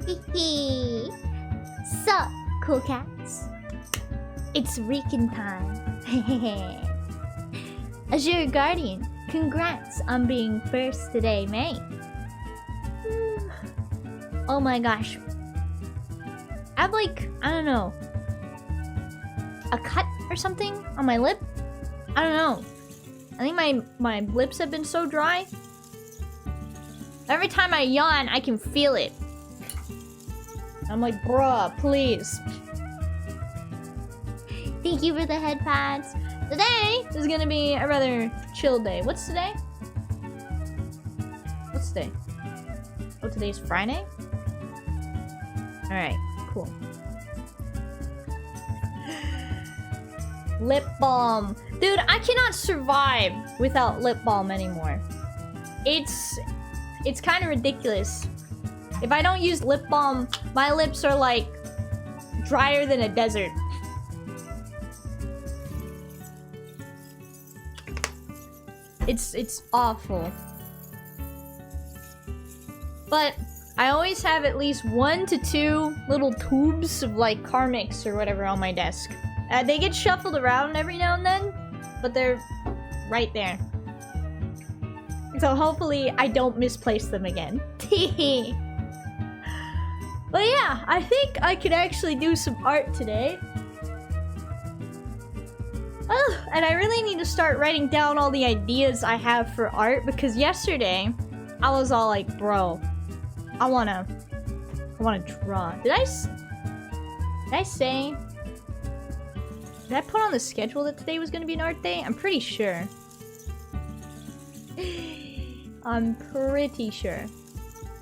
Hee. Sup, cool cats? It's Rican time. Azure Guardian, congrats on being first today, mate. Oh my gosh. I have like, I don't know, a cut or something on my lip? I don't know. I think my lips have been so dry. Every time I yawn, I can feel it. I'm like, bruh, please. Thank you for the headpads. Today is gonna be a rather chill day. What's today? What's today? Oh, today's Friday? Alright, cool. Lip balm. Dude, I cannot survive without lip balm anymore. It's kind of ridiculous. If I don't use lip balm, my lips are like drier than a desert. It's awful. But I always have at least 1 to 2 little tubes of like Carmix or whatever on my desk. They get shuffled around every now and then, but they're right there. So hopefully I don't misplace them again. But yeah, I think I could actually do some art today. Oh, and I really need to start writing down all the ideas I have for art, because yesterday I was all like, bro, I wanna draw. Did I say? Did I put on the schedule that today was gonna be an art day? I'm pretty sure. I'm pretty sure.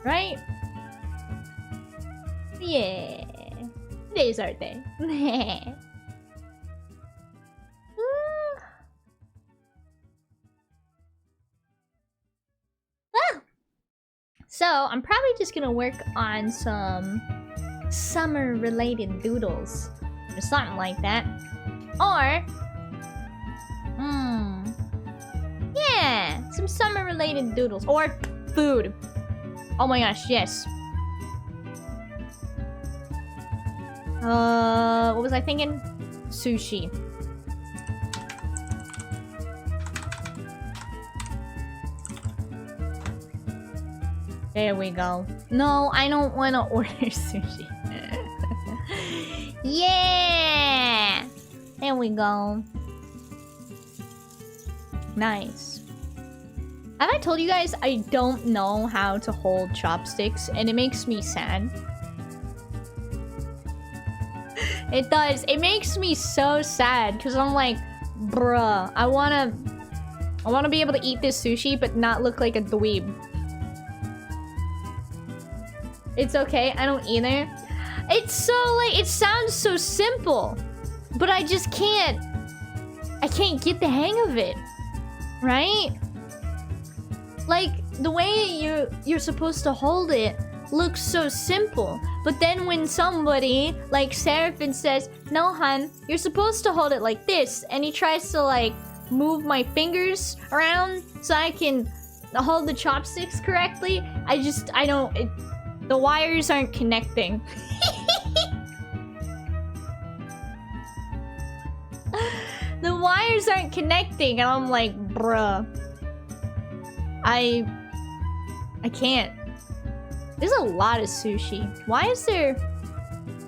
Right? Yeah. Today's art day. So, I'm probably just gonna work on some summer-related doodles. Or something like that. Or... yeah! Some summer-related doodles. Or food. Oh my gosh, yes. What was I thinking? Sushi. There we go. No, I don't want to order sushi. Yeah! There we go. Nice. Have I told you guys I don't know how to hold chopsticks, and it makes me sad? It does. It makes me so sad, because I'm like, bruh, I wanna be able to eat this sushi, but not look like a dweeb. It's okay, I don't either. It's so like, it sounds so simple, but I just can't. I can't get the hang of it, right? Like the way you're supposed to hold it looks so simple, but then when somebody like Seraphin says, "No, hun, you're supposed to hold it like this," and he tries to like move my fingers around so I can hold the chopsticks correctly, I don't. The wires aren't connecting. The wires aren't connecting, and I'm like, bruh. I can't. There's a lot of sushi. Why is there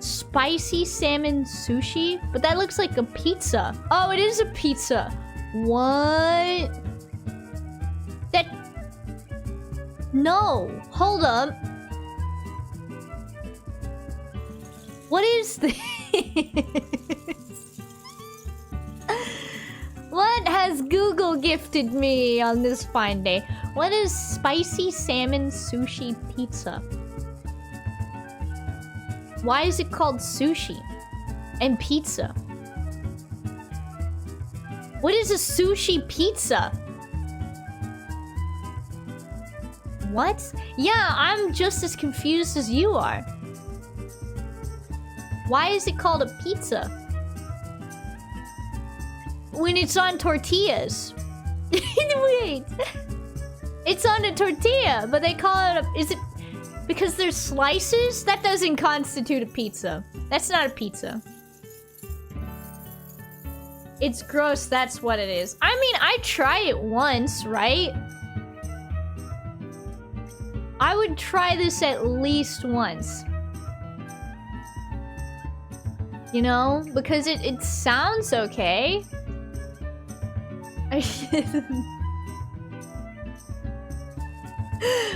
spicy salmon sushi? But that looks like a pizza. Oh, it is a pizza. What? That... No. Hold up. What is this? What has Google gifted me on this fine day? What is spicy salmon sushi pizza? Why is it called sushi and pizza? What is a sushi pizza? What? Yeah, I'm just as confused as you are. Why is it called a pizza? When it's on tortillas. Wait. It's on a tortilla, but they call it a... Because there's slices? That doesn't constitute a pizza. That's not a pizza. It's gross, that's what it is. I mean, I try it once, right? I would try this at least once. You know? Because it sounds okay.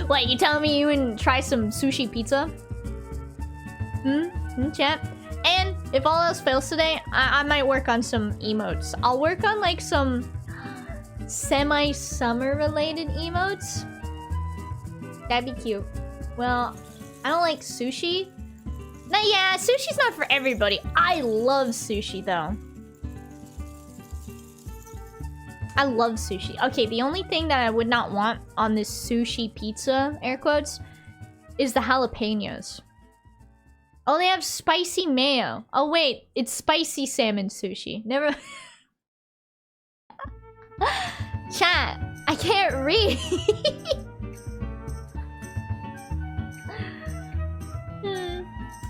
What, you telling me you wouldn't try some sushi pizza? Chat? And if all else fails today, I might work on some emotes. I'll work on like some semi-summer related emotes. That'd be cute. Well, I don't like sushi. Nah, yeah, sushi's not for everybody. I love sushi though. I love sushi. Okay, the only thing that I would not want on this sushi pizza, air quotes, is the jalapenos. Oh, they have spicy mayo. Oh, wait. It's spicy salmon sushi. Never... Chat, I can't read.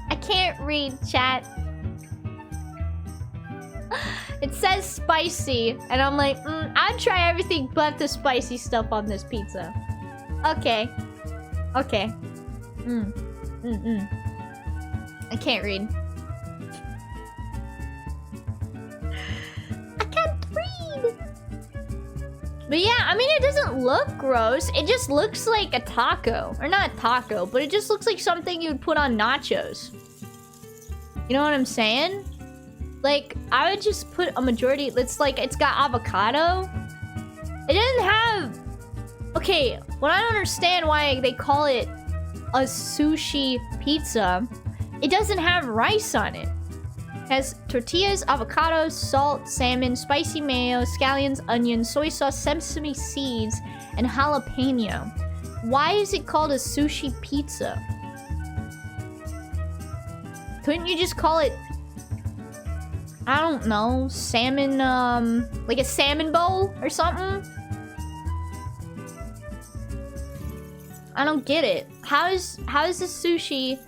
I can't read, chat. It says spicy, and I'm like, I'd try everything but the spicy stuff on this pizza. Okay. Okay. I can't read. I can't read! But yeah, I mean, it doesn't look gross. It just looks like a taco. Or not a taco, but it just looks like something you'd put on nachos. You know what I'm saying? Like, I would just put a majority... It's like, it's got avocado. It doesn't have... Okay, what I don't understand why they call it a sushi pizza... It doesn't have rice on it. It has tortillas, avocados, salt, salmon, spicy mayo, scallions, onions, soy sauce, sesame seeds, and jalapeno. Why is it called a sushi pizza? Couldn't you just call it... I don't know, salmon, like a salmon bowl or something? I don't get it. How is this sushi...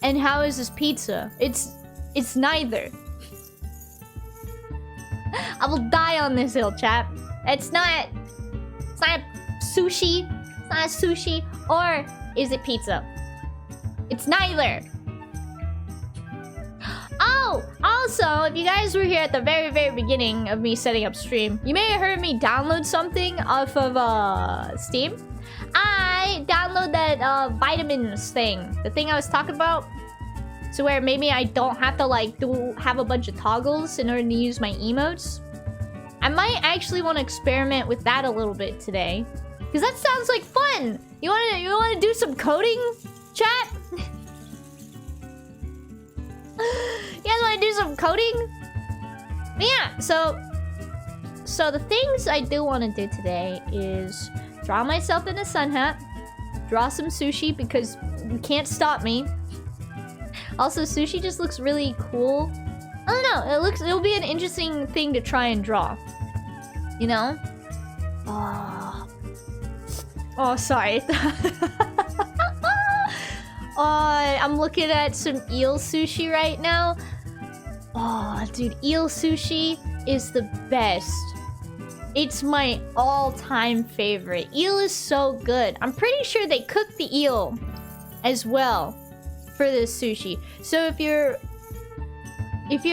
And how is this pizza? It's neither. I will die on this hill, chap. It's not sushi. It's not sushi. Or is it pizza? It's neither. Oh, also, if you guys were here at the very, very beginning of me setting up stream, you may have heard me download something off of Steam. I download that vitamins thing. The thing I was talking about. So where maybe I don't have to like have a bunch of toggles in order to use my emotes. I might actually want to experiment with that a little bit today. Because that sounds like fun! You wanna do some coding, chat? You guys wanna do some coding? But yeah, so the things I do want to do today is draw myself in a sun hat, draw some sushi because you can't stop me. Also, sushi just looks really cool. I don't know, it'll be an interesting thing to try and draw. You know? Oh, sorry. I'm looking at some eel sushi right now. Oh, dude, eel sushi is the best. It's my all-time favorite. Eel is so good. I'm pretty sure they cook the eel as well for this sushi. So if you're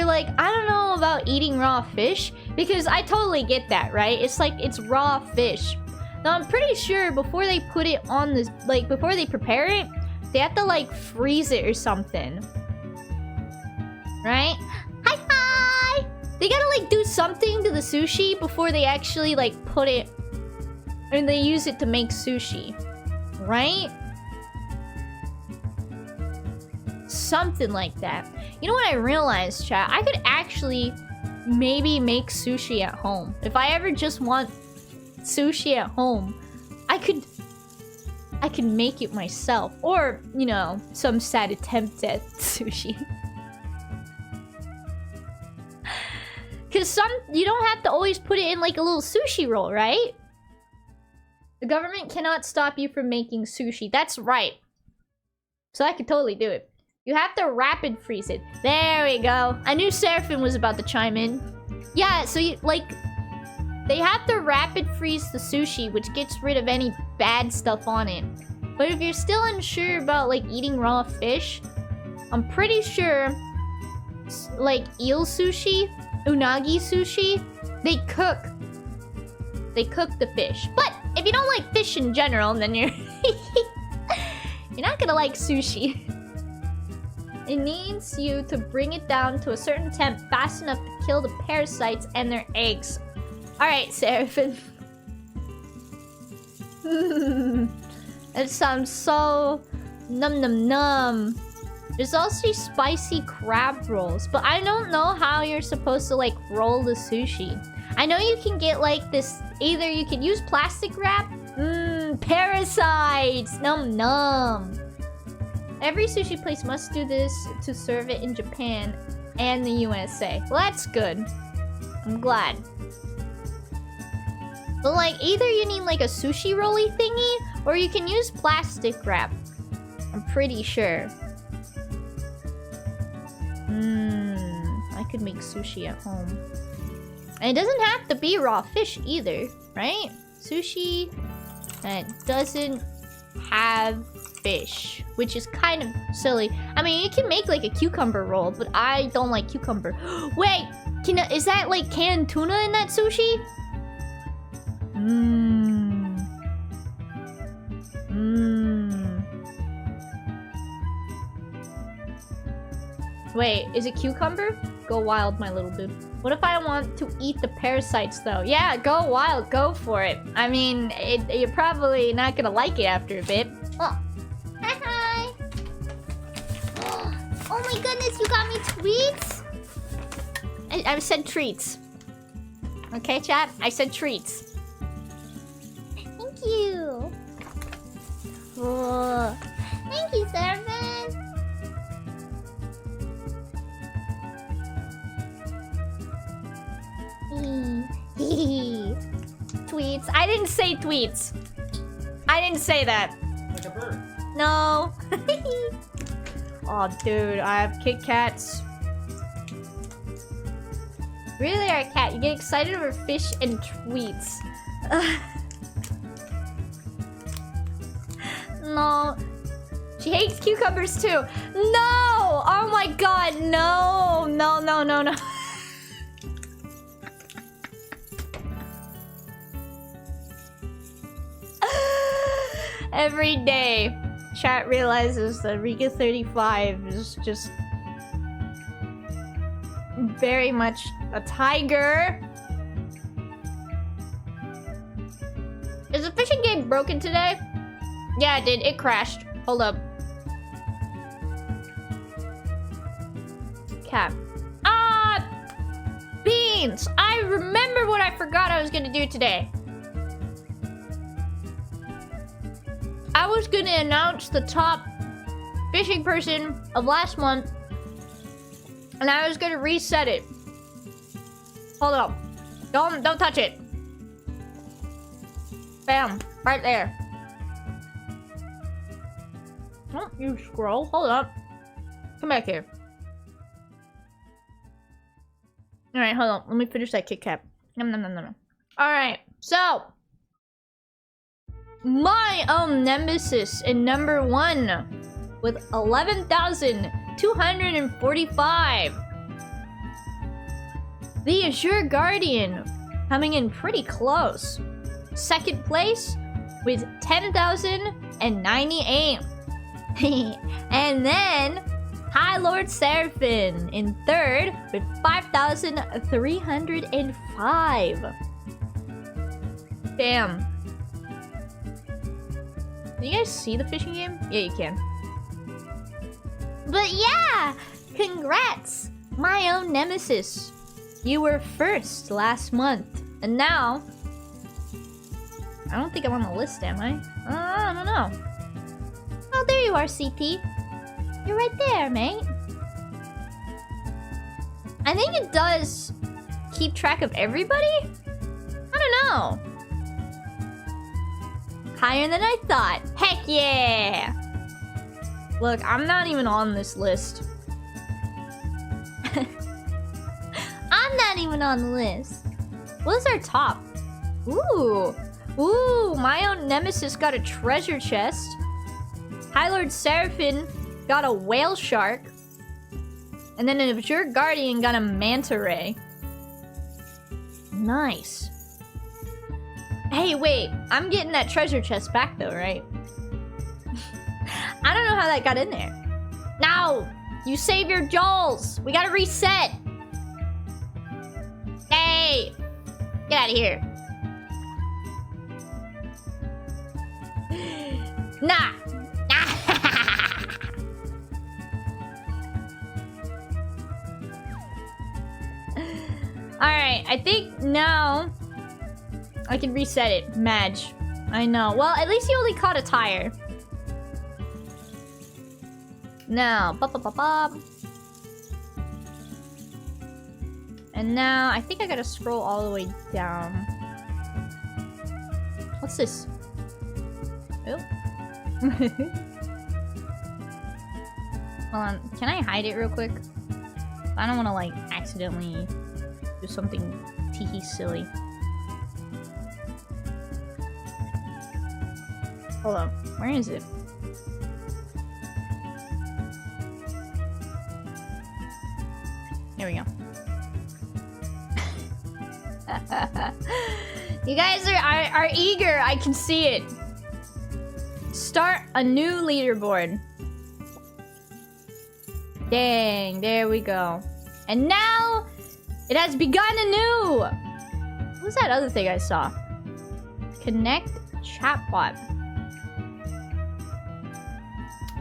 like, I don't know about eating raw fish, because I totally get that, right? It's like, it's raw fish. Now I'm pretty sure before they put it on this, like before they prepare it, they have to like freeze it or something. Right? Hi! They gotta like do something to the sushi before they actually like put it, and they use it to make sushi. Right? Something like that. You know what I realized, chat? I could actually maybe make sushi at home. If I ever just want sushi at home, I could make it myself. Or, you know, some sad attempt at sushi. Because you don't have to always put it in like a little sushi roll, right? The government cannot stop you from making sushi. That's right. So I could totally do it. You have to rapid freeze it. There we go. I knew Seraphim was about to chime in. Yeah, so you, like... They have to rapid freeze the sushi, which gets rid of any bad stuff on it. But if you're still unsure about, like, eating raw fish, I'm pretty sure, like, eel sushi, unagi sushi, they cook. They cook the fish. But if you don't like fish in general, then you're... you're not gonna like sushi. It needs you to bring it down to a certain temp fast enough to kill the parasites and their eggs. Alright, Seraphim. It sounds so... num num num. There's also spicy crab rolls, but I don't know how you're supposed to, like, roll the sushi. I know you can get, like, this... Either you can use plastic wrap... parasites! Num num. Every sushi place must do this to serve it in Japan and the USA. Well, that's good. I'm glad. But, like, either you need, like, a sushi rolly thingy, or you can use plastic wrap. I'm pretty sure. I could make sushi at home. And it doesn't have to be raw fish either, right? Sushi that doesn't have fish, which is kind of silly. I mean, you can make, like, a cucumber roll, but I don't like cucumber. Wait! Is that, like, canned tuna in that sushi? Wait, is it cucumber? Go wild, my little dude. What if I want to eat the parasites, though? Yeah, go wild. Go for it. I mean, you're probably not gonna like it after a bit. Oh. Hi. Oh my goodness, you got me tweets? I said treats. Okay, chat? I said treats. Thank you. Oh. Thank you, Servant. Tweets. I didn't say tweets. I didn't say that. Like a bird. No. Oh, dude, I have Kit Kats. Really, our cat? You get excited over fish and tweets. No. She hates cucumbers too. No! Oh my god, no! No, no, no, no. Every day, chat realizes that Rika 35 is just very much a tiger. Is the fishing game broken today? Yeah, it did. It crashed. Hold up. Cat. Ah! Beans! I remember what I forgot I was gonna do today. I was gonna announce the top fishing person of last month, and I was gonna reset it. Hold up. Don't touch it. Bam. Right there. Don't you scroll. Hold up. Come back here. Alright, hold on. Let me finish that Kit Kat. Nom nom nom nom. Alright, so my own nemesis in number 1 with 11,245. The Azure Guardian coming in pretty close. Second place with 10,098. And then High Lord Seraphim in third with 5,305. Damn. Can you guys see the fishing game? Yeah, you can. But yeah! Congrats! My own nemesis. You were first last month. And now... I don't think I'm on the list, am I? I don't know. Oh, there you are, CP. You're right there, mate. I think it does keep track of everybody? I don't know. Higher than I thought. Heck yeah! Look, I'm not even on this list. I'm not even on the list. What's our top? Ooh. Ooh, my own nemesis got a treasure chest. High Lord Seraphim got a whale shark. And then an Abjure Guardian got a manta ray. Nice. Hey, wait. I'm getting that treasure chest back though, right? I don't know how that got in there. Now, you save your jewels. We gotta reset. Hey, get out of here. Nah. Alright, I think now I can reset it. Madge. I know. Well, at least you only caught a tire. Now, and now I think I gotta scroll all the way down. What's this? Oh. Hold on, can I hide it real quick? I don't want to like accidentally do something teehee silly. Hold on, where is it? Here we go. You guys are eager. I can see it. Start a new leaderboard. Dang, there we go. And now it has begun anew. What was that other thing I saw? Connect chatbot.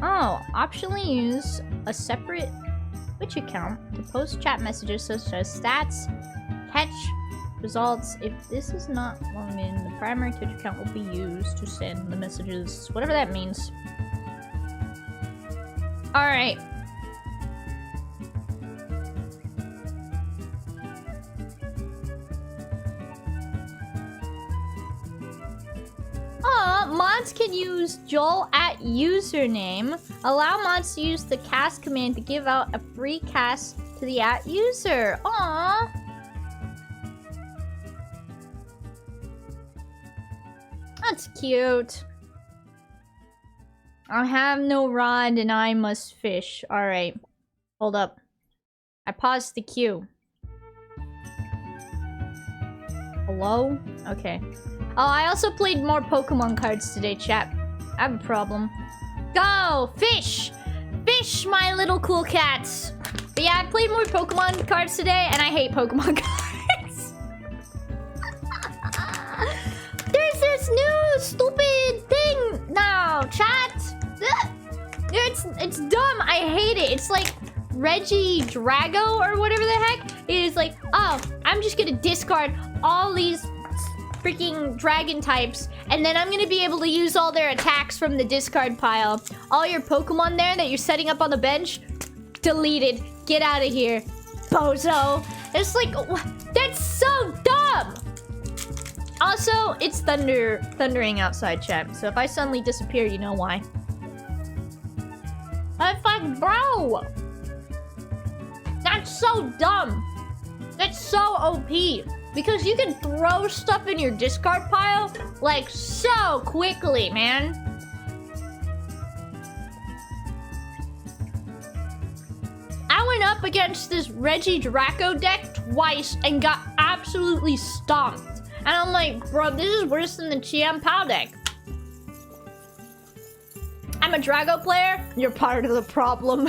Oh, optionally use a separate Twitch account to post chat messages such as stats, catch, results. If this is not logged in, the primary Twitch account will be used to send the messages, whatever that means. Alright. Mods can use Joel at username. Allow mods to use the cast command to give out a free cast to the at user. Aww. That's cute. I have no rod and I must fish. Alright. Hold up. I paused the queue. Hello? Okay. Oh, I also played more Pokemon cards today, chat. I have a problem. Go! Fish! Fish, my little cool cats! But yeah, I played more Pokemon cards today, and I hate Pokemon cards. There's this new stupid thing now, chat! It's dumb, I hate it. It's like Reggie Drago or whatever the heck. It is like, oh, I'm just gonna discard all these freaking dragon types, and then I'm gonna be able to use all their attacks from the discard pile. All your Pokemon there that you're setting up on the bench, deleted. Get out of here, bozo. It's like, that's so dumb. Also, it's thundering outside, chat. So if I suddenly disappear, you know why. That's like, bro. That's so dumb. That's so OP. Because you can throw stuff in your discard pile, like, so quickly, man. I went up against this Reggie Draco deck twice and got absolutely stomped. And I'm like, bro, this is worse than the Chiam Pao deck. I'm a Drago player. You're part of the problem.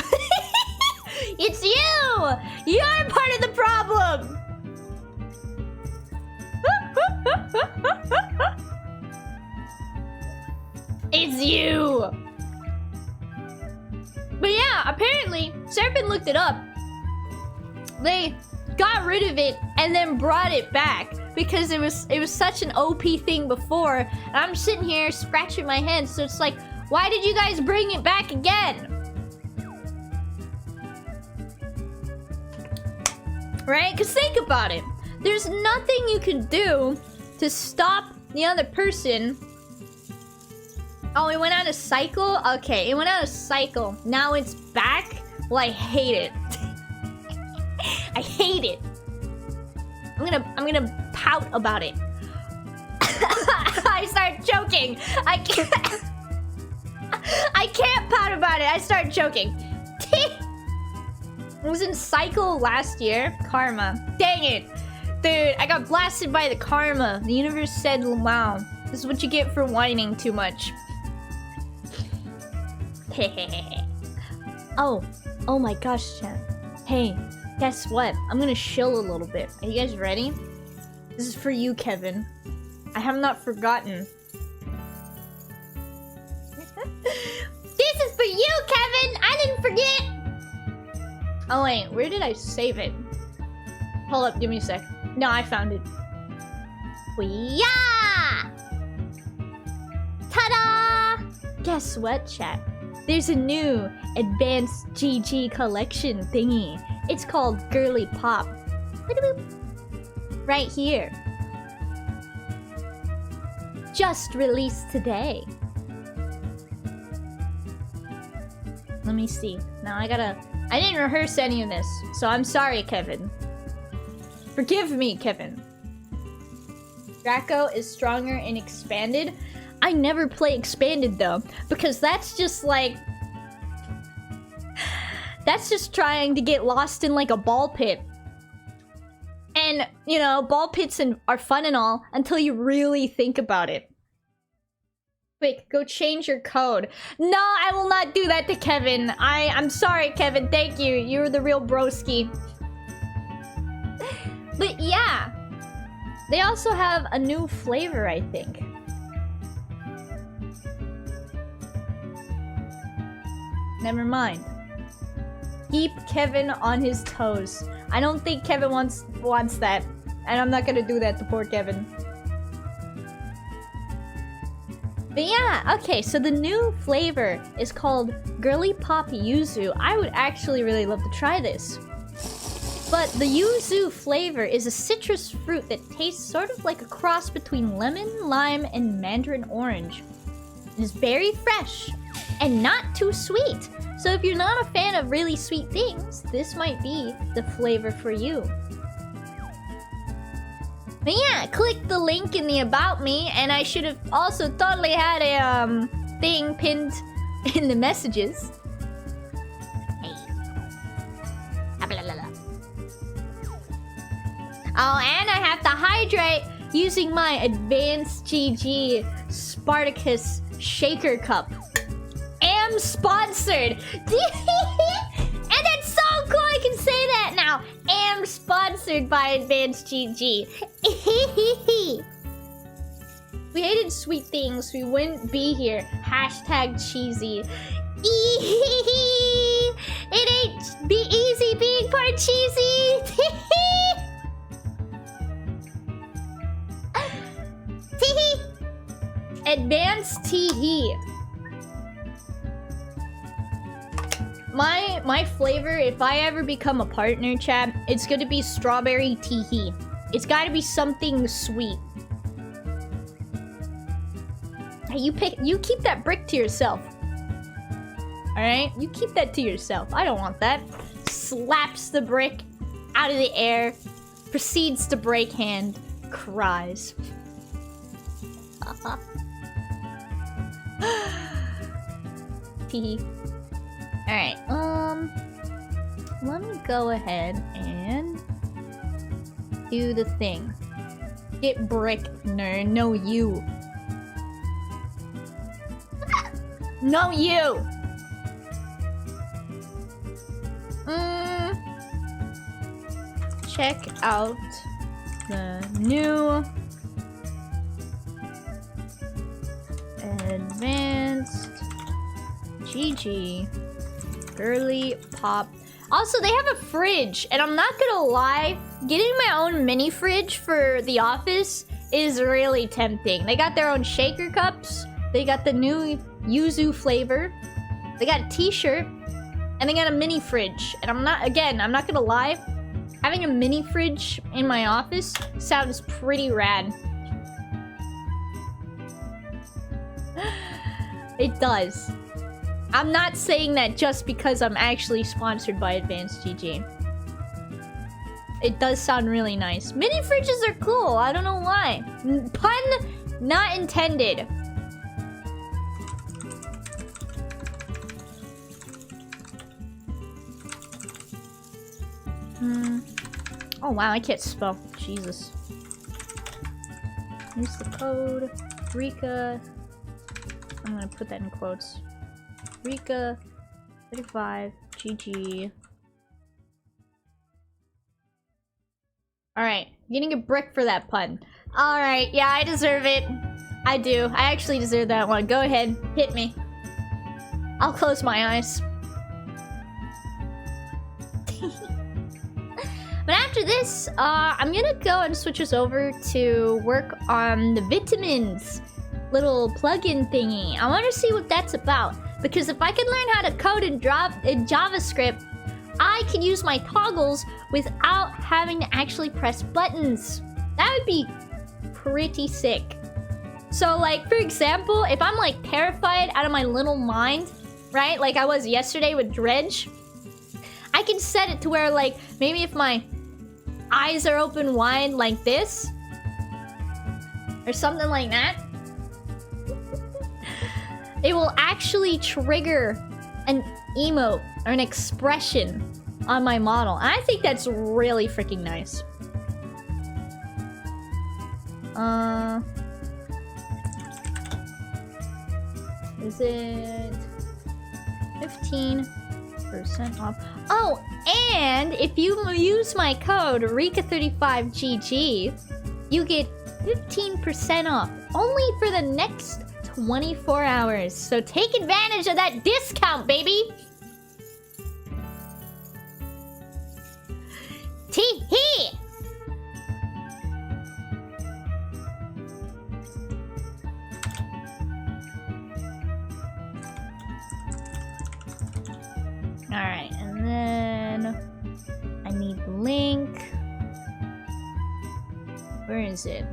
It's you! You're part of the problem! It's you! But yeah, apparently, Seraphim looked it up. They got rid of it and then brought it back because it was such an OP thing before. And I'm sitting here scratching my head, so it's like, why did you guys bring it back again? Right? Because think about it. There's nothing you can do to stop the other person Oh, it went on a cycle? Okay, it went on a cycle. Now it's back? Well, I hate it. I hate it. I'm gonna pout about it. I start joking. I can't pout about it. I start joking. It was in cycle last year. Karma. Dang it. Dude, I got blasted by the karma. The universe said, wow, this is what you get for whining too much. Oh my gosh, chat. Hey, guess what? I'm gonna chill a little bit. Are you guys ready? This is for you, Kevin. I have not forgotten. This is for you, Kevin! I didn't forget! Oh wait, where did I save it? Hold up, give me a sec. No, I found it. Yeah! Ta-da! Guess what, chat? There's a new advanced GG collection thingy. It's called Girly Pop. Right here. Just released today. Let me see. Now I didn't rehearse any of this, so I'm sorry, Kevin. Forgive me, Kevin. Draco is stronger and expanded. I never play expanded though, because that's just like... That's just trying to get lost in like a ball pit. And, you know, ball pits are fun and all until you really think about it. Quick, go change your code. No, I will not do that to Kevin. I'm sorry, Kevin. Thank you. You're the real broski. But yeah. They also have a new flavor, I think. Never mind. Keep Kevin on his toes. I don't think Kevin wants that. And I'm not gonna do that to poor Kevin. But yeah, okay, so the new flavor is called Girly Pop Yuzu. I would actually really love to try this. But the yuzu flavor is a citrus fruit that tastes sort of like a cross between lemon, lime, and mandarin orange. It is very fresh and not too sweet. So if you're not a fan of really sweet things, this might be the flavor for you. But yeah, click the link in the About Me, and I should have also totally had a thing pinned in the messages. Hey. Oh, and I have to hydrate using my advanced GG Spartacus shaker cup. Am sponsored. And that's so cool, I can say that now. Am sponsored by Advanced GG. We hated sweet things, we wouldn't be here. Hashtag cheesy. It ain't be easy being part cheesy. Advanced tee. My flavor, if I ever become a partner, chat, it's gonna be strawberry tee. It's gotta be something sweet. Hey, you keep that brick to yourself. Alright? You keep that to yourself. I don't want that. Slaps the brick out of the air, proceeds to break hand, cries. Tee. Alright, let me go ahead and do the thing. Get bricked, nerd. No, you. No, you! Check out the new Advanced GG Girly Pop. Also, they have a fridge, and I'm not gonna lie, getting my own mini fridge for the office is really tempting. They got their own shaker cups, they got the new yuzu flavor, they got a t-shirt, and they got a mini fridge. And I'm not gonna lie, having a mini fridge in my office sounds pretty rad. It does. I'm not saying that just because I'm actually sponsored by Advanced GG. It does sound really nice. Mini fridges are cool. I don't know why. Pun not intended. Oh wow, I can't spell. Jesus. Use the code. Rika. I'm gonna put that in quotes. Rika 35 GG. Alright, getting a brick for that pun. Alright, yeah, I deserve it. I do. I actually deserve that one. Go ahead, hit me. I'll close my eyes. But after this, I'm gonna go and switch us over to work on the vitamins little plugin thingy. I want to see what that's about. Because if I can learn how to code and drop in JavaScript, I can use my toggles without having to actually press buttons. That would be pretty sick. So like, for example, if I'm like terrified out of my little mind, right? Like I was yesterday with Dredge, I can set it to where like, maybe if my eyes are open wide like this, or something like that, it will actually trigger an emote or an expression on my model. And I think that's really freaking nice. Is it 15% off? Oh, and if you use my code Rika35GG, you get 15% off only for the next 24 hours. So take advantage of that discount, baby. Tee-hee! Alright, and then I need the link. Where is it?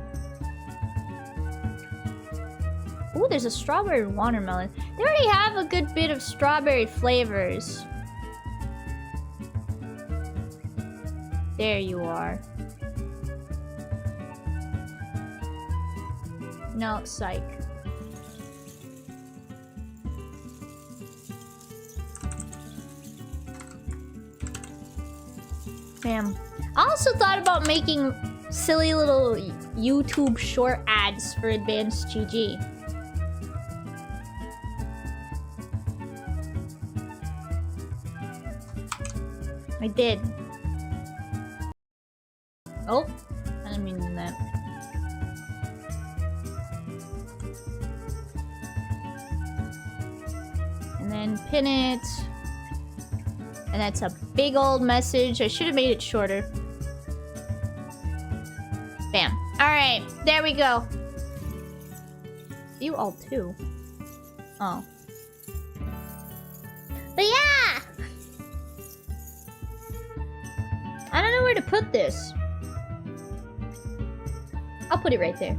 Ooh, there's a strawberry watermelon. They already have a good bit of strawberry flavors. There you are. No, psych. Bam. I also thought about making silly little YouTube short ads for Advanced GG. I did. Oh, I didn't mean that. And then pin it. And that's a big old message. I should have made it shorter. Bam. Alright, there we go. You all too. Oh. But yeah! I don't know where to put this. I'll put it right there.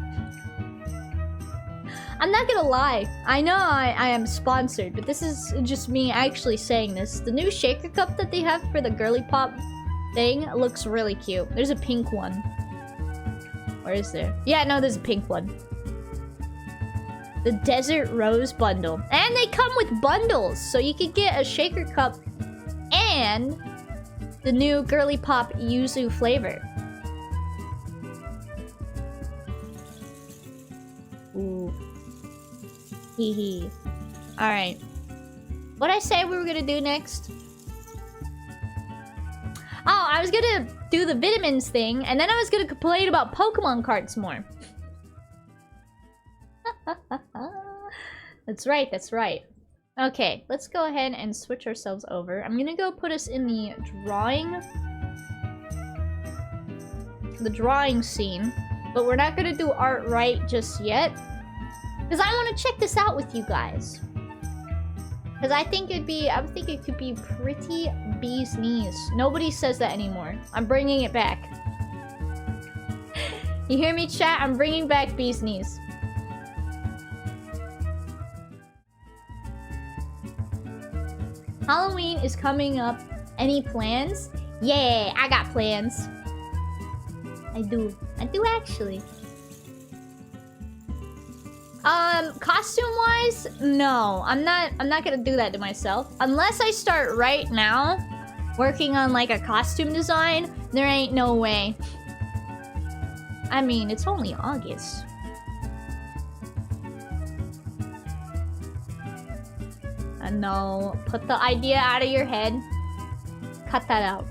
I'm not gonna lie. I know I am sponsored, but this is just me actually saying this. The new shaker cup that they have for the girly pop thing looks really cute. There's a pink one. Where is there? Yeah, no, there's a pink one. The Desert Rose bundle. And they come with bundles, so you could get a shaker cup and the new girly pop yuzu flavor. Ooh. Hee hee. Alright. What'd I say we were gonna do next? Oh, I was gonna do the vitamins thing, and then I was gonna complain about Pokemon cards more. That's right, that's right. Okay, let's go ahead and switch ourselves over. I'm gonna go put us in the drawing scene, but we're not gonna do art right just yet, because I want to check this out with you guys. Because I think it could be pretty bee's knees. Nobody says that anymore. I'm bringing it back. You hear me, chat? I'm bringing back bee's knees. Halloween is coming up. Any plans? Yeah, I got plans. I do actually. Costume-wise, no. I'm not gonna do that to myself. Unless I start right now working on like a costume design, there ain't no way. I mean, it's only August. No, put the idea out of your head. Cut that out.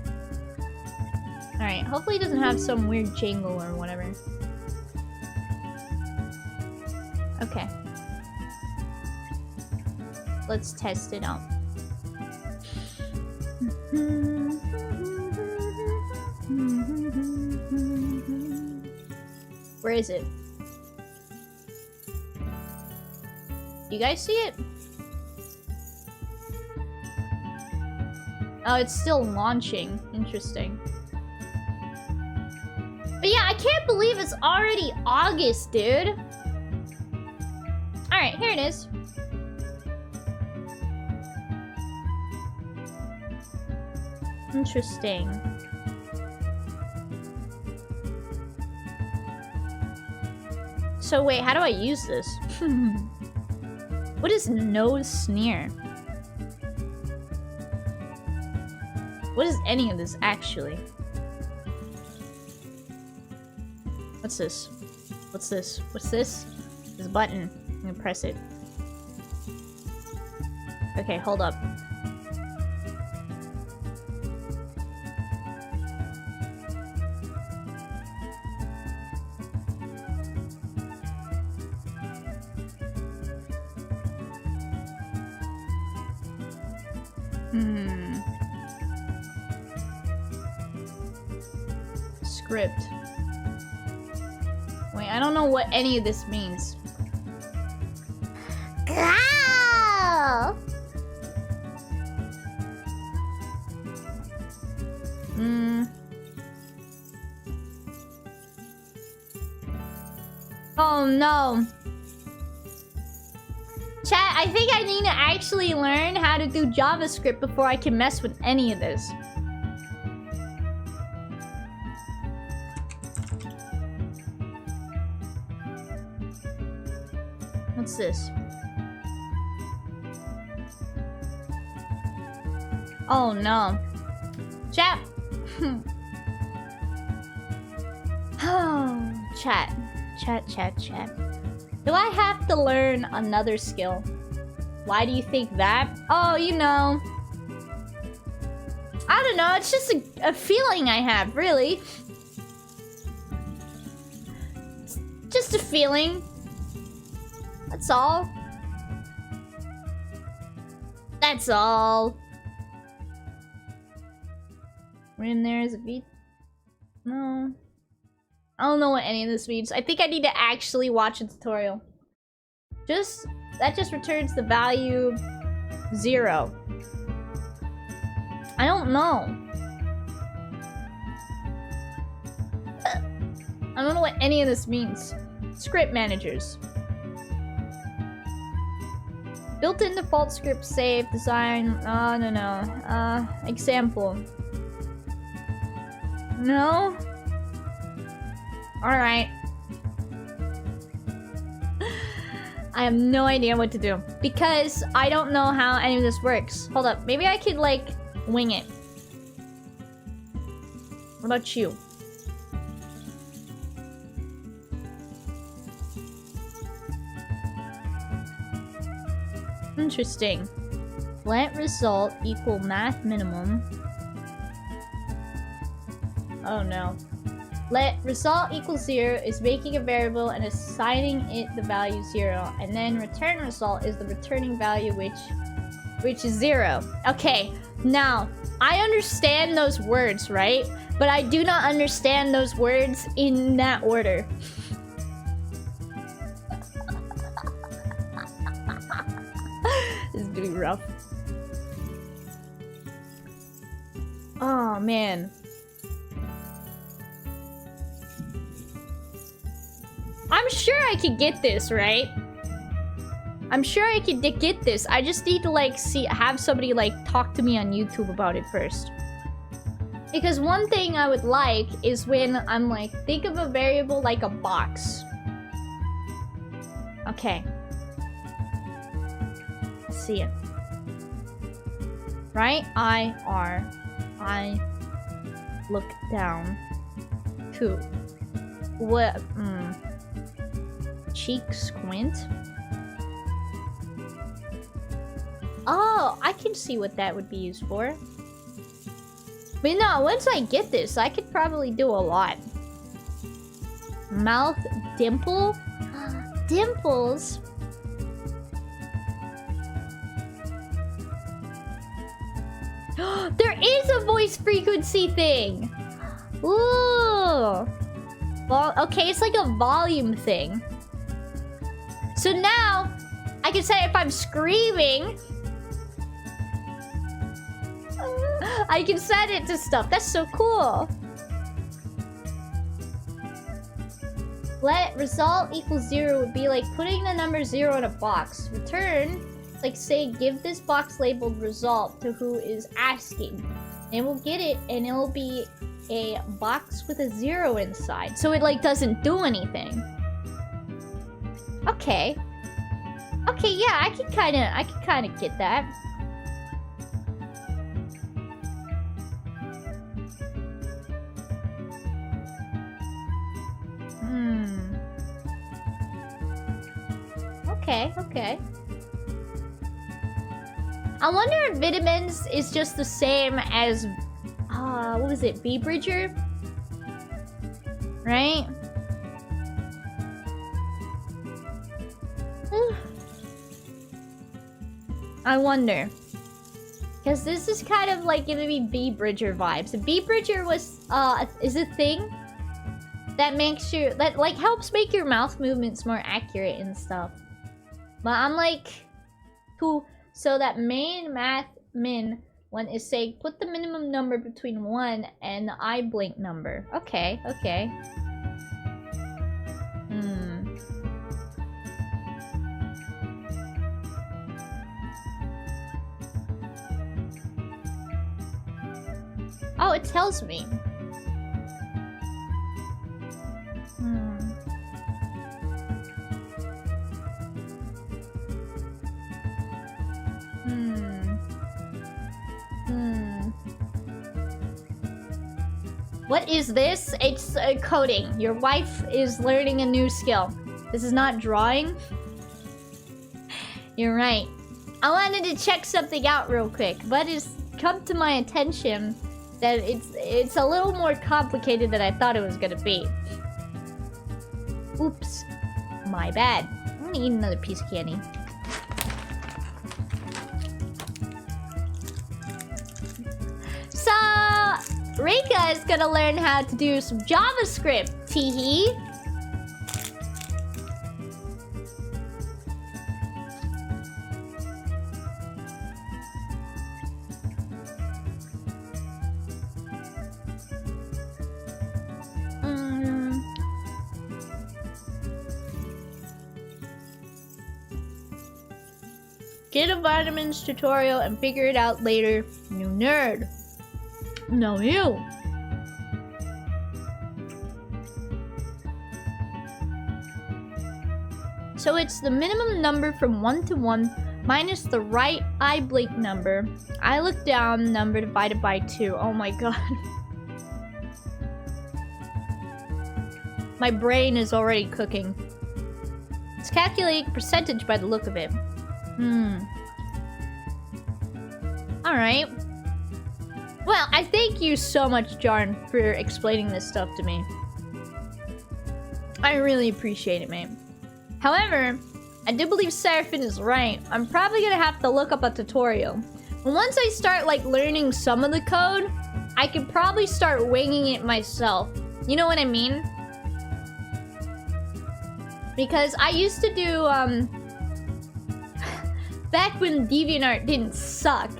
Alright, hopefully it doesn't have some weird jingle or whatever. Okay. Let's test it out. Where is it? You guys see it? Oh, it's still launching. Interesting. But yeah, I can't believe it's already August, dude. Alright, here it is. Interesting. So wait, how do I use this? What is no sneer? What is any of this actually? What's this? What's this? What's this? This button. I'm gonna press it. Okay, hold up. Script. Wait, I don't know what any of this means. Go! Oh no. Chat, I think I need to actually learn how to do JavaScript before I can mess with any of this. What's this? Oh no. Chat. Oh, chat. Chat. Do I have to learn another skill? Why do you think that? Oh, you know. I don't know, it's just a feeling I have, really. It's just a feeling. That's all. That's all. We're in there as a beat. No. I don't know what any of this means. I think I need to actually watch a tutorial. That just returns the value 0. I don't know. I don't know what any of this means. Script managers. Built-in default script save design. Oh, no. Example. No? Alright. I have no idea what to do. Because I don't know how any of this works. Hold up. Maybe I could, like, wing it. What about you? Interesting. Let result equal math minimum. Oh no. Let result equal 0 is making a variable and assigning it the value 0. And then return result is the returning value which is 0. Okay, now I understand those words, right? But I do not understand those words in that order. This is gonna be rough. Oh man. I'm sure I could get this, right? I'm sure I could get this. I just need to like have somebody like talk to me on YouTube about it first. Because one thing I would like is when I'm like, think of a variable like a box. Okay. I see it. Right? I look down. 2. What? Cheek squint. Oh, I can see what that would be used for. But no, once I get this, I could probably do a lot. Mouth dimple? Dimples? There is a voice frequency thing! Ooh! Well, okay, it's like a volume thing. So now, I can say if I'm screaming... I can set it to stuff. That's so cool. Let result equals 0 would be like putting the number 0 in a box. Return, like say, give this box labeled result to who is asking. And we'll get it, and it'll be a box with a 0 inside. So it like doesn't do anything. Okay. Okay, yeah, I can kinda get that. Okay. I wonder if vitamins is just the same as, what was it, B-Bridger? Right? I wonder. Because this is kind of like giving me B-Bridger vibes. And B-Bridger was, is a thing that makes you, that like helps make your mouth movements more accurate and stuff. But I'm like, so that main math min one is saying put the minimum number between 1 and the eye blink number. Okay. Oh, it tells me. What is this? It's coding. Your wife is learning a new skill. This is not drawing. You're right. I wanted to check something out real quick, but it's come to my attention that it's a little more complicated than I thought it was gonna be. Oops. My bad. I'm gonna eat another piece of candy. So, Rika is gonna learn how to do some JavaScript, teehee. Get a vitamins tutorial and figure it out later, you nerd. No, you. So it's the minimum number from 1 to 1 minus the right eye blink number. I look down, number divided by 2. Oh my god. My brain is already cooking. It's calculating percentage by the look of it. Alright. Well, I thank you so much, Jarn, for explaining this stuff to me. I really appreciate it, man. However, I do believe Seraphin is right. I'm probably gonna have to look up a tutorial. But once I start, like, learning some of the code, I could probably start winging it myself. You know what I mean? Because I used to do, back when DeviantArt didn't suck,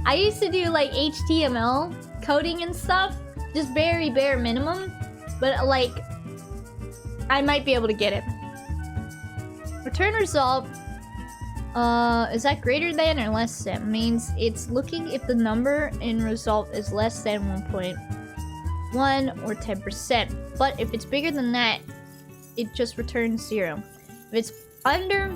I used to do like HTML coding and stuff, just very bare minimum, but like I might be able to get it. Return result Is that greater than or less than? Means it's looking if the number in result is less than 1.1 or 10%. But if it's bigger than that, it just returns 0. If it's under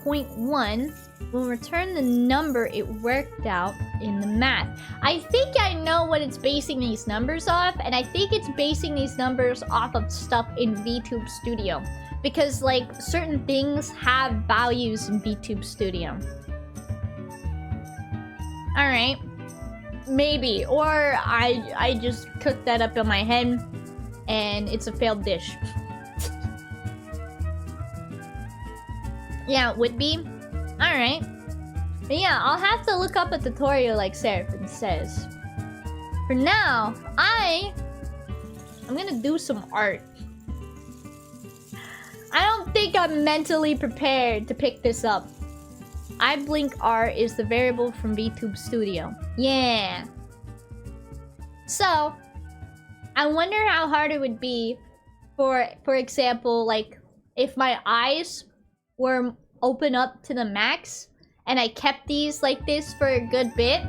0.1, we'll return the number it worked out in the math. I think I know what it's basing these numbers off, and I think it's basing these numbers off of stuff in VTube Studio. Because, like, certain things have values in VTube Studio. Alright. Maybe. Or I just cooked that up in my head, and it's a failed dish. Yeah, it would be. Alright. But yeah, I'll have to look up a tutorial like Seraphim says. For now, I'm gonna do some art. I don't think I'm mentally prepared to pick this up. iBlink art is the variable from VTube Studio. Yeah. So, I wonder how hard it would be for example, like, if my eyes were open up to the max, and I kept these like this for a good bit,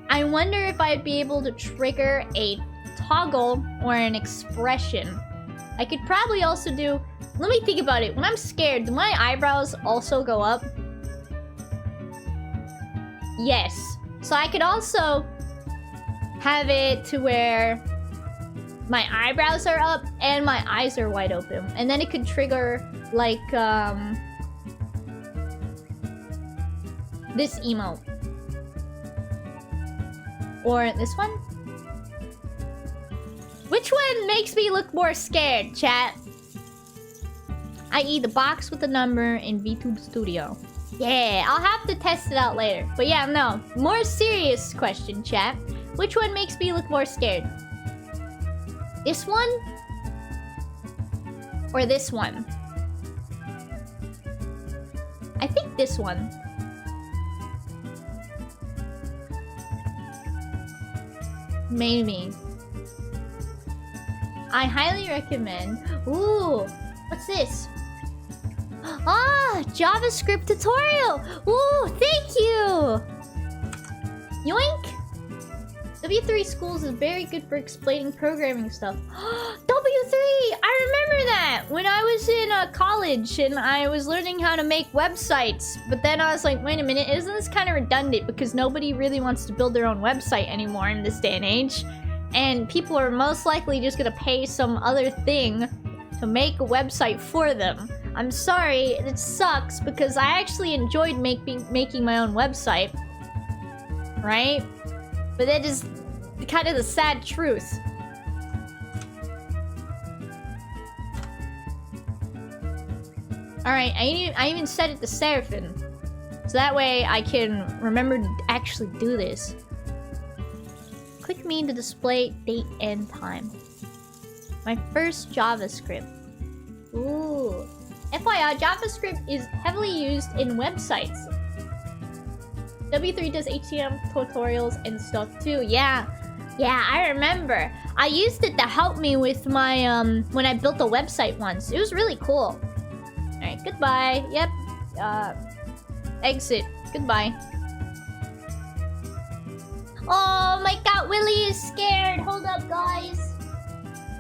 I wonder if I'd be able to trigger a toggle or an expression. I could probably also do... Let me think about it. When I'm scared, do my eyebrows also go up? Yes. So I could also have it to where my eyebrows are up and my eyes are wide open. And then it could trigger, like, this emote. Or this one? Which one makes me look more scared, chat? I.e. the box with the number in VTube Studio. Yeah, I'll have to test it out later. But yeah, no. More serious question, chat. Which one makes me look more scared? This one? Or this one? I think this one. Maybe. I highly recommend... Ooh! What's this? Ah! JavaScript tutorial! Ooh! Thank you! Yoink! W3 Schools is very good for explaining programming stuff. W3! I remember that! When I was in college and I was learning how to make websites. But then I was like, wait a minute, isn't this kind of redundant? Because nobody really wants to build their own website anymore in this day and age. And people are most likely just gonna pay some other thing to make a website for them. I'm sorry, it sucks because I actually enjoyed making my own website. Right? But that is kind of the sad truth. Alright, I even set it to Seraphim. So that way I can remember to actually do this. Click me to display date and time. My first JavaScript. Ooh. FYI, JavaScript is heavily used in websites. W3 does HTML tutorials and stuff too. Yeah, I remember. I used it to help me with my, when I built a website once. It was really cool. Alright, goodbye. Yep. Exit. Goodbye. Oh my god, Willy is scared. Hold up, guys.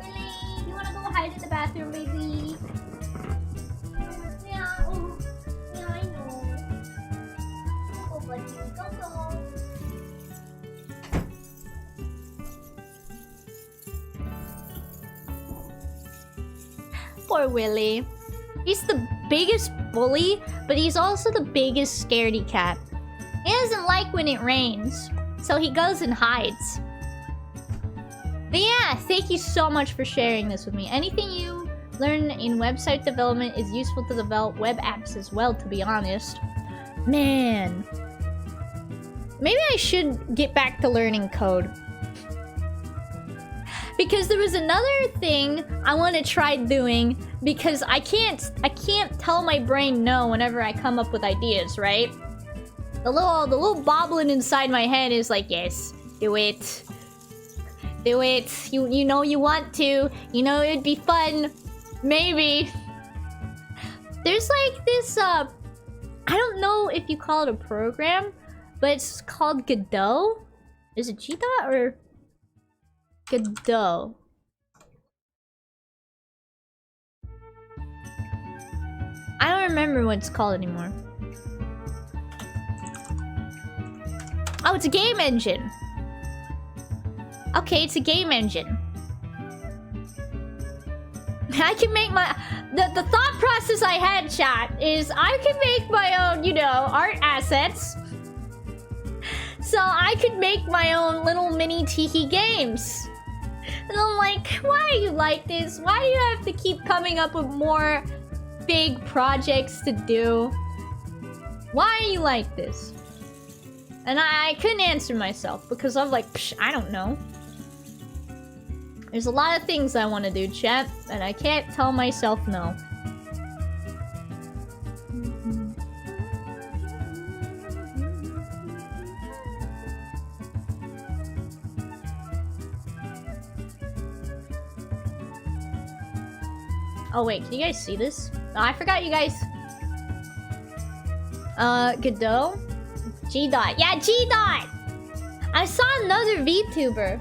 Willy, you wanna go hide in the bathroom, baby? Yeah, oh. Yeah, I know. Go, buddy. Go. Poor Willy. He's the biggest bully, but he's also the biggest scaredy cat. He doesn't like when it rains, so he goes and hides. But yeah, thank you so much for sharing this with me. Anything you learn in website development is useful to develop web apps as well, to be honest. Man. Maybe I should get back to learning code. Because there was another thing I want to try doing, because I can't tell my brain no whenever I come up with ideas, right? The little bobbling inside my head is like, yes, do it. Do it. You know you want to. You know it'd be fun. Maybe. There's like this, I don't know if you call it a program, but it's called Godot. Is it G-Dot or Godot? I don't remember what it's called anymore. Oh, it's a game engine. Okay, it's a game engine. I can make my... The thought process I had, chat, is I can make my own, you know, art assets. So I could make my own little mini tiki games. And I'm like, why are you like this? Why do you have to keep coming up with more big projects to do? Why are you like this? And I couldn't answer myself because I'm like, psh, I don't know. There's a lot of things I want to do, chat, and I can't tell myself no. Oh wait, can you guys see this? Oh, I forgot you guys. Godot? G-Dot. Yeah, G-Dot! I saw another VTuber.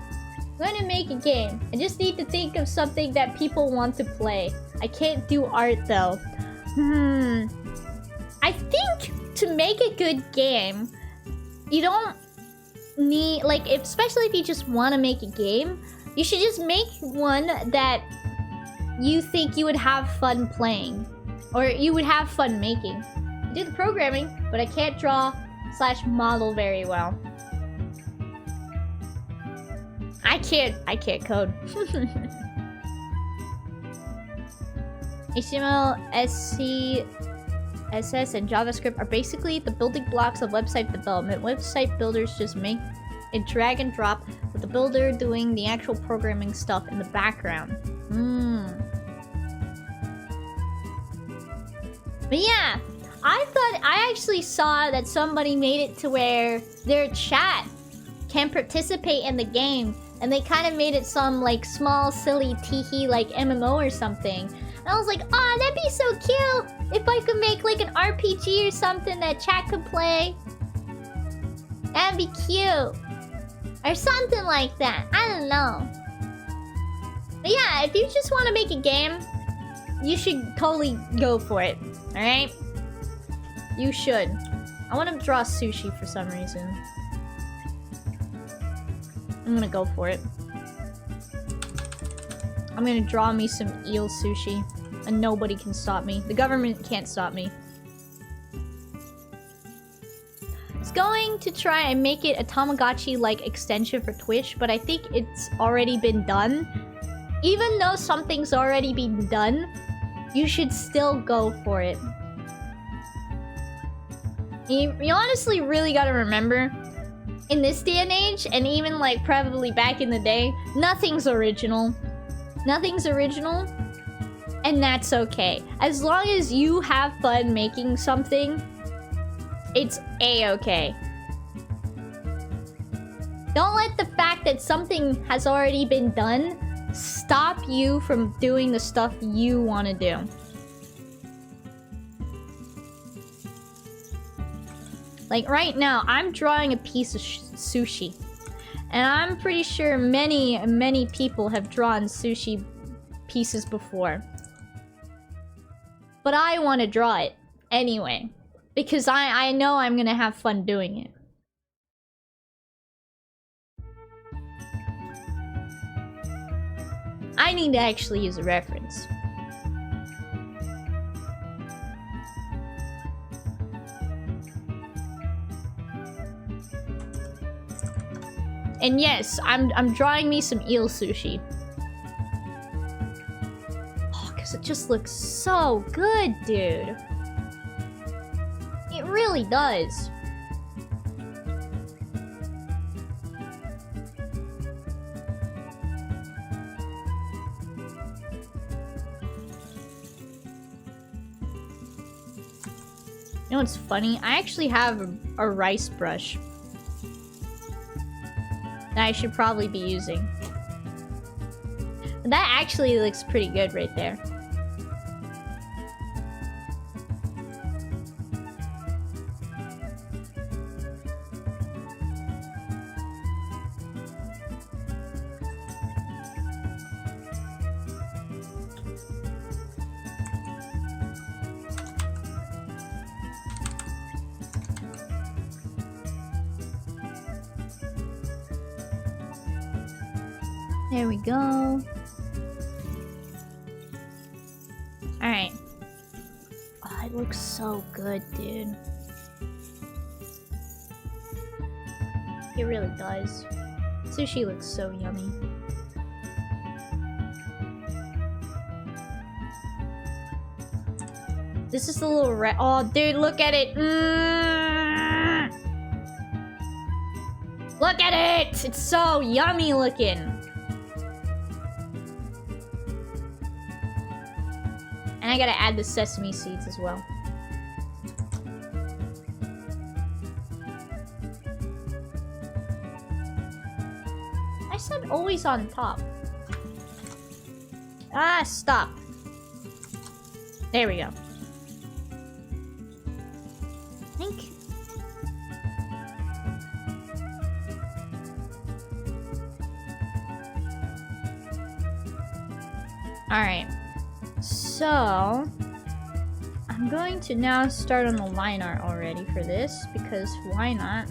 I'm gonna make a game. I just need to think of something that people want to play. I can't do art though. I think to make a good game, you don't need, like, especially if you just want to make a game, you should just make one that you think you would have fun playing. Or you would have fun making. I do the programming, but I can't draw / model very well. I can't code. HTML, SC, SS, and JavaScript are basically the building blocks of website development. Website builders just make it drag and drop, with the builder doing the actual programming stuff in the background. But yeah, I actually saw that somebody made it to where their chat can participate in the game, and they kind of made it some like small silly teehee like MMO or something. And I was like, oh, that'd be so cute if I could make like an RPG or something that chat could play. That'd be cute. Or something like that. I don't know. But yeah, if you just want to make a game, you should totally go for it. Alright? You should. I want to draw sushi for some reason. I'm gonna go for it. I'm gonna draw me some eel sushi. And nobody can stop me. The government can't stop me. It's going to try and make it a Tamagotchi-like extension for Twitch, but I think it's already been done. Even though something's already been done, you should still go for it. You honestly really gotta remember, in this day and age, and even like probably back in the day, nothing's original. Nothing's original, and that's okay. As long as you have fun making something, it's a-okay. Don't let the fact that something has already been done stop you from doing the stuff you want to do. Like right now, I'm drawing a piece of sushi. And I'm pretty sure many people have drawn sushi pieces before. But I want to draw it anyway. Because I know I'm gonna have fun doing it. I need to actually use a reference. And yes, I'm drawing me some eel sushi. Oh, because it just looks so good, dude. It really does. You know what's funny? I actually have a rice brush that I should probably be using. That actually looks pretty good right there. There we go. Alright. Oh, it looks so good, dude. It really does. Sushi looks so yummy. This is the little red. Oh, dude, look at it. Look at it! It's so yummy looking. And I gotta add the sesame seeds as well. I said always on top. Ah, stop. There we go. I think... Alright. So... I'm going to now start on the line art already for this, because why not?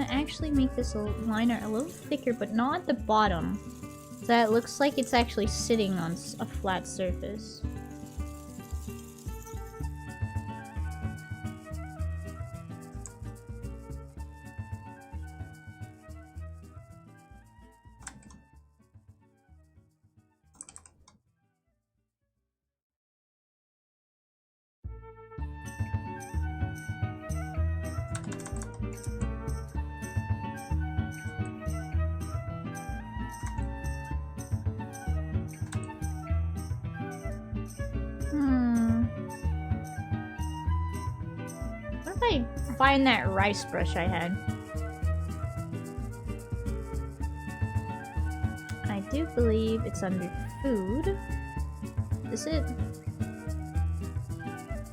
Actually make this liner a little thicker, but not at the bottom. So that it looks like it's actually sitting on a flat surface. Find that rice brush I had. I do believe it's under food. Is it?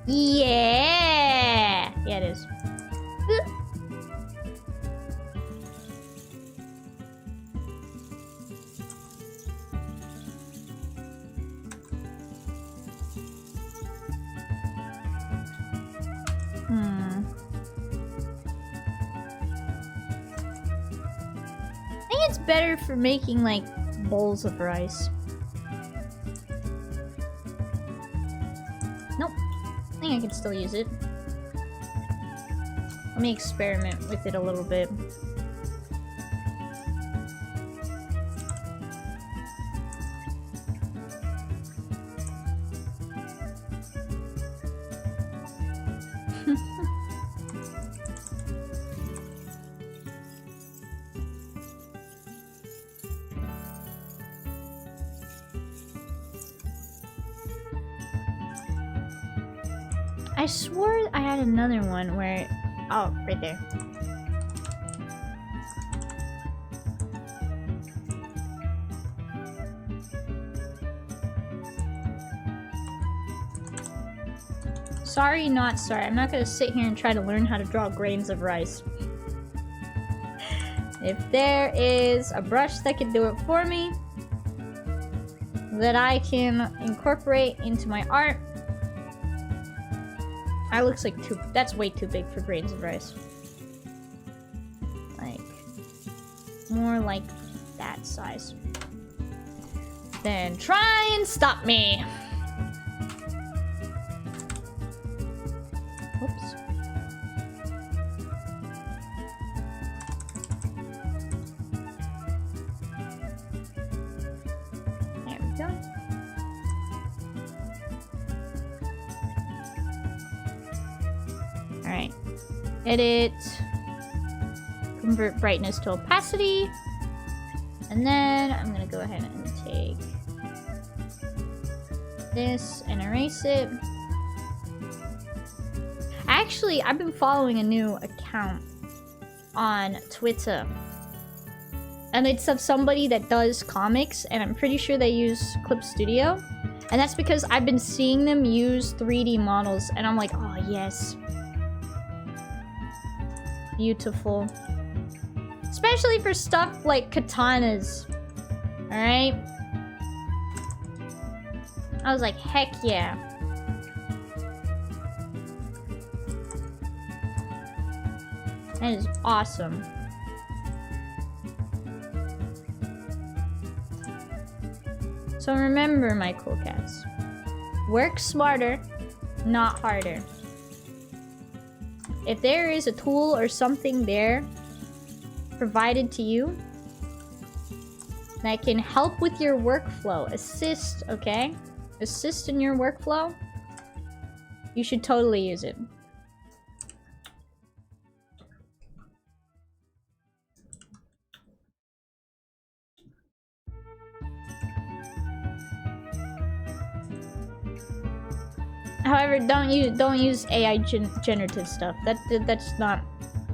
Yeah! Yeah, it is. Better for making like bowls of rice. Nope. I think I can still use it. Let me experiment with it a little bit. I swore I had another one where... Oh, right there. Sorry, not sorry. I'm not gonna sit here and try to learn how to draw grains of rice. If there is a brush that can do it for me, that I can incorporate into my art, that looks like that's way too big for grains of rice. Like, more like that size. Then try and stop me! Whoops. go. Alright. Edit. Convert brightness to opacity. And then I'm gonna go ahead and take this and erase it. Actually, I've been following a new account on Twitter. And it's of somebody that does comics, and I'm pretty sure they use Clip Studio. And that's because I've been seeing them use 3D models, and I'm like, oh yes. Beautiful. Especially for stuff like katanas. Alright? I was like, heck yeah. That is awesome. So remember, my cool cats. Work smarter, not harder. If there is a tool or something there provided to you that can help with your workflow, assist, okay? Assist in your workflow, you should totally use it. However, don't use AI generative stuff. That's not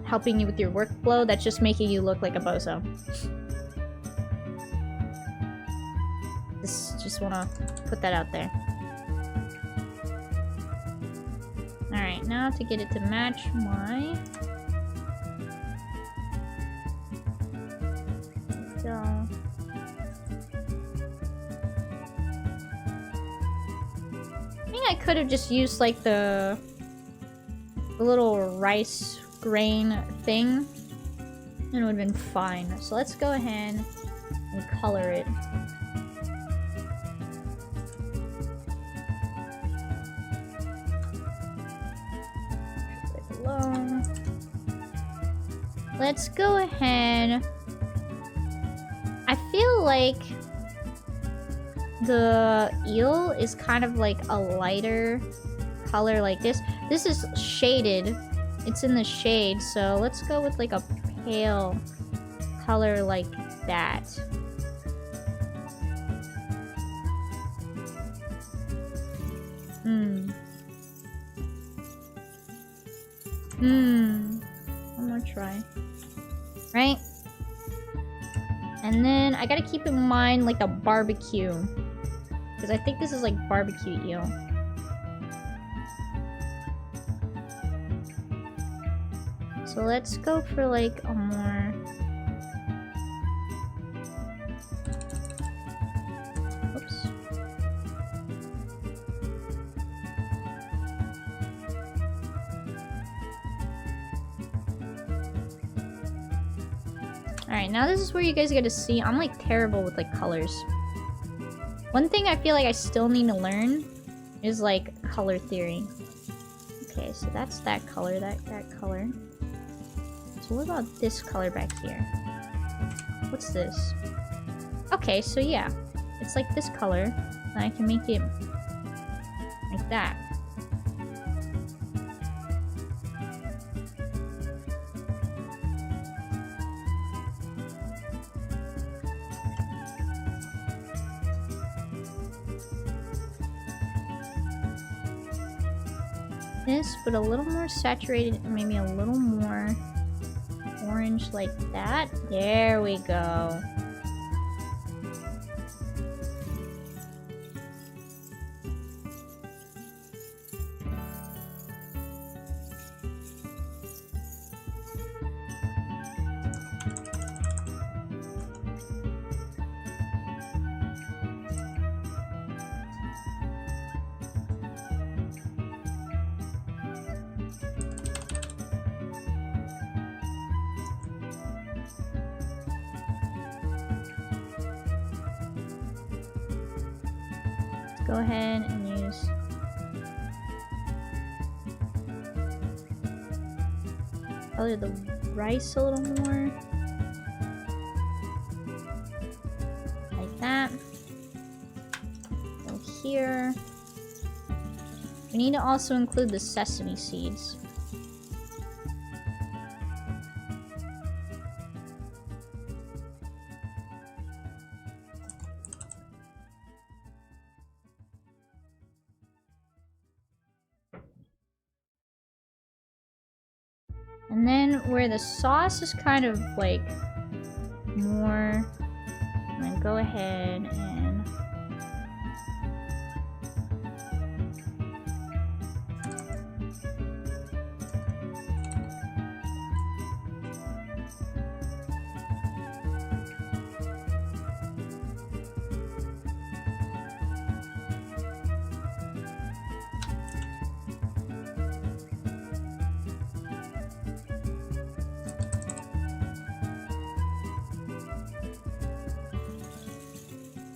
helping you with your workflow. That's just making you look like a bozo. Just wanna put that out there. All right, now to get it to match my. Go. I could have just used like the little rice grain thing and it would have been fine. So let's go ahead and color it. Below. Let's go ahead. I feel like the eel is kind of like a lighter color like this. This is shaded. It's in the shade, so let's go with like a pale color like that. One more try. Right? And then I gotta keep in mind like the barbecue. Because I think this is like barbecue eel. So let's go for like a more... Oops. Alright, now this is where you guys get to see I'm like terrible with like colors. One thing I feel like I still need to learn is like color theory. Okay, so that's that color, that color. So what about this color back here? What's this? Okay, so yeah. It's like this color, and I can make it like that. This, but a little more saturated and maybe a little more orange like that. There we go. Go ahead and use color the rice a little more. Like that. here. We need to also include the sesame seeds. And then where the sauce is kind of like more, I'm gonna go ahead and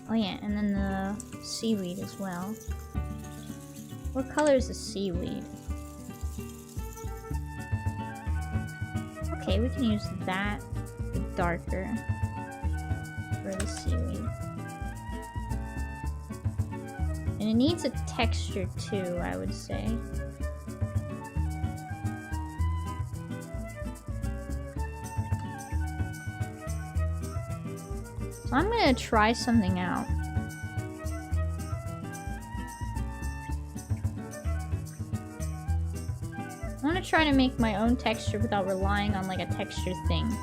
oh yeah, and then the seaweed as well. What color is the seaweed? Okay, we can use that, the darker, for the seaweed. And it needs a texture too, I would say. So I'm gonna try something out. I want to try to make my own texture without relying on like a texture thing.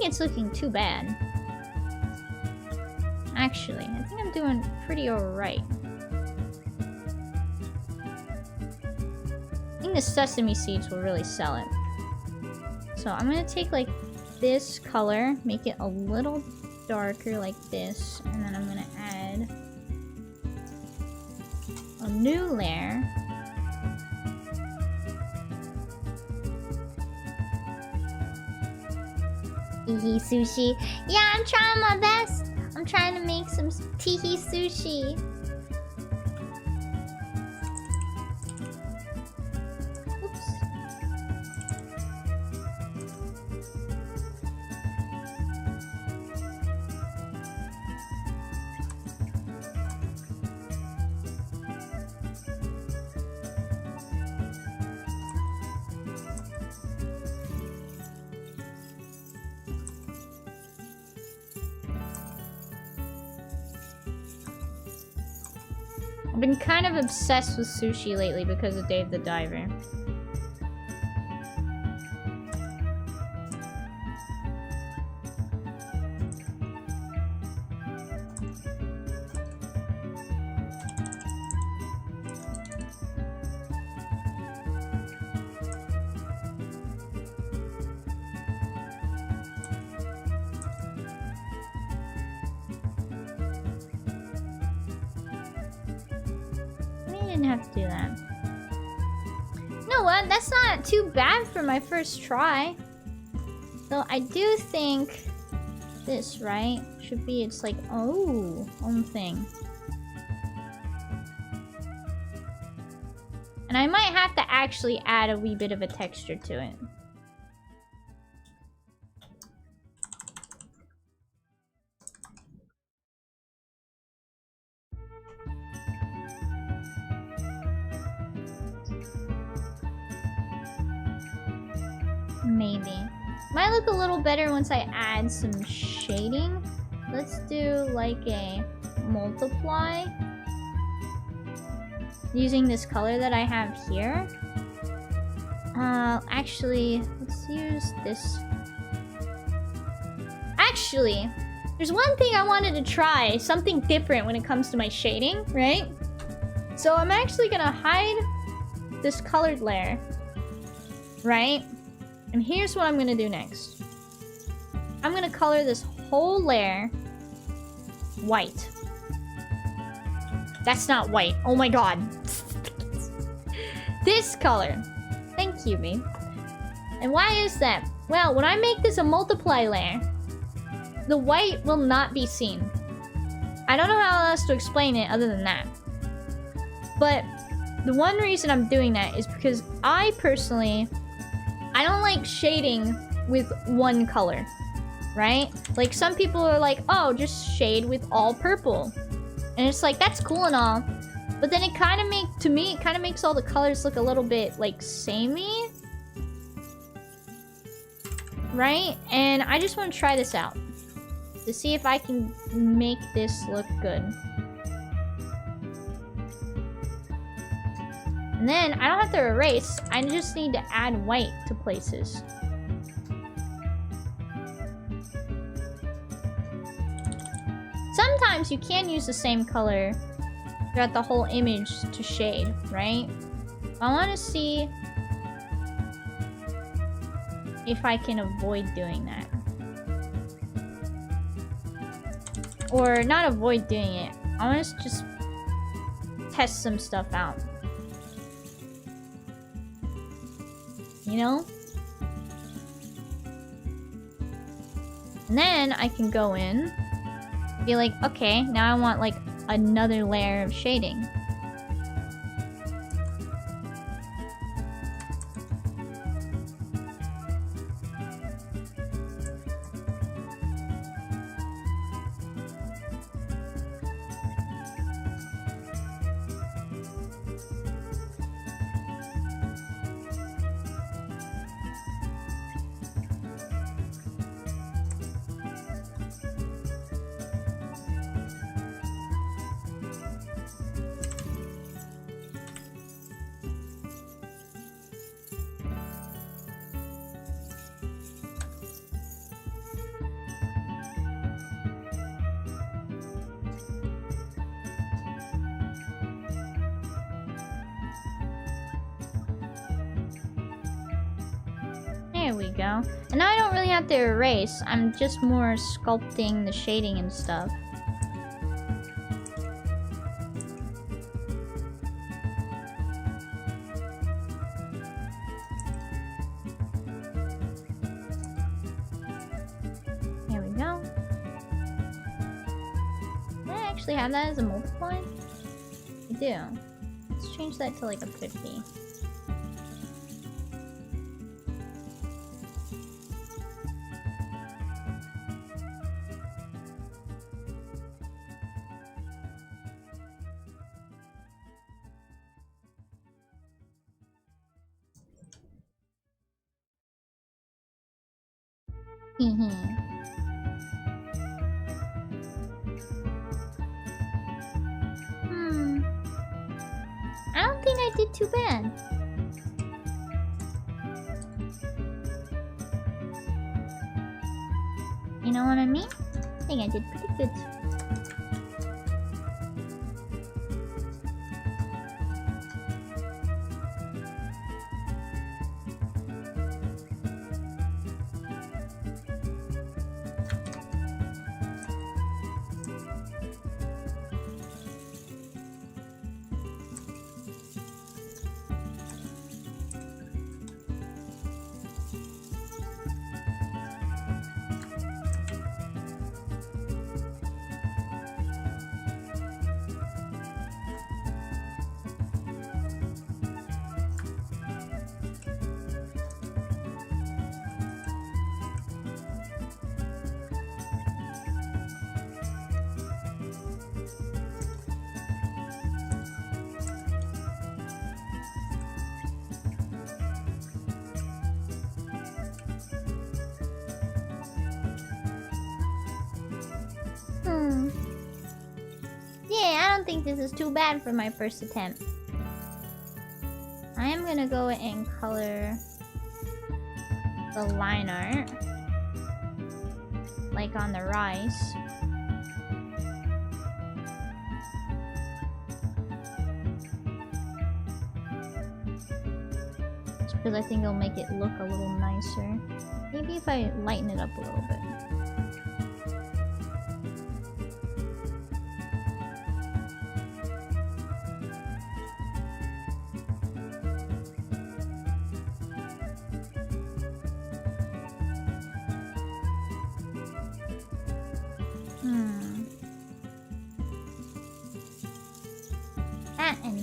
It's looking too bad. Actually, I think I'm doing pretty alright. I think the sesame seeds will really sell it. So I'm gonna take like this color, make it a little darker like this, and then I'm gonna add a new layer. Teehee sushi. Yeah, I'm trying my best. I'm trying to make some teehee sushi. Oops. I've been kind of obsessed with sushi lately because of Dave the Diver. Have to do that. You know what? That's not too bad for my first try. So I do think this, right, should be its like own thing. And I might have to actually add a wee bit of a texture to it. Maybe. Might look a little better once I add some shading. Let's do like a multiply. Using this color that I have here. Actually, let's use this. Actually, there's one thing I wanted to try. Something different when it comes to my shading, right? So I'm actually gonna hide this colored layer. Right? And here's what I'm gonna do next. I'm gonna color this whole layer white. That's not white. Oh my god. This color. Thank you, babe. And why is that? Well, when I make this a multiply layer, the white will not be seen. I don't know how else to explain it other than that. But the one reason I'm doing that is because I personally, I don't like shading with one color, right? Like some people are like, oh, just shade with all purple. And it's like, that's cool and all. But then it kind of to me, it kind of makes all the colors look a little bit like samey. Right? And I just want to try this out to see if I can make this look good. And then I don't have to erase. I just need to add white to places. Sometimes you can use the same color throughout the whole image to shade, right? I want to see if I can avoid doing that. Or not avoid doing it. I want to just test some stuff out. You know? And then I can go in, be like, okay, now I want like another layer of shading. There we go. And now I don't really have to erase. I'm just more sculpting the shading and stuff. There we go. Do I actually have that as a multiply? I do. Let's change that to like a 50. I don't think I did too bad. You know what I mean? I think I did pretty good. Yeah, I don't think this is too bad for my first attempt. I am gonna go and color the line art, like on the rice. Just because I think it'll make it look a little nicer. Maybe if I lighten it up a little bit.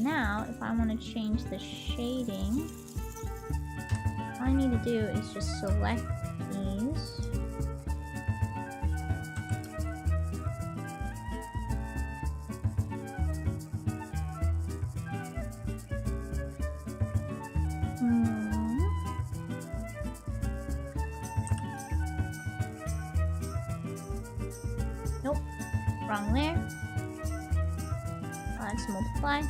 now, if I want to change the shading, all I need to do is just select these. Nope. Wrong layer. Let's multiply.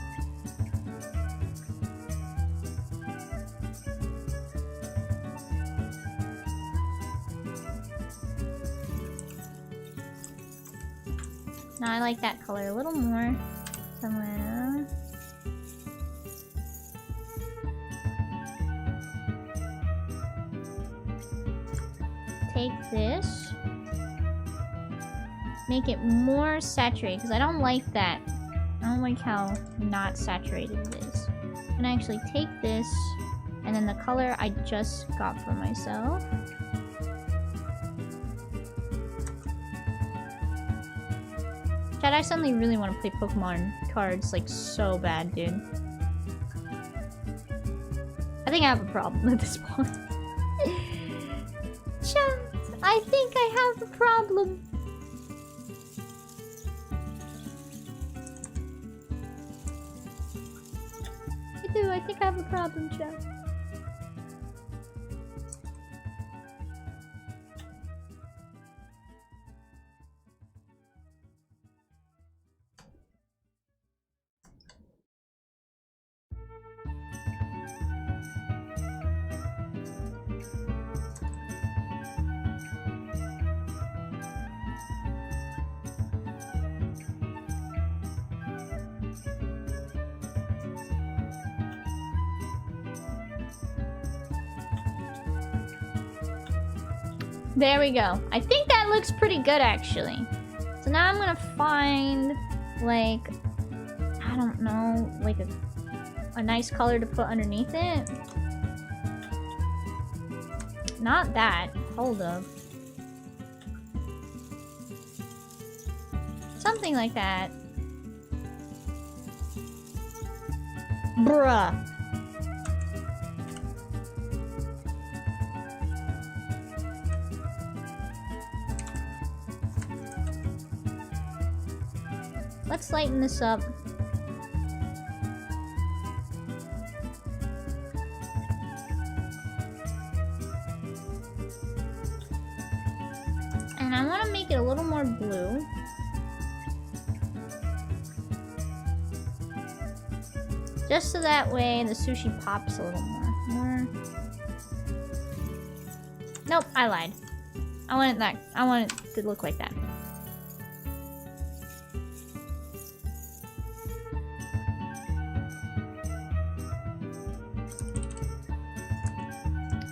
Now I like that color a little more. So I'm gonna... take this. Make it more saturated, because I don't like that. I don't like how not saturated it is. I'm gonna actually take this, and then the color I just got for myself. Chad, I suddenly really want to play Pokemon cards, like, so bad, dude. I think I have a problem at this point. Chad, I think I have a problem. I think I have a problem, Chad. There we go. I think that looks pretty good, actually. So now I'm gonna find, like, I don't know, like a nice color to put underneath it. Not that. Hold up. Something like that. Bruh. Let's lighten this up. And I want to make it a little more blue. Just so that way the sushi pops a little more. Nope, I lied. I want it to look like that.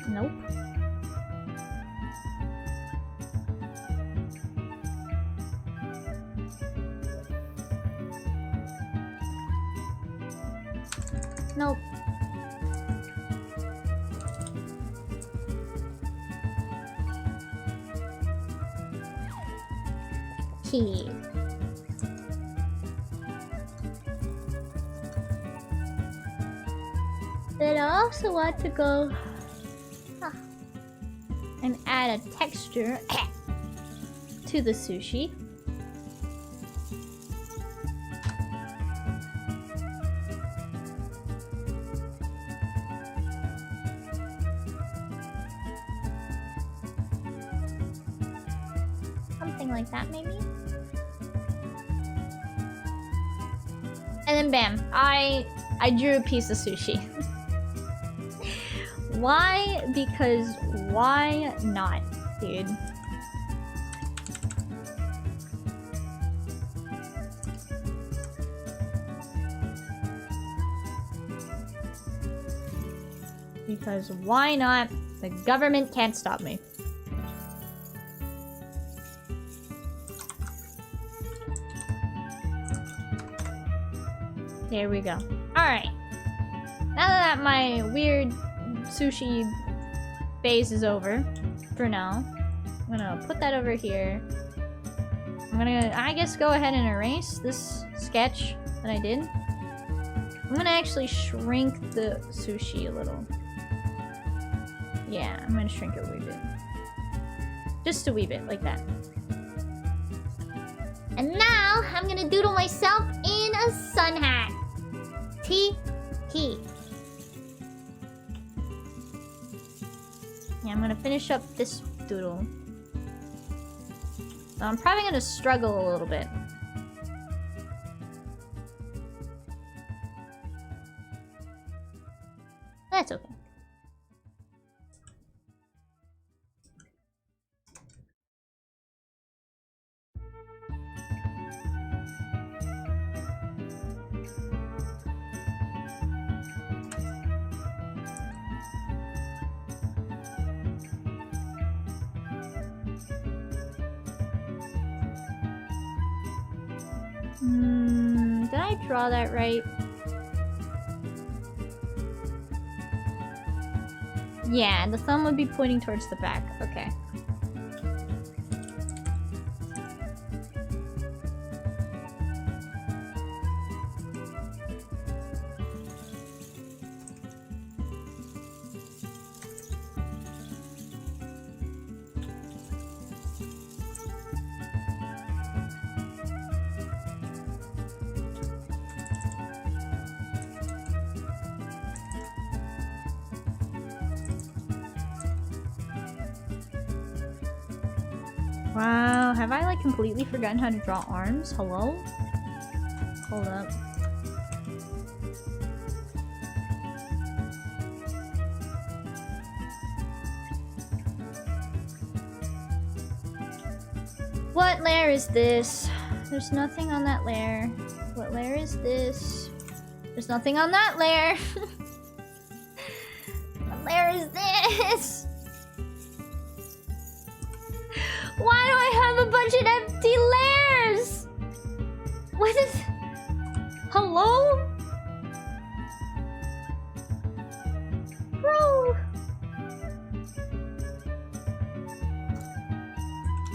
Nope. Nope. Key. Then I also want to go and add a texture to the sushi. Something like that, maybe? And then bam, I drew a piece of sushi. Why? Because why not, dude? Because why not? The government can't stop me. There we go. Alright. Now that my weird sushi phase is over, for now, I'm gonna put that over here. I'm gonna, I guess, go ahead and erase this sketch that I did. I'm gonna actually shrink the sushi a little. Yeah, I'm gonna shrink it a wee bit. Just a wee bit, like that. And now, I'm gonna doodle myself in a sun hat. T-T. Yeah, I'm gonna finish up this doodle. So I'm probably gonna struggle a little bit. That's okay. Did I draw that right? Yeah, the thumb would be pointing towards the back. Okay. Wow, have I like completely forgotten how to draw arms? Hello? Hold up. What layer is this? There's nothing on that layer. What layer is this? There's nothing on that layer. What layer is this? Why do I have a bunch of empty layers? What is... Hello? Bro!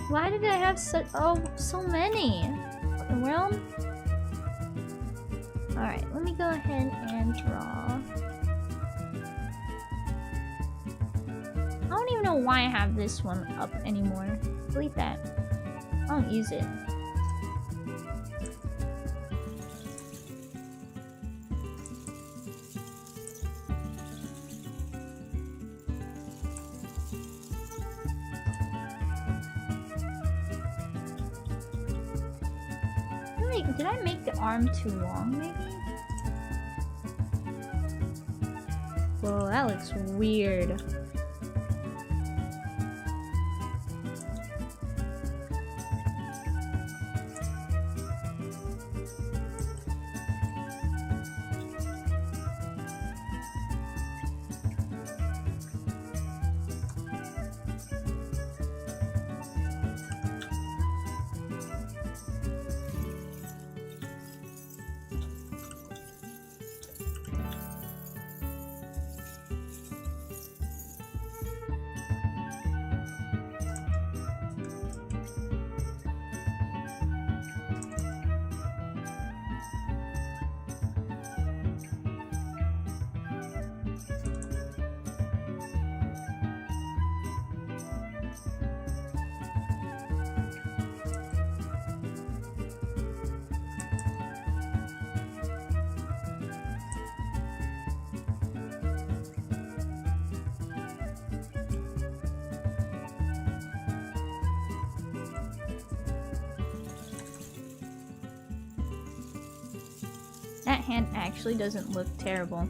Why did I have such... Oh, so many. Well... Alright, let me go ahead and draw. I don't even know why I have this one up anymore. Delete that. I don't use it. Wait, did I make the arm too long, maybe? Whoa, that looks weird. That hand actually doesn't look terrible.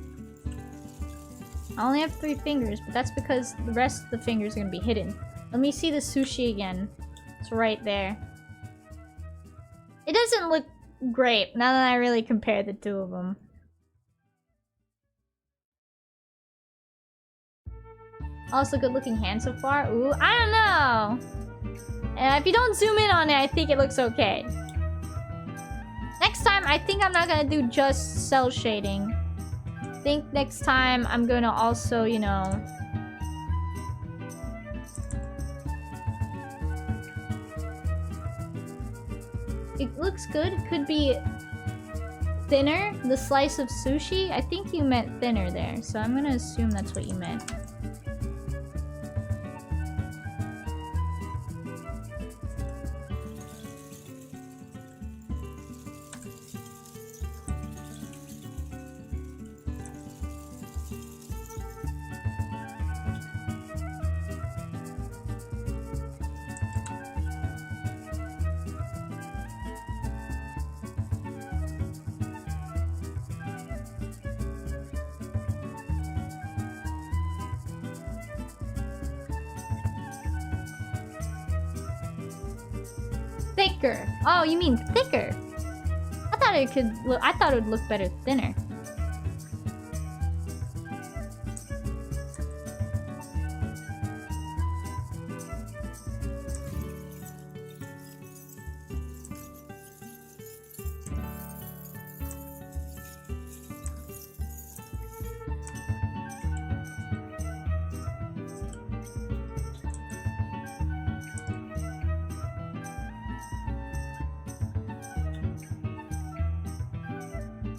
I only have 3 fingers, but that's because the rest of the fingers are gonna be hidden. Let me see the sushi again. It's right there. It doesn't look great now that I really compare the two of them. Also, good looking hand so far. Ooh, I don't know. And if you don't zoom in on it, I think it looks okay. Next time, I think I'm not gonna do just cell shading. I think next time I'm gonna also, you know... It looks good. It could be thinner? The slice of sushi? I think you meant thinner there, so I'm gonna assume that's what you meant. Thicker. Oh, you mean thicker? I thought it could look. I thought it would look better thinner.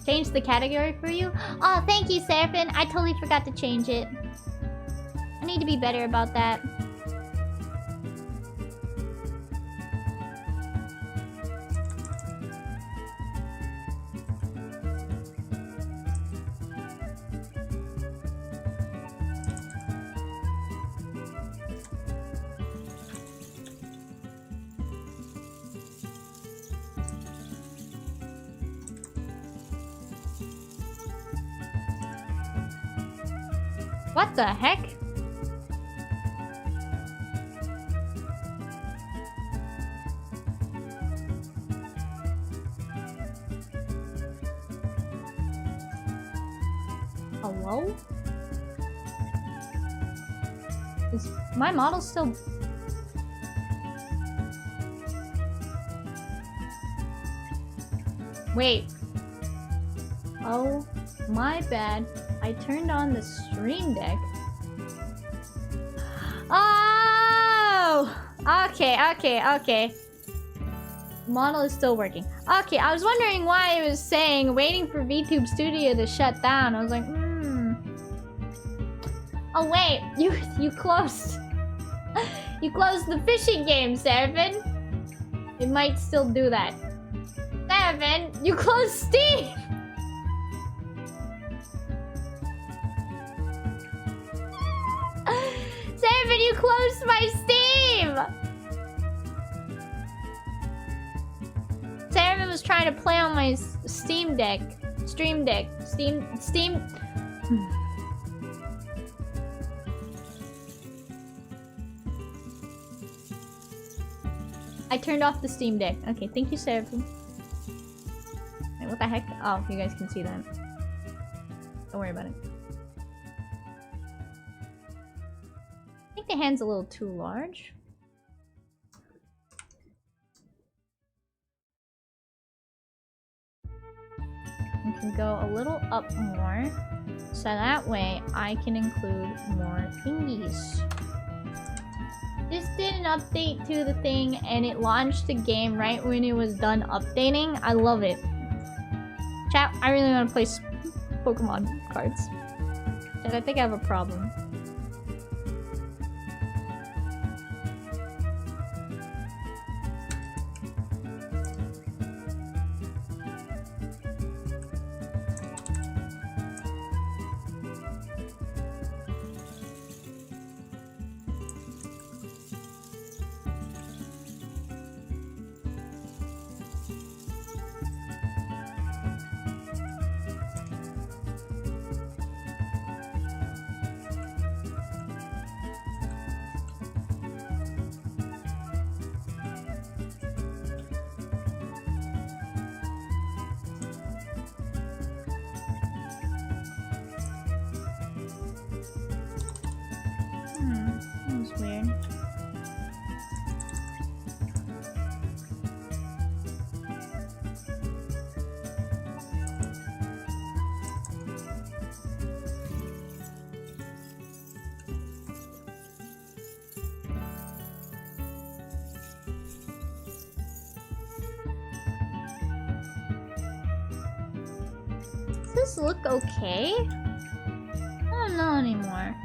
Change the category for you? Oh, thank you, Seraphim. I totally forgot to change it. I need to be better about that. What the heck? Hello? Is my model still... Wait. Oh, my bad. I turned on the stream deck. Oh! Okay. Model is still working. Okay, I was wondering why it was saying waiting for VTube Studio to shut down. I was like, Oh wait, you closed. You closed the fishing game, Seraphim. It might still do that. Seraphim, you closed Steam! Seraphim, you closed my Steam! Seraphim was trying to play on my Steam Deck. Stream Deck. Steam... I turned off the Steam Deck. Okay, thank you, Seraphim. Wait, what the heck? Oh, you guys can see that. Don't worry about it. I think the hand's a little too large. We can go a little up more, so that way I can include more thingies. This did an update to the thing, and it launched the game right when it was done updating. I love it. Chat, I really want to play Pokemon cards. Chat, I think I have a problem. this look okay? I don't know anymore.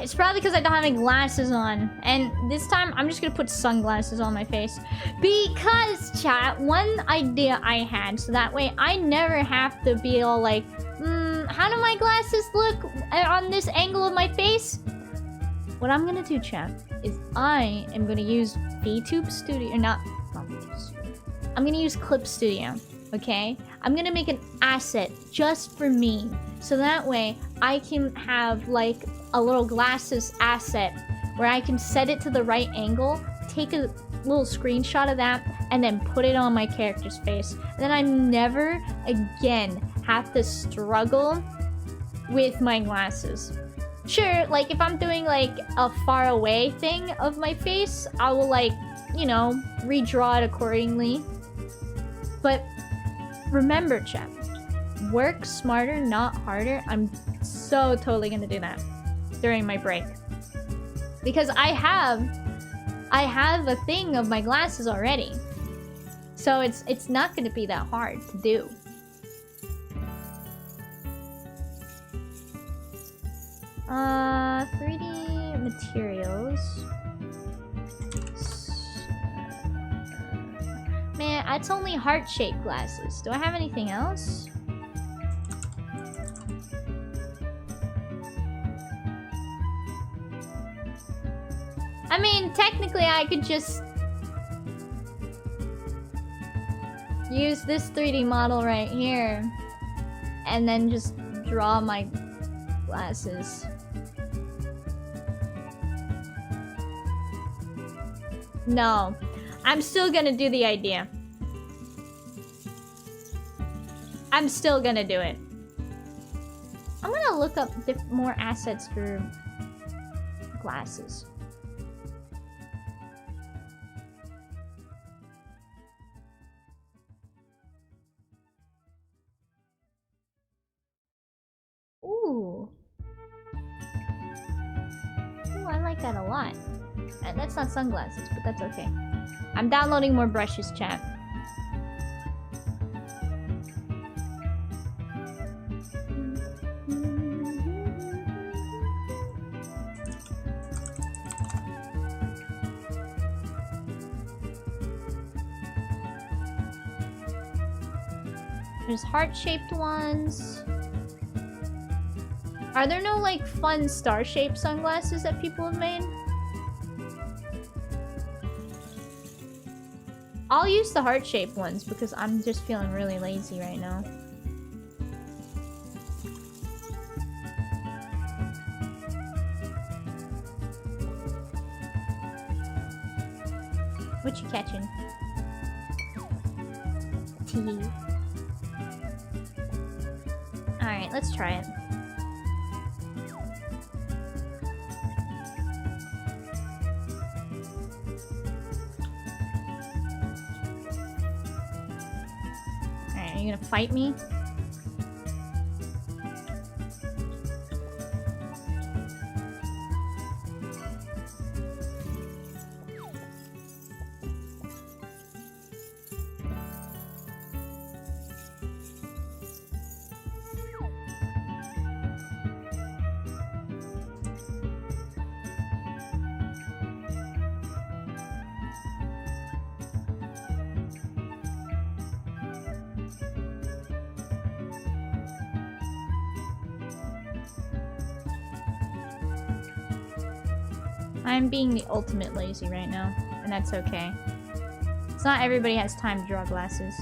It's probably because I don't have any glasses on. And this time, I'm just gonna put sunglasses on my face. Because, chat, one idea I had, so that way I never have to be all like, how do my glasses look on this angle of my face? What I'm gonna do, chat, is I am gonna use VTube Studio, or not VTube Studio. I'm gonna use Clip Studio, okay? I'm gonna make an asset just for me. So that way, I can have, like, a little glasses asset where I can set it to the right angle, take a little screenshot of that, and then put it on my character's face. And then I never again have to struggle with my glasses. Sure, like if I'm doing like a far away thing of my face, I will like, you know, redraw it accordingly. But remember, chat, work smarter, not harder. I'm so totally gonna do that during my break. Because I have a thing of my glasses already. So it's not gonna be that hard to do. Uh, 3D materials. Man, it's only heart-shaped glasses. Do I have anything else? I mean, technically I could just use this 3D model right here and then just draw my glasses. No, I'm still gonna do the idea. I'm still gonna do it. I'm gonna look up more assets for glasses. Ooh. Ooh, I like that a lot. That's not sunglasses, but that's okay. I'm downloading more brushes, chat. There's heart-shaped ones. Are there no, like, fun star-shaped sunglasses that people have made? I'll use the heart-shaped ones because I'm just feeling really lazy right now. What you catching? Tea. Alright, let's try it. Alright, are you gonna fight me? I'm being the ultimate lazy right now, and that's okay. It's not everybody has time to draw glasses.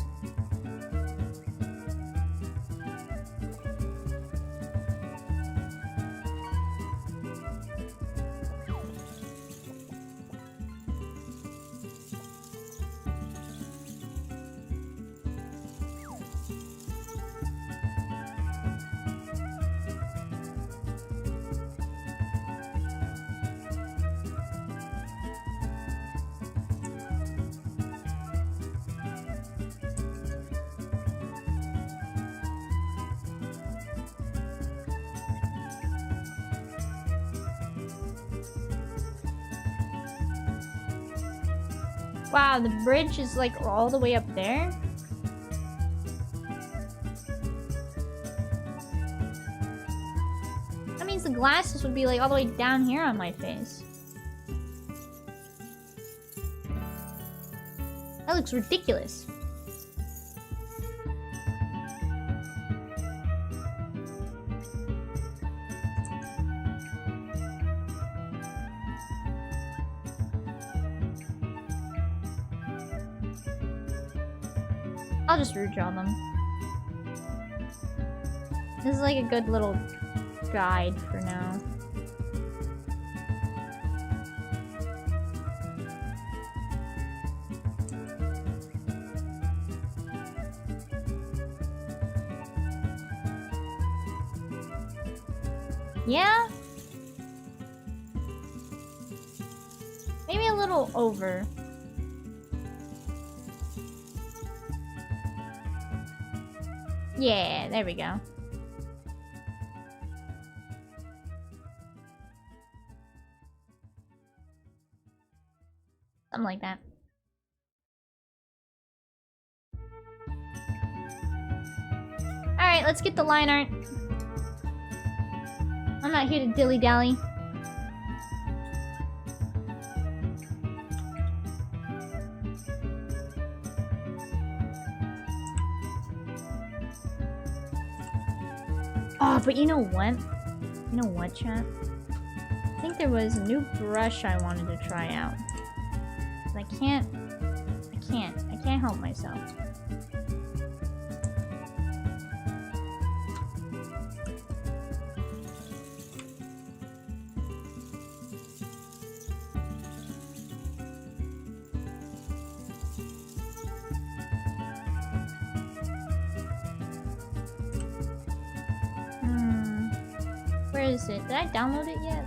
Wow, the bridge is like all the way up there? That means the glasses would be like all the way down here on my face. That looks ridiculous. I'll just redraw them. This is like a good little guide for now. Yeah? Maybe a little over. Yeah, there we go. Something like that. Alright, let's get the line art. I'm not here to dilly-dally. Oh, but you know what? You know what, chat? I think there was a new brush I wanted to try out. But I can't help myself. Where is it? Did I download it yet?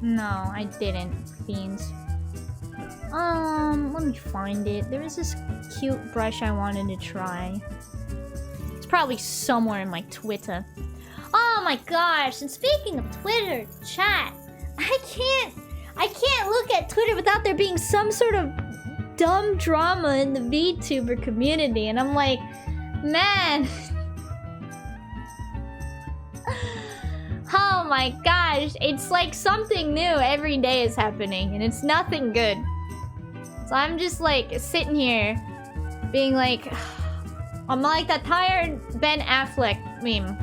No, I didn't, Beans. Let me find it. There was this cute brush I wanted to try. It's probably somewhere in my Twitter. Oh my gosh, and speaking of Twitter, chat, I can't look at Twitter without there being some sort of dumb drama in the VTuber community, and I'm like, man. Oh my gosh, it's like something new every day is happening, and it's nothing good. So I'm just like sitting here being like, I'm like that tired Ben Affleck meme.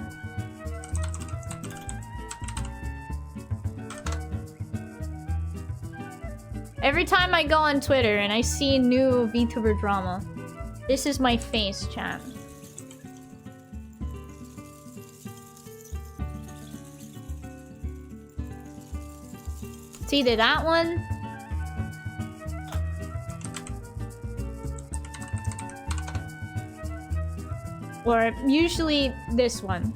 Every time I go on Twitter and I see new VTuber drama, this is my face, chat. It's either that one or usually this one.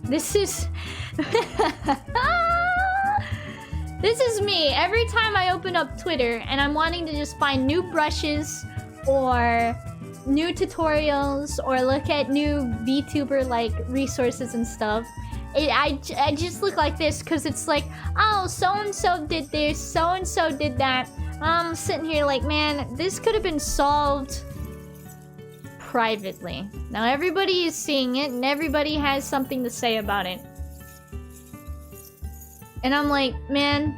This is this is me every time I open up Twitter and I'm wanting to just find new brushes or new tutorials or look at new VTuber like resources and stuff. I just look like this because it's like, oh, so-and-so did this, so-and-so did that. I'm sitting here like, man, this could have been solved privately. Now everybody is seeing it and everybody has something to say about it. And I'm like, man,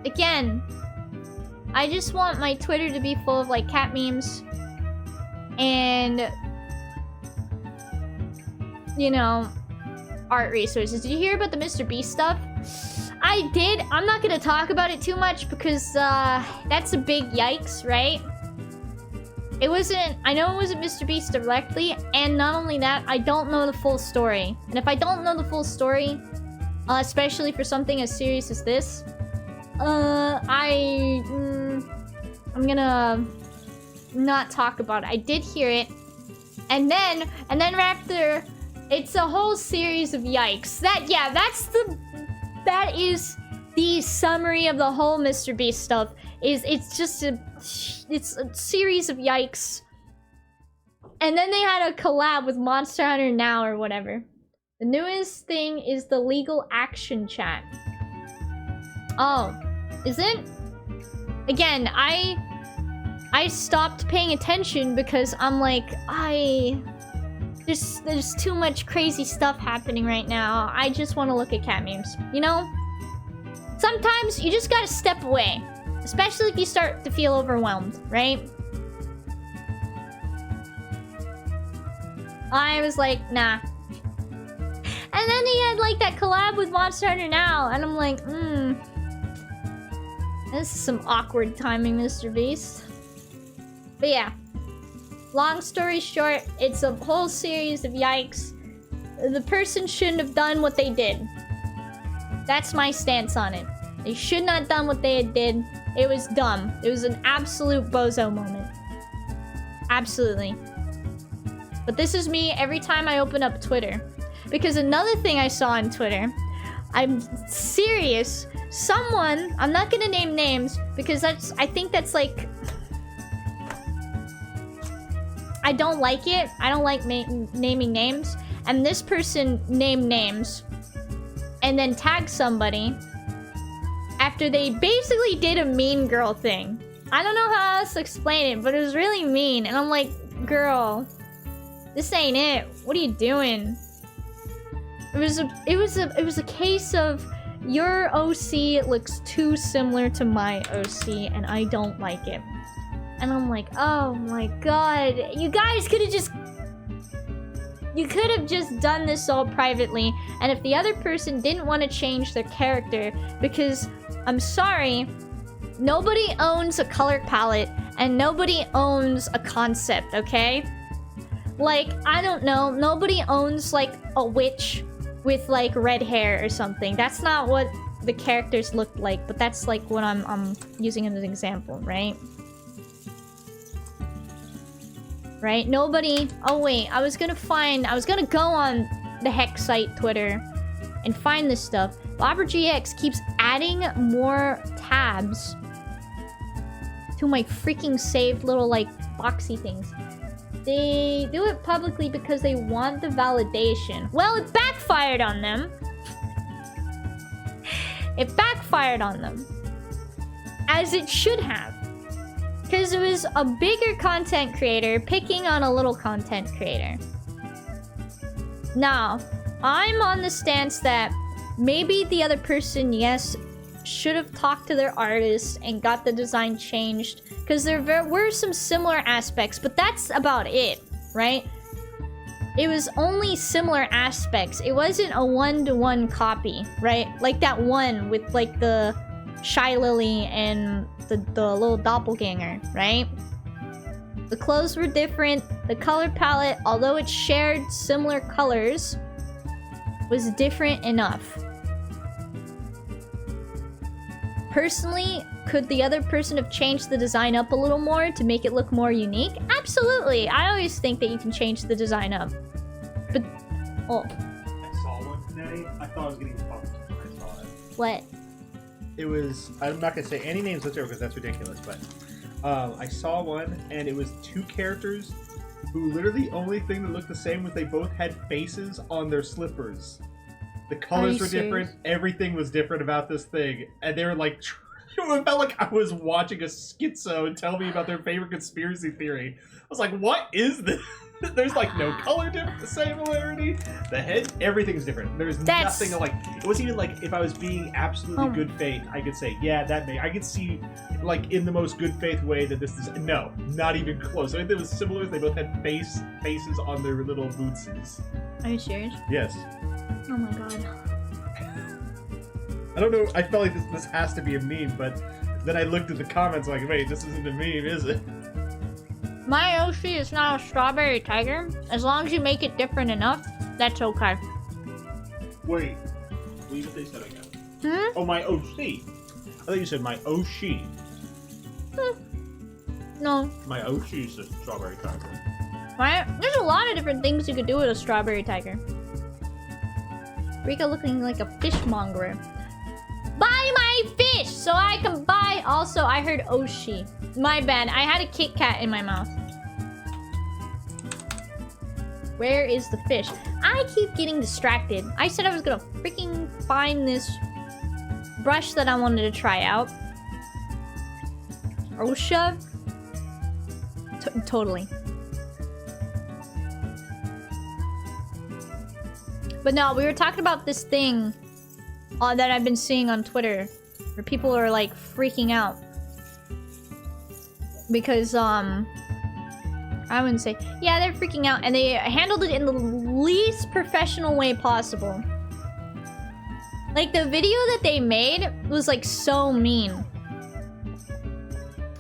again, I just want my Twitter to be full of like cat memes and, you know, art resources. Did you hear about the Mr. Beast stuff? I did. I'm not gonna talk about it too much because that's a big yikes, right? It wasn't, I know it wasn't Mr. Beast directly, and not only that, I don't know the full story. And if I don't know the full story, especially for something as serious as this, I'm gonna not talk about it. I did hear it, and then after, it's a whole series of yikes. That is the summary of the whole Mr. Beast stuff is it's a series of yikes. And then they had a collab with Monster Hunter Now or whatever. The newest thing is the legal action chat. Oh, is it? Again, I stopped paying attention because I'm like, there's too much crazy stuff happening right now. I just want to look at cat memes, you know? Sometimes you just gotta step away, especially if you start to feel overwhelmed, right? I was like, nah. And then he had like that collab with Monster Hunter Now, and I'm like, this is some awkward timing, Mr. Beast. But yeah, long story short, it's a whole series of yikes. The person shouldn't have done what they did. That's my stance on it. They should not have done what they did. It was dumb. It was an absolute bozo moment. Absolutely. But this is me every time I open up Twitter. Because another thing I saw on Twitter, I'm serious, someone, I'm not gonna name names, because I think that's like, I don't like it. I don't like naming names. And this person named names and then tagged somebody after they basically did a mean girl thing. I don't know how else to explain it, but it was really mean. And I'm like, girl, this ain't it. What are you doing? It was a case of your OC looks too similar to my OC and I don't like it. And I'm like, oh my god, you guys could have just done this all privately. And if the other person didn't want to change their character, because I'm sorry, nobody owns a color palette and nobody owns a concept, okay? Like, I don't know, nobody owns like a witch with like red hair or something. That's not what the characters look like, but that's like what I'm using as an example, right? Right? Nobody... Oh wait, I was gonna go on the Hex site Twitter and find this stuff. BobberGX keeps adding more tabs to my freaking saved little like boxy things. They do it publicly because they want the validation. Well, it backfired on them. It backfired on them. As it should have. Because it was a bigger content creator picking on a little content creator. Now, I'm on the stance that maybe the other person, yes, should have talked to their artist and got the design changed. Because there were some similar aspects, but that's about it, right? It was only similar aspects. It wasn't a one-to-one copy, right? Like that one with like the Shy Lily and the little doppelganger, right? The clothes were different. The color palette, although it shared similar colors, was different enough. Personally, could the other person have changed the design up a little more to make it look more unique? Absolutely. I always think that you can change the design up. But, oh. I saw one today. I thought I was getting fucked when I saw it. What? It was... I'm not going to say any names whatsoever because that's ridiculous, but... I saw one, and it was two characters who literally the only thing that looked the same was they both had faces on their slippers. The colors were different. Everything was different about this thing. And they were like... It felt like I was watching a schizo and tell me about their favorite conspiracy theory. I was like, what is this? There's like no color similarity. The head, everything's different. There's nothing like... It wasn't even like if I was being absolutely good faith, I could say, yeah, that may... I could see, like, in the most good faith way that this is... No, not even close. I think it was similar. They both had faces on their little bootses. Are you serious? Yes. Oh my god. I don't know, I felt like this has to be a meme, but then I looked at the comments like, wait, this isn't a meme, is it? My OC is not a strawberry tiger. As long as you make it different enough, that's okay. Wait, read what they said again. Hmm? Oh, my OC. I thought you said my OC. No. My OC is a strawberry tiger. Right? There's a lot of different things you could do with a strawberry tiger. Rika looking like a fishmonger. Buy my fish so I can buy. Also, I heard Oshi. My bad. I had a Kit Kat in my mouth. Where is the fish? I keep getting distracted. I said I was gonna freaking find this brush that I wanted to try out. Osha? Totally. But no, we were talking about this thing that I've been seeing on Twitter, where people are like freaking out because I wouldn't say, yeah, they're freaking out, and they handled it in the least professional way possible. Like, the video that they made was like so mean,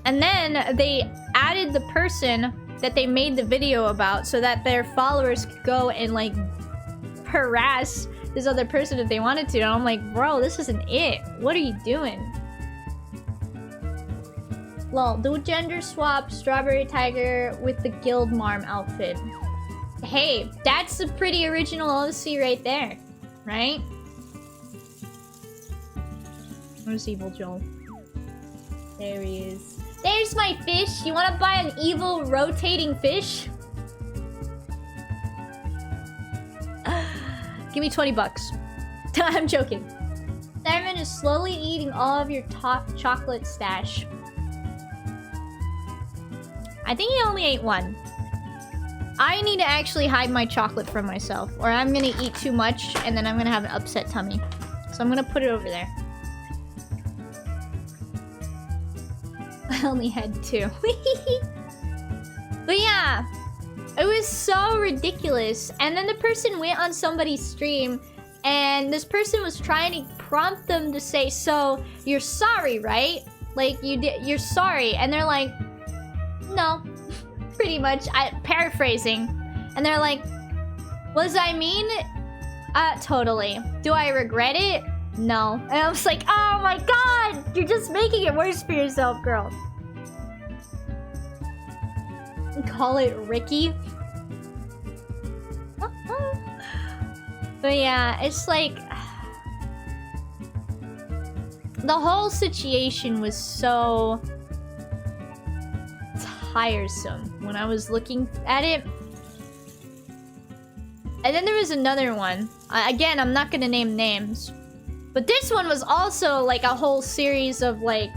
and then they added the person that they made the video about so that their followers could go and like harass this other person if they wanted to. And I'm like, bro, this isn't it. What are you doing? Lol, do gender swap Strawberry Tiger with the Guild Marm outfit. Hey, that's a pretty original OC right there, right? Where's Evil Joel? There he is. There's my fish. You want to buy an evil rotating fish? Give me 20 bucks. I'm joking. Simon is slowly eating all of your top chocolate stash. I think he only ate one. I need to actually hide my chocolate from myself, or I'm gonna eat too much and then I'm gonna have an upset tummy. So I'm gonna put it over there. I only had two. But yeah, it was so ridiculous. And then the person went on somebody's stream and this person was trying to prompt them to say, so you're sorry, right? Like, you're sorry. And they're like, no. Pretty much. Paraphrasing. And they're like, what does that mean? Totally. Do I regret it? No. And I was like, oh my god! You're just making it worse for yourself, girl. Call it Ricky. But yeah, it's like the whole situation was so tiresome when I was looking at it. And then there was another one. Again, I'm not gonna name names. But this one was also like a whole series of like...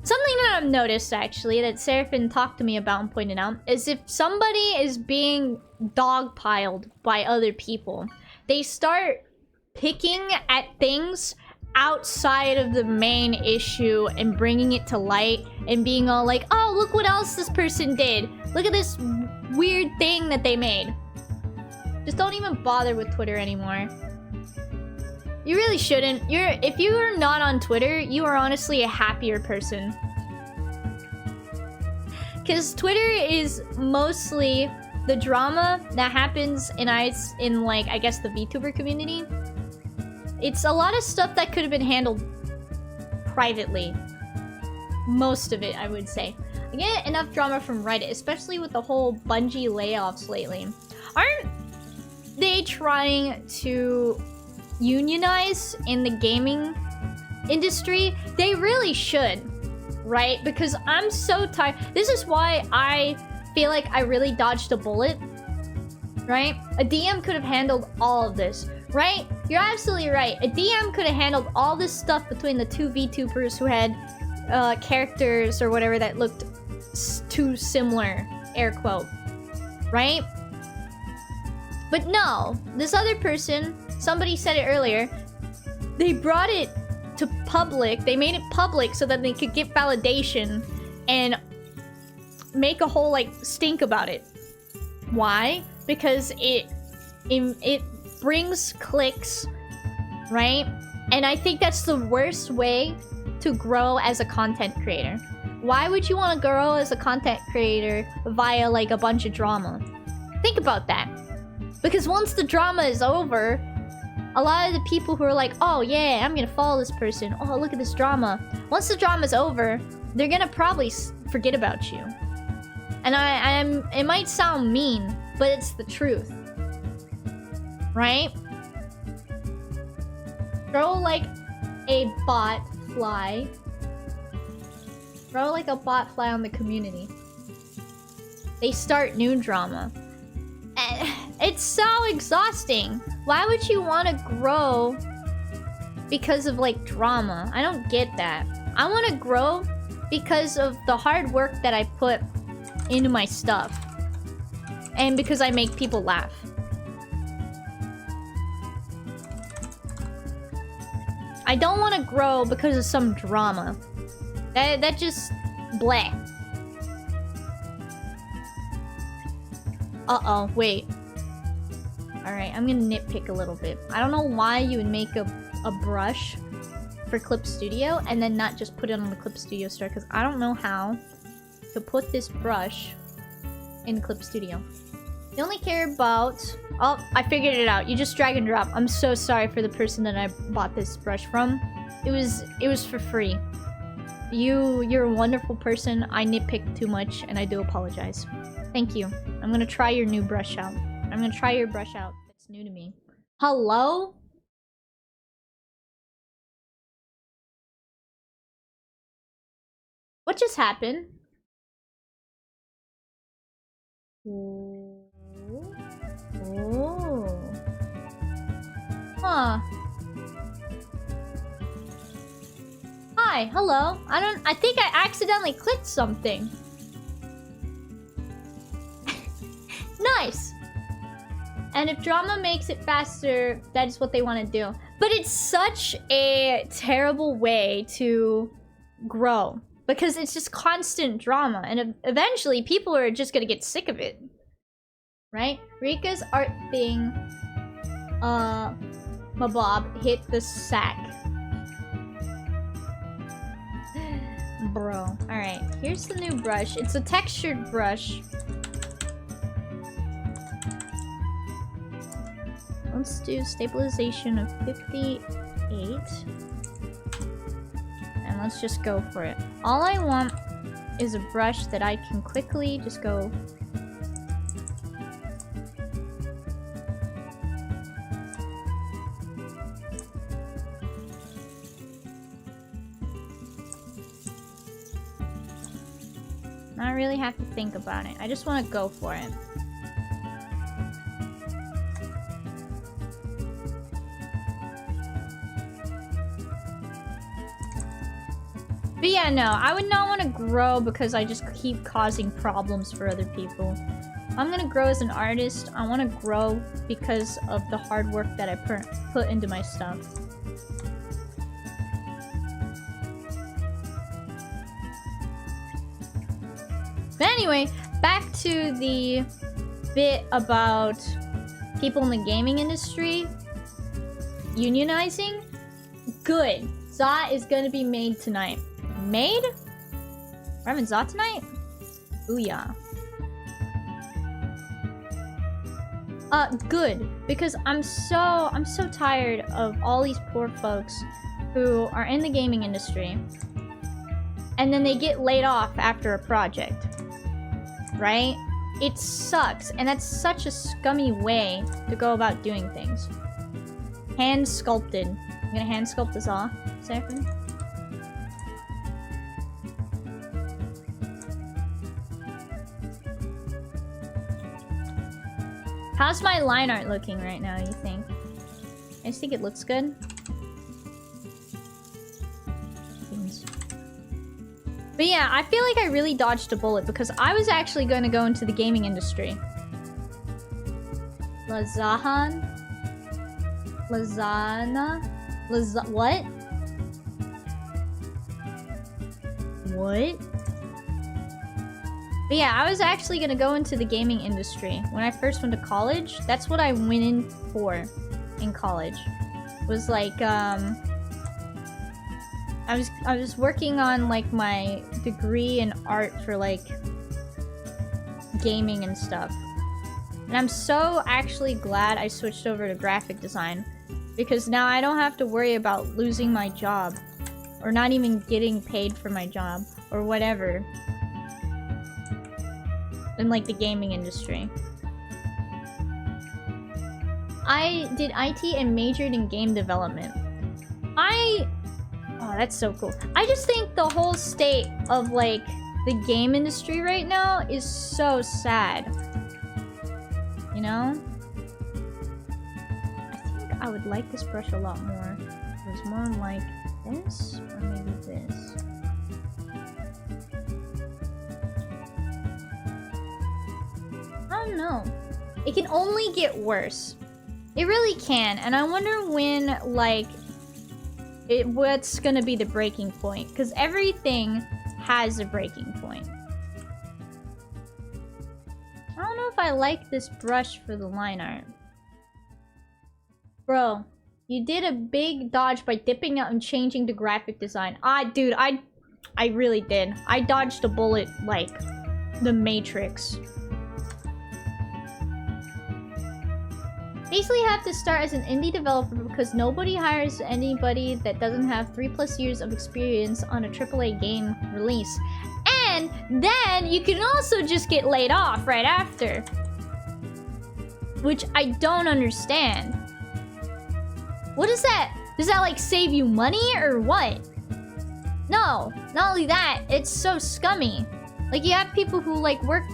Something that I've noticed, actually, that Seraphin talked to me about and pointed out, is if somebody is being dogpiled by other people, they start picking at things outside of the main issue and bringing it to light and being all like, oh, look what else this person did. Look at this weird thing that they made. Just don't even bother with Twitter anymore. You really shouldn't. If you are not on Twitter, you are honestly a happier person. Because Twitter is mostly the drama that happens in like, I guess, the VTuber community. It's a lot of stuff that could have been handled privately. Most of it, I would say. I get enough drama from Reddit, especially with the whole Bungie layoffs lately. Aren't they trying to unionize in the gaming industry? They really should, right? Because I'm so tired. This is why I feel like I really dodged a bullet, right? A DM could have handled all of this, right? You're absolutely right. A DM could have handled all this stuff between the two VTubers who had characters or whatever that looked too similar, air quote, right? But no, this other person, somebody said it earlier, they brought it to public, they made it public so that they could get validation and make a whole like stink about it. Why? Because it brings clicks, right? And I think that's the worst way to grow as a content creator. Why would you want to grow as a content creator via like a bunch of drama? Think about that. Because once the drama is over, a lot of the people who are like, oh yeah, I'm gonna follow this person. Oh, look at this drama. Once the drama's over, they're gonna probably forget about you. And it might sound mean, but it's the truth. Right? Throw like a bot fly. Throw like a bot fly on the community. They start new drama. And it's so exhausting. Why would you want to grow because of like drama? I don't get that. I want to grow because of the hard work that I put into my stuff. And because I make people laugh. I don't want to grow because of some drama. That just... bleh. Uh-oh, wait. Alright, I'm gonna nitpick a little bit. I don't know why you would make a brush for Clip Studio and then not just put it on the Clip Studio store, because I don't know how to put this brush in Clip Studio. You only care about... Oh, I figured it out. You just drag and drop. I'm so sorry for the person that I bought this brush from. It was for free. You're a wonderful person. I nitpicked too much, and I do apologize. Thank you. I'm gonna try your new brush out. I'm gonna try your brush out. That's new to me. Hello? What just happened? Ooh. Oh. Huh. Hi, hello. I think I accidentally clicked something. Nice. And if drama makes it faster, that is what they want to do. But it's such a terrible way to grow. Because it's just constant drama. And eventually, people are just gonna get sick of it. Right? Rika's art thing... Mabob hit the sack. Bro. Alright, here's the new brush. It's a textured brush. Let's do stabilization of 58. And let's just go for it. All I want is a brush that I can quickly just go... Not really have to think about it. I just want to go for it. But yeah, no, I would not want to grow because I just keep causing problems for other people. I'm gonna grow as an artist. I want to grow because of the hard work that I put into my stuff. But anyway, back to the bit about people in the gaming industry unionizing. Good. Za is gonna be made tonight. Made? We're having Za tonight? Booyah. Good. Because I'm so tired of all these poor folks who are in the gaming industry and then they get laid off after a project. Right? It sucks, and that's such a scummy way to go about doing things. Hand sculpted. I'm gonna hand sculpt this off, Seraphim. How's my line art looking right now, you think? I just think it looks good. But yeah, I feel like I really dodged a bullet because I was actually going to go into the gaming industry. Lazahan? Lazana? What? What? But yeah, I was actually going to go into the gaming industry. When I first went to college, that's what I went in for in college. Was like, I was working on like my degree in art for like gaming and stuff. And I'm so actually glad I switched over to graphic design because now I don't have to worry about losing my job or not even getting paid for my job or whatever in like the gaming industry. I did IT and majored in game development. Oh, that's so cool. I just think the whole state of, like, the game industry right now is so sad. You know? I think I would like this brush a lot more. It was more like this, or maybe this. I don't know. It can only get worse. It really can, and I wonder when, like, what's gonna be the breaking point? Because everything has a breaking point. I don't know if I like this brush for the line art. Bro, you did a big dodge by dipping out and changing the graphic design. Dude, I really did. I dodged a bullet like the Matrix. Basically have to start as an indie developer because nobody hires anybody that doesn't have 3+ years of experience on a AAA game release. And then you can also just get laid off right after. Which I don't understand. What is that? Does that like save you money or what? No, not only that, it's so scummy. Like you have people who like worked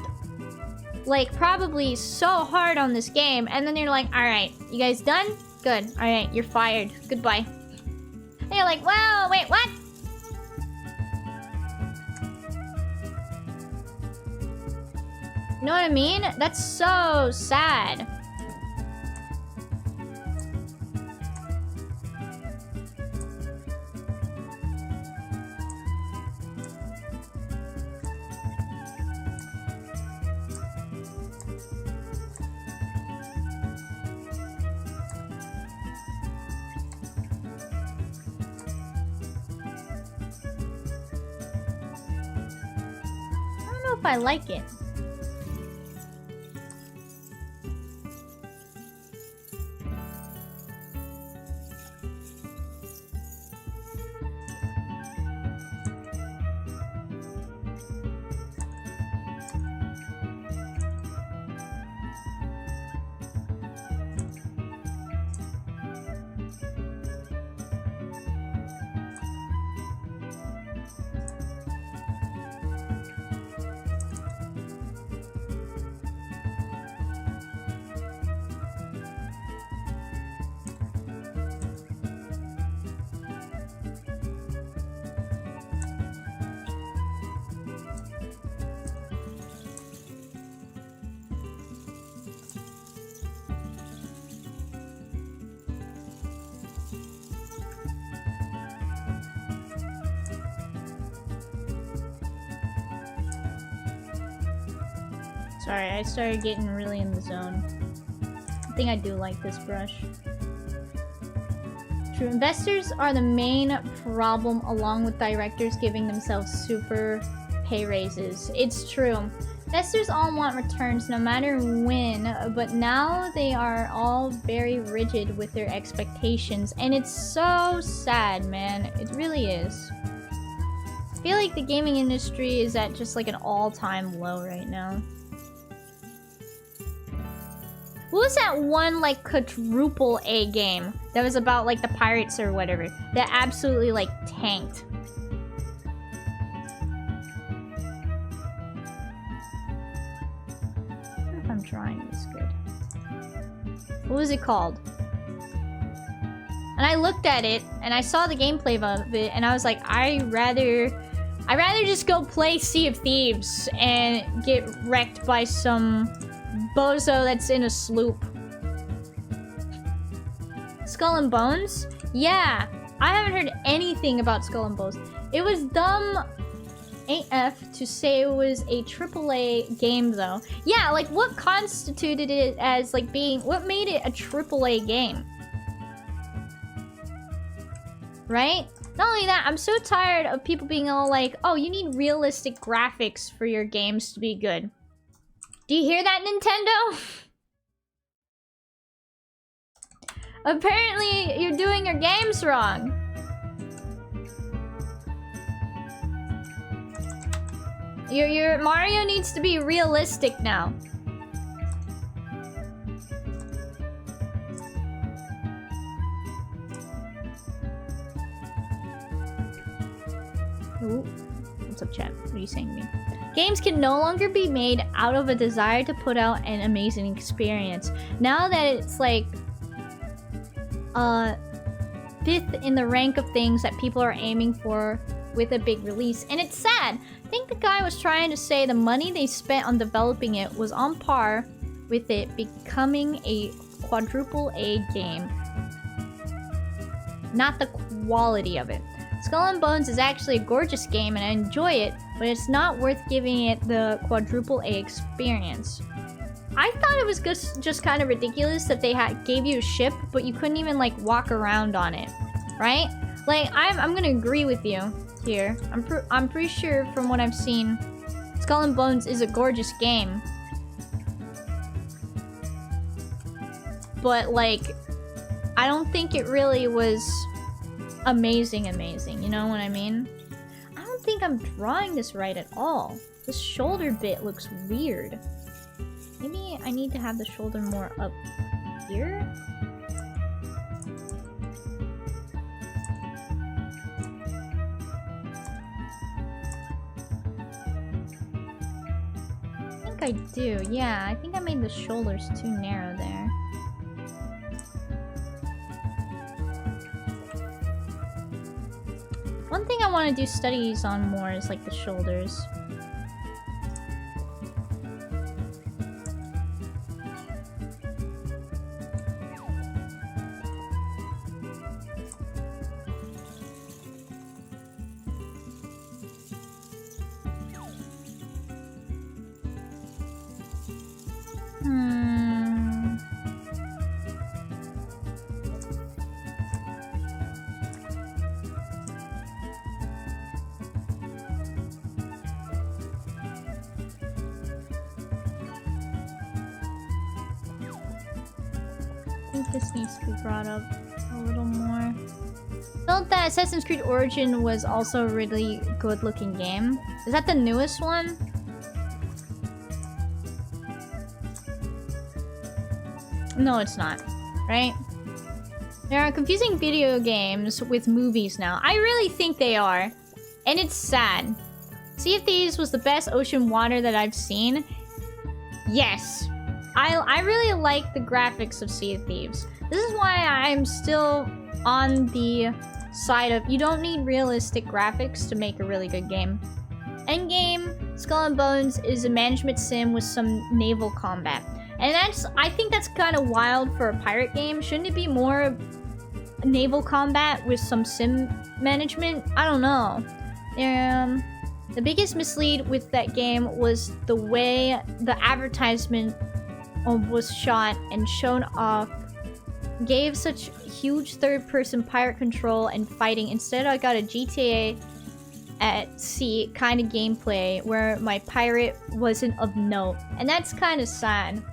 like probably so hard on this game and then you're like, all right, you guys done? Good. All right, you're fired. Goodbye. And you're like, wow, wait, what? You know what I mean? That's so sad. If I like it. Sorry, I started getting really in the zone. I think I do like this brush. True, investors are the main problem along with directors giving themselves super pay raises. It's true. Investors all want returns no matter when, but now they are all very rigid with their expectations. And it's so sad, man. It really is. I feel like the gaming industry is at just like an all-time low right now. What was that one, like, quadruple A game that was about, like, the pirates or whatever that absolutely, like, tanked? I don't know if I'm trying this good. What was it called? And I looked at it, and I saw the gameplay of it, and I was like, I'd rather just go play Sea of Thieves and get wrecked by some bozo that's in a sloop. Skull and Bones? Yeah, I haven't heard anything about Skull and Bones. It was dumb AF to say it was a AAA game, though. Yeah, like, what constituted it as, like, being... What made it a AAA game? Right? Not only that, I'm so tired of people being all like, oh, you need realistic graphics for your games to be good. Do you hear that, Nintendo? Apparently, you're doing your games wrong. Your Mario needs to be realistic now. Ooh. What's up, chat? What are you saying to me? Games can no longer be made out of a desire to put out an amazing experience. Now that it's like... fifth in the rank of things that people are aiming for with a big release. And it's sad. I think the guy was trying to say the money they spent on developing it was on par with it becoming a quadruple A game. Not the quality of it. Skull and Bones is actually a gorgeous game and I enjoy it, but it's not worth giving it the quadruple A experience. I thought it was just kind of ridiculous that they gave you a ship, but you couldn't even like walk around on it, right? Like I'm gonna agree with you here. I'm pretty sure from what I've seen, Skull and Bones is a gorgeous game, but like I don't think it really was amazing. You know what I mean? I don't think I'm drawing this right at all. This shoulder bit looks weird. Maybe I need to have the shoulder more up here? I think I do. Yeah, I think I made the shoulders too narrow there. One thing I want to do studies on more is like the shoulders. This needs to be brought up a little more. Felt that Assassin's Creed Origin was also a really good looking game. Is that the newest one? No, it's not. Right? There are confusing video games with movies now. I really think they are. And it's sad. Sea of Thieves was the best ocean water that I've seen. Yes. I really like the graphics of Sea of Thieves. This is why I'm still on the side of you don't need realistic graphics to make a really good game. Endgame, Skull and Bones is a management sim with some naval combat. And I think that's kind of wild for a pirate game. Shouldn't it be more naval combat with some sim management? I don't know. The biggest mislead with that game was the way the advertisement was shot and shown off. Gave such huge third-person pirate control and fighting. Instead, I got a GTA at sea kind of gameplay where my pirate wasn't of note. And that's kind of sad.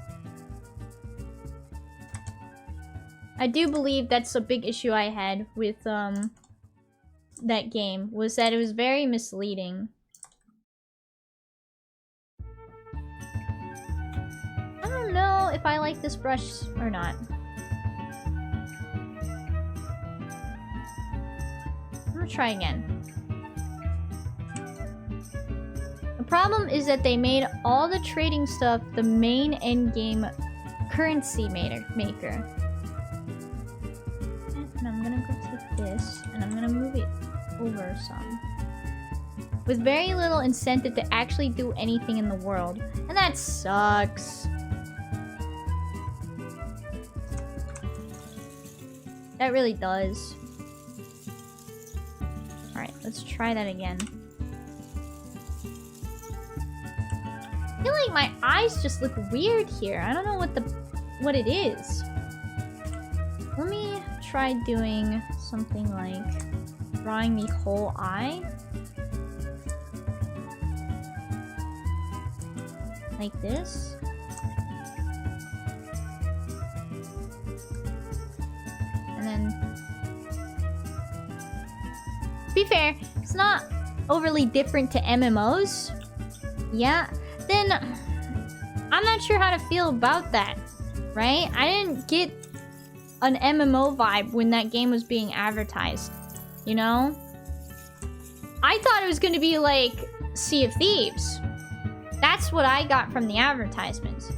I do believe that's a big issue I had with that game, was that it was very misleading. I don't know if I like this brush or not. I'm gonna try again. The problem is that they made all the trading stuff the main endgame currency maker. And I'm gonna go take this and I'm gonna move it over some. With very little incentive to actually do anything in the world. And that sucks. That really does. Alright, let's try that again. I feel like my eyes just look weird here. I don't know what it is. Let me try doing something like drawing the whole eye. Like this. And then, to be fair, it's not overly different to MMOs. Yeah, then I'm not sure how to feel about that, right? I didn't get an MMO vibe when that game was being advertised, you know? I thought it was gonna be like Sea of Thieves. That's what I got from the advertisements.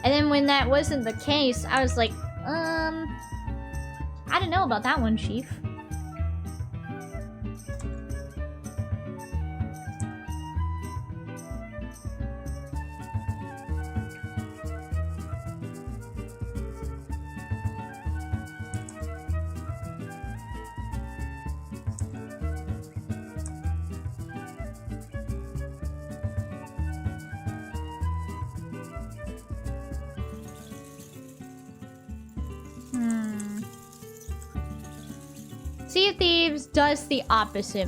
And then when that wasn't the case, I was like, I don't know about that one, Chief. Sea of Thieves does the opposite.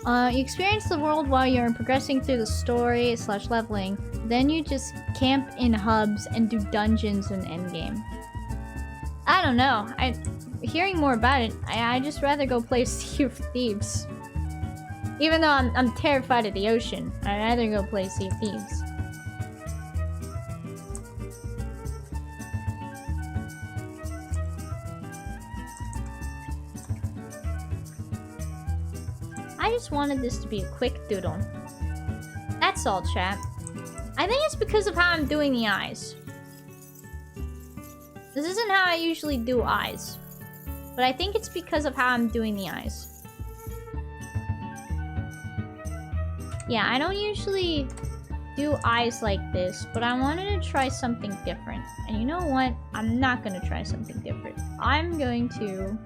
You experience the world while you're progressing through the story / leveling. Then you just camp in hubs and do dungeons and endgame. I don't know. Hearing more about it, I just rather go play Sea of Thieves. Even though I'm terrified of the ocean, I'd rather go play Sea of Thieves. I just wanted this to be a quick doodle. That's all, chat. I think it's because of how I'm doing the eyes. This isn't how I usually do eyes. But I think it's because of how I'm doing the eyes. Yeah, I don't usually do eyes like this, but I wanted to try something different. And you know what? I'm not going to try something different. I'm going to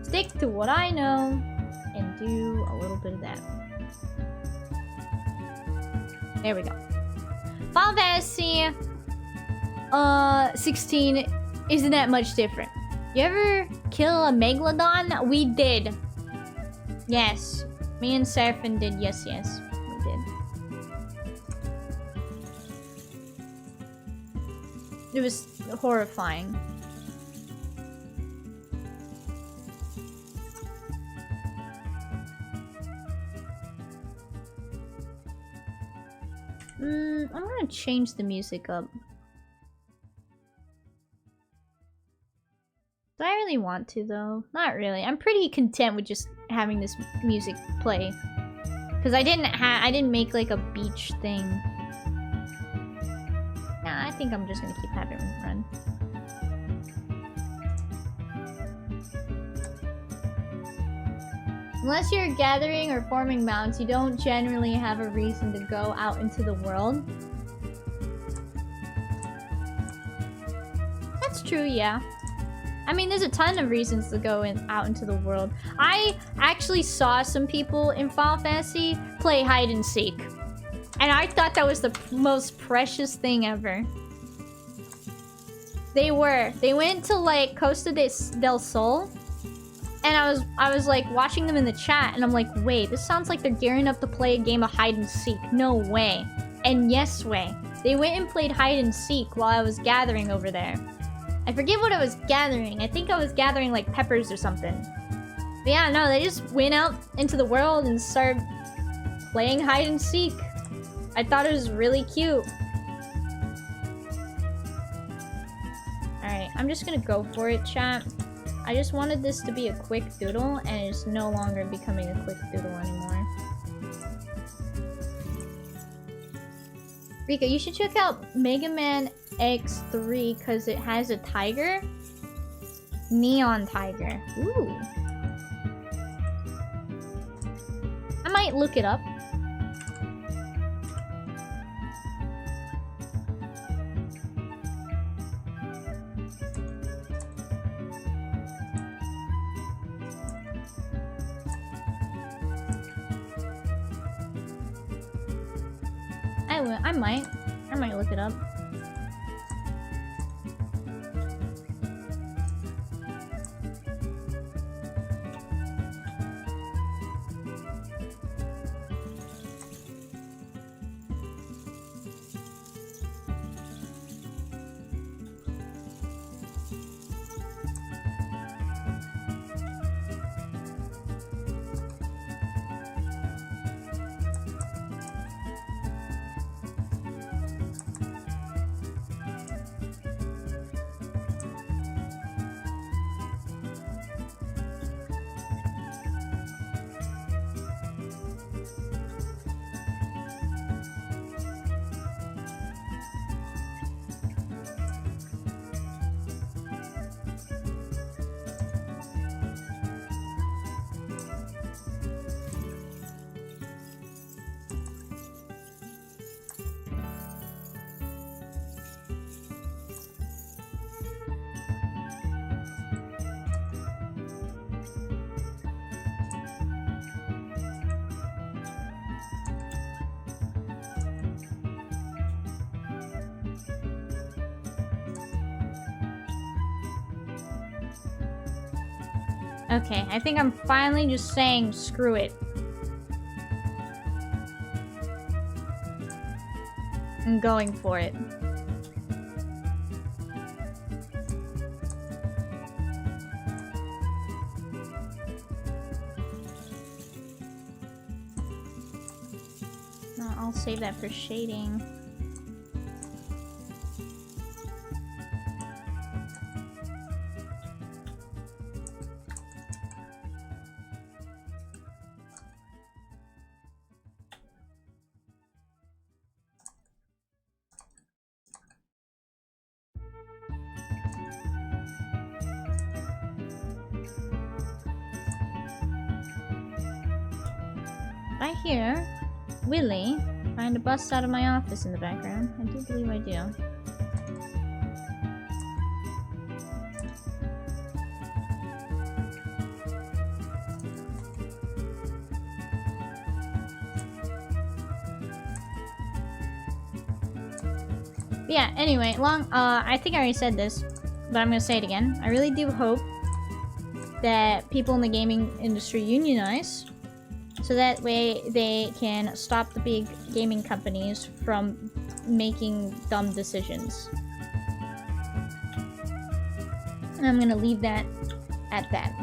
stick to what I know and do a little bit of that. There we go. Final Fantasy 16 isn't that much different. You ever kill a Megalodon? We did. Yes. Me and Seraphim did. Yes, yes. We did. It was horrifying. I'm gonna change the music up. Do I really want to, though? Not really. I'm pretty content with just having this music play. Because I didn't make, like, a beach thing. Nah, I think I'm just gonna keep having it run. Unless you're gathering or forming mounts, you don't generally have a reason to go out into the world. That's true, yeah. I mean, there's a ton of reasons to go out into the world. I actually saw some people in Final Fantasy play hide and seek. And I thought that was the most precious thing ever. They went to, like, Costa del Sol. And I was like watching them in the chat, and I'm like, wait, this sounds like they're gearing up to play a game of hide and seek. No way. And yes way. They went and played hide and seek while I was gathering over there. I forget what I was gathering. I think I was gathering like peppers or something. But yeah, no, they just went out into the world and started playing hide and seek. I thought it was really cute. Alright, I'm just gonna go for it, chat. I just wanted this to be a quick doodle, and it's no longer becoming a quick doodle anymore. Rika, you should check out Mega Man X3 because it has a tiger. Neon tiger. Ooh. I might look it up. I might look it up. Okay, I think I'm finally just saying screw it. I'm going for it. No, I'll save that for shading. I hear Willie trying to bust out of my office in the background. I do believe I do. But yeah, anyway, I think I already said this, but I'm gonna say it again. I really do hope that people in the gaming industry unionize, so that way they can stop the big gaming companies from making dumb decisions. And I'm gonna leave that at that.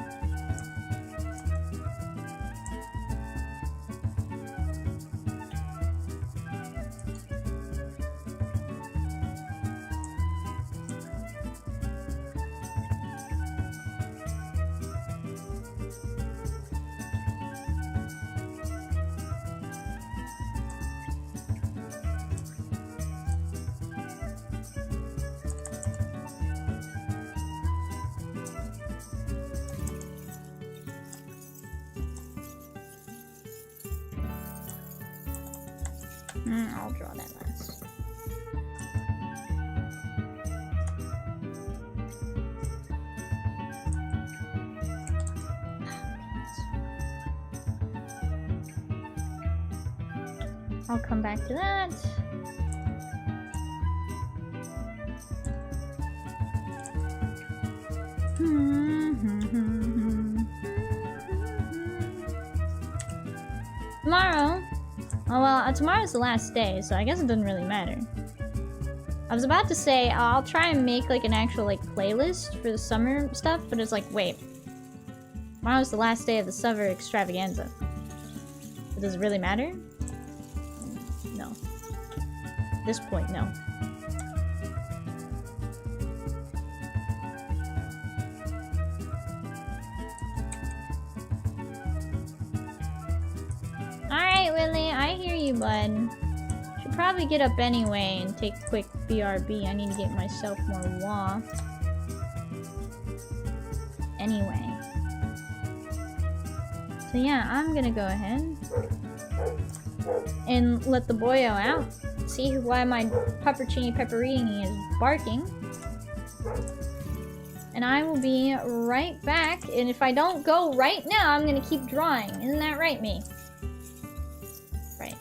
I'll draw that last. I'll come back to that. Tomorrow. Oh well, tomorrow's the last day, so I guess it doesn't really matter. I was about to say I'll try and make like an actual like playlist for the summer stuff, but it's like, wait. Tomorrow's the last day of the summer extravaganza. But does it really matter? No. At this point, no. Alright, Willie, I hear you, bud. Should probably get up anyway and take a quick BRB. I need to get myself more WA. Anyway. So yeah, I'm gonna go ahead and let the boyo out. See why my puppercini pepperini is barking. And I will be right back. And if I don't go right now, I'm gonna keep drawing. Isn't that right, me? Right.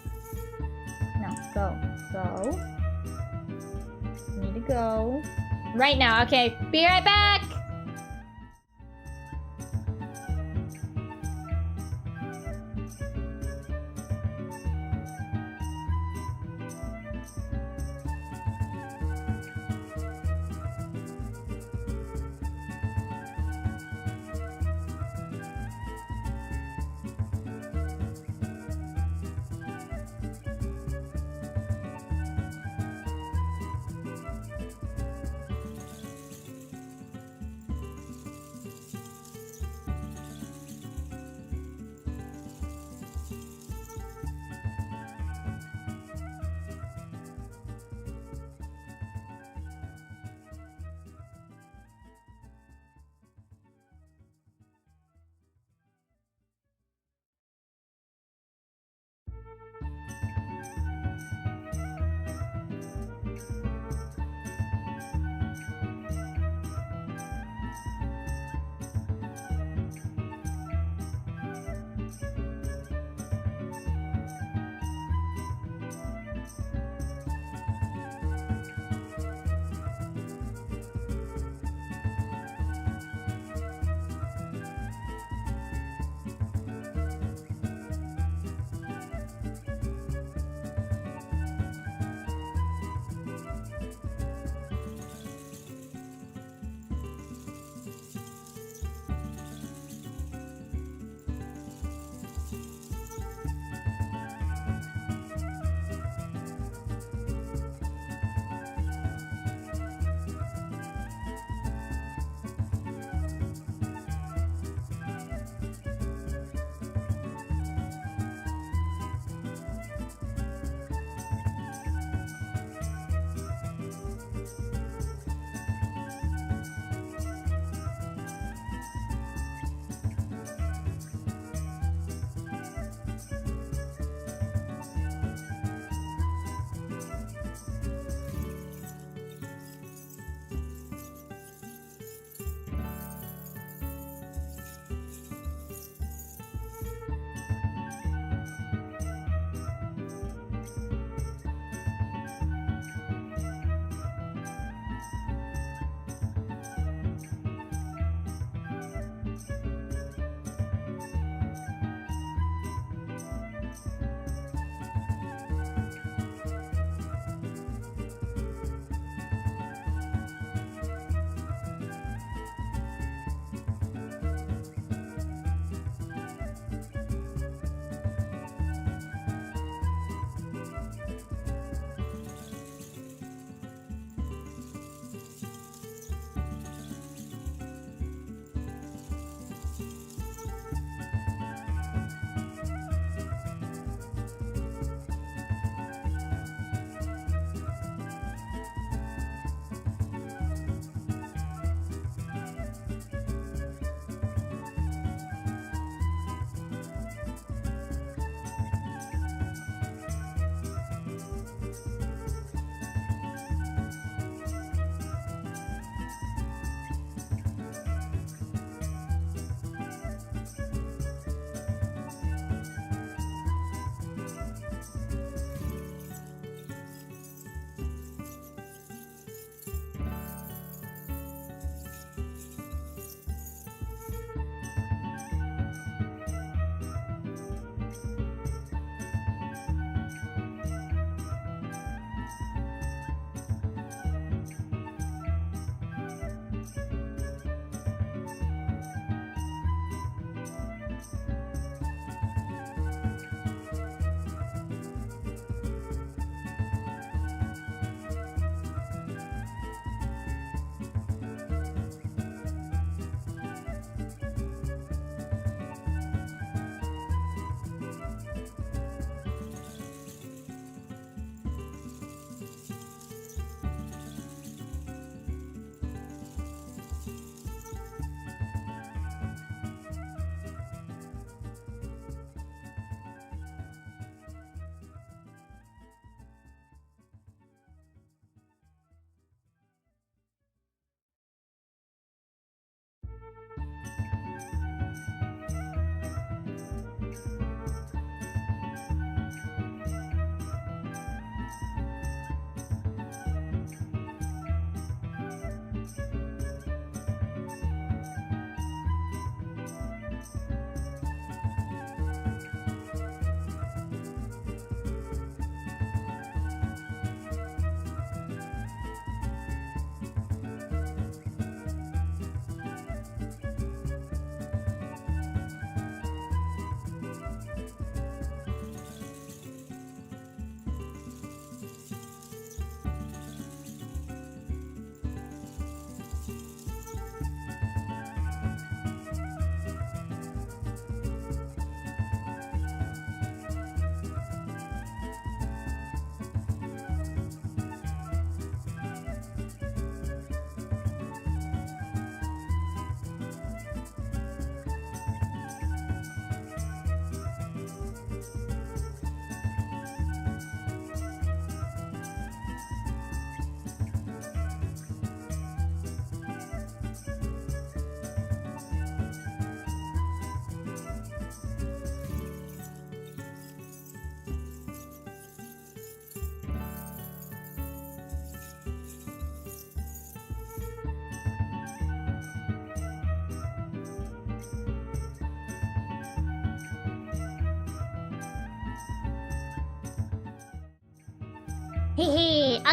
No, go. Go. Need to go. Right now, okay. Be right back!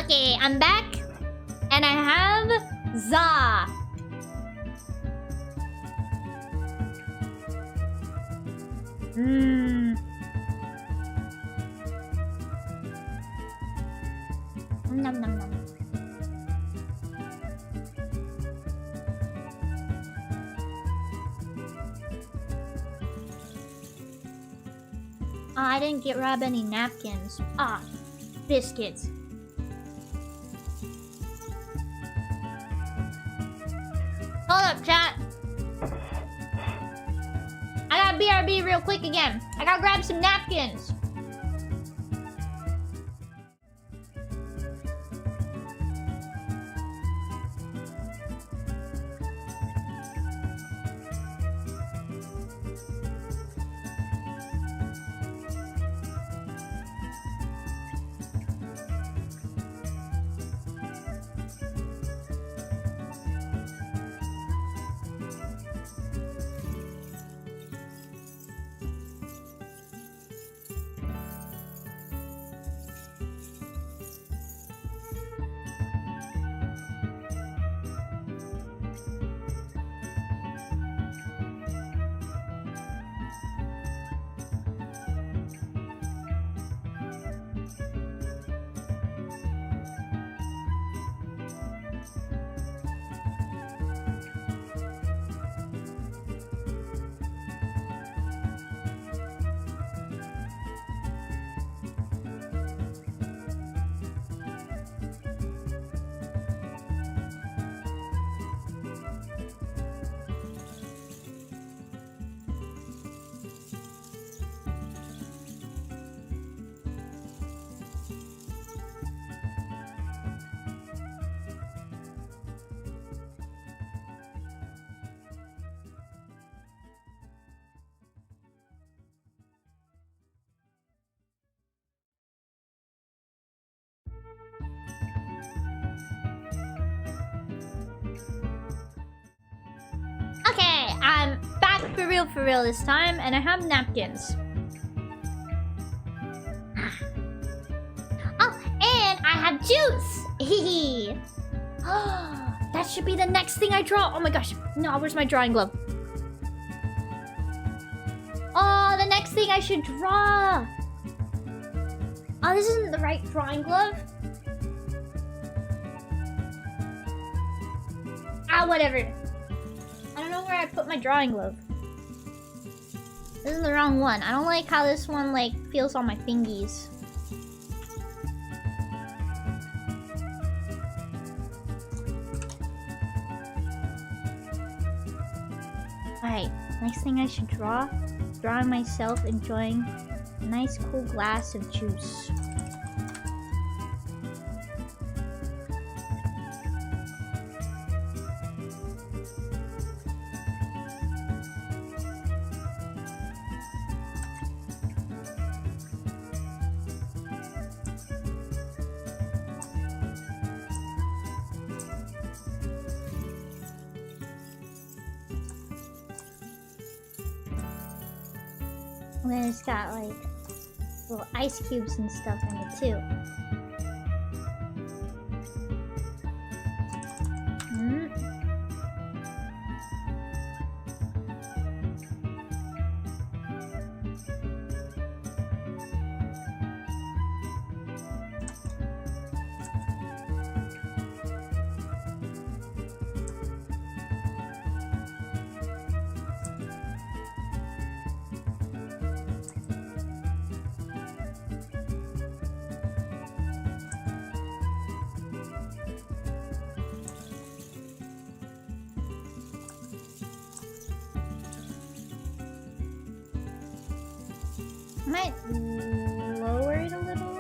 Okay, I'm back. And I have Za. Nom nom nom. Oh, I didn't grab any napkins. Ah, biscuits. Hold up, chat. I got BRB real quick again. I gotta grab some napkins. Okay, I'm back for real this time, and I have napkins. Oh, and I have juice! Hehe. That should be the next thing I draw. Oh my gosh. No, where's my drawing glove? Oh, the next thing I should draw. Oh, this isn't the right drawing glove. Ah, whatever. I don't know where I put my drawing glove. This is the wrong one. I don't like how this one, like, feels on my fingies. Alright, next thing I should draw. Drawing myself enjoying a nice cool glass of juice. And then it's got like little ice cubes and stuff in it too. Might lower it a little.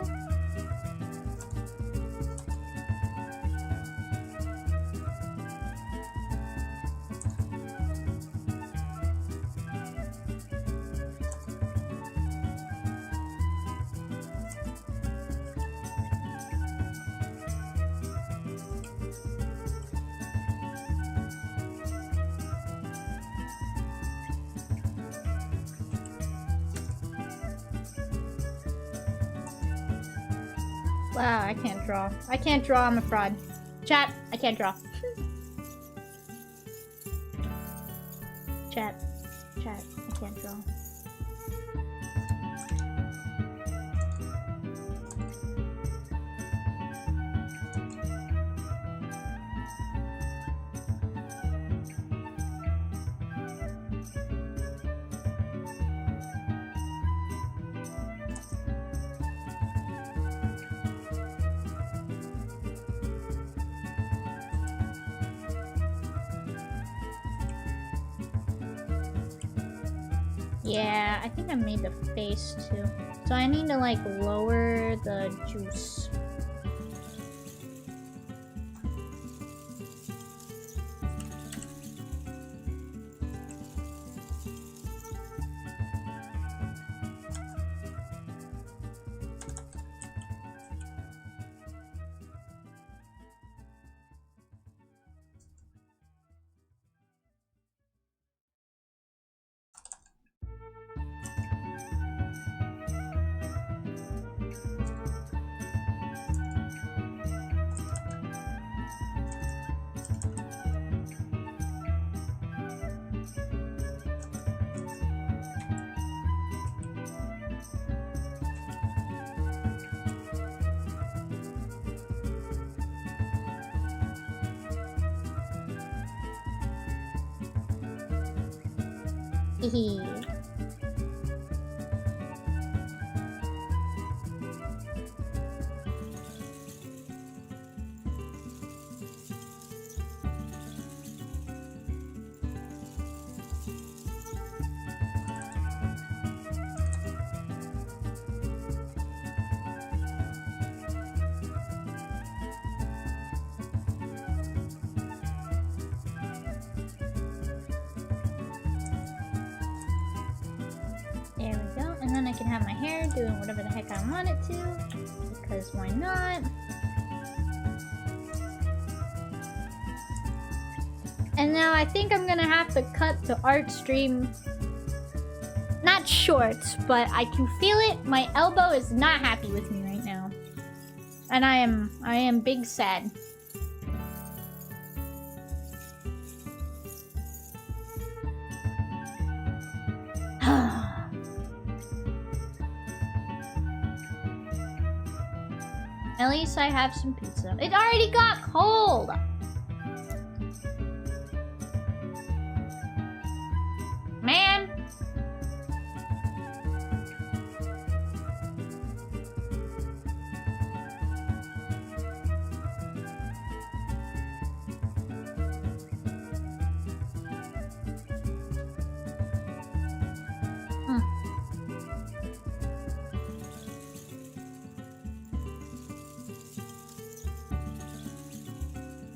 Wow, I can't draw. I can't draw, I'm a fraud. Chat, I can't draw. Chat, I can't draw. Yeah, I think I made the face too. So I need to like lower the juice. Hehe. There we go, and then I can have my hair doing whatever the heck I want it to, because why not? And now I think I'm gonna have to cut the art stream. Not short, but I can feel it. My elbow is not happy with me right now. And I am big sad. At least I have some pizza. It already got cold! Man!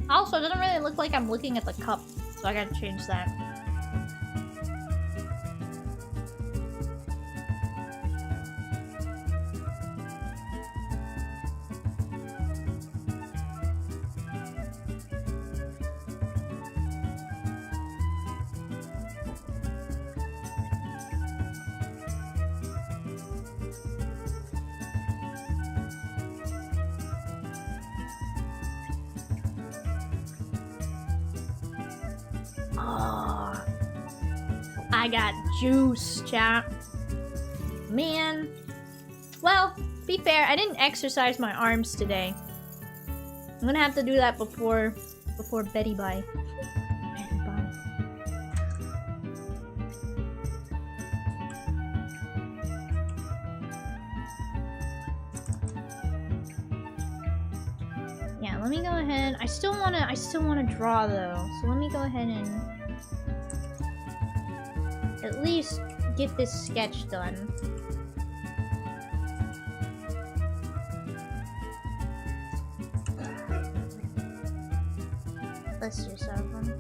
Also, it doesn't really look like I'm looking at the cup, so I gotta change that. I got juice, chat. Man. Well, to be fair, I didn't exercise my arms today. I'm gonna have to do that before Betty Bye. Betty Bye. Yeah, let me go ahead. I still wanna draw though. So let me go ahead and at least get this sketch done. Let's do something.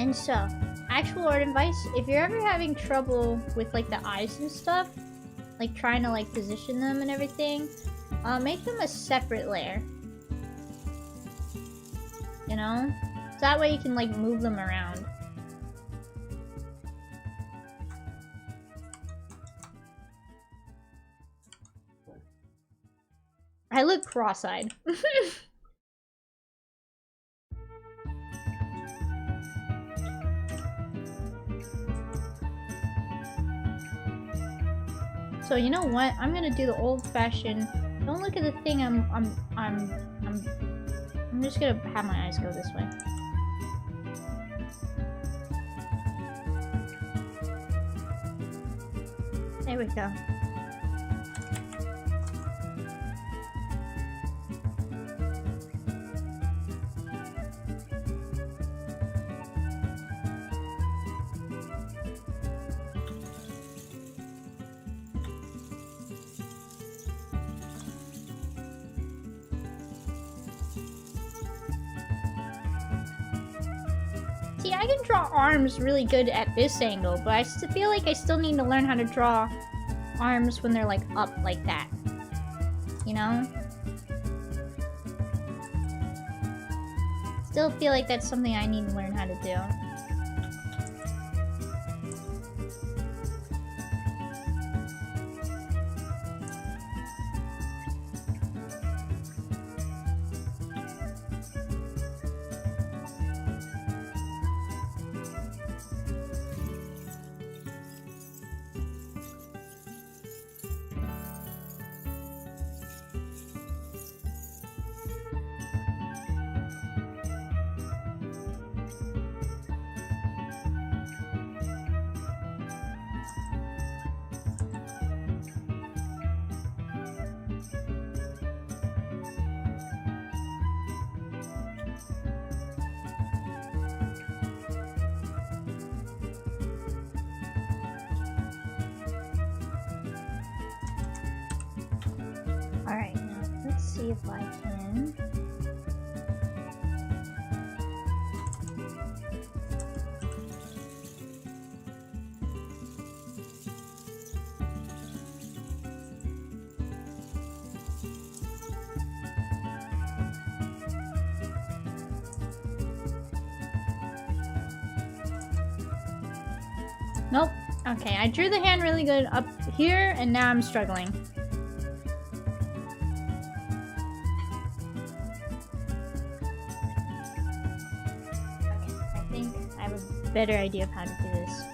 And so, actual art advice, if you're ever having trouble with like the eyes and stuff, like trying to like position them and everything, make them a separate layer. You know? So that way you can like move them around. I look cross-eyed. So you know what? I'm gonna do the old-fashioned. Don't look at the thing. I'm just gonna have my eyes go this way. There we go. See, I can draw arms really good at this angle, but I still feel like I still need to learn how to draw arms when they're like up like that. You know? Still feel like that's something I need to learn how to do. Alright, now let's see if I can. Nope. Okay, I drew the hand really good up here, and now I'm struggling. Okay, I think I have a better idea of how to do this.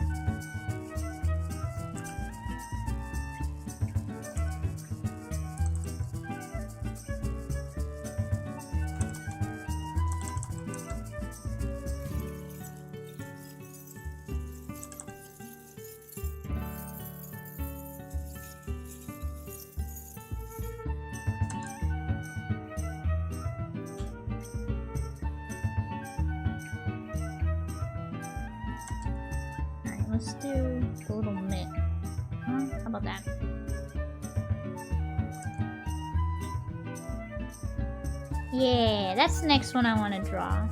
Let's do the little mitt. How about that? Yeah, that's the next one I want to draw.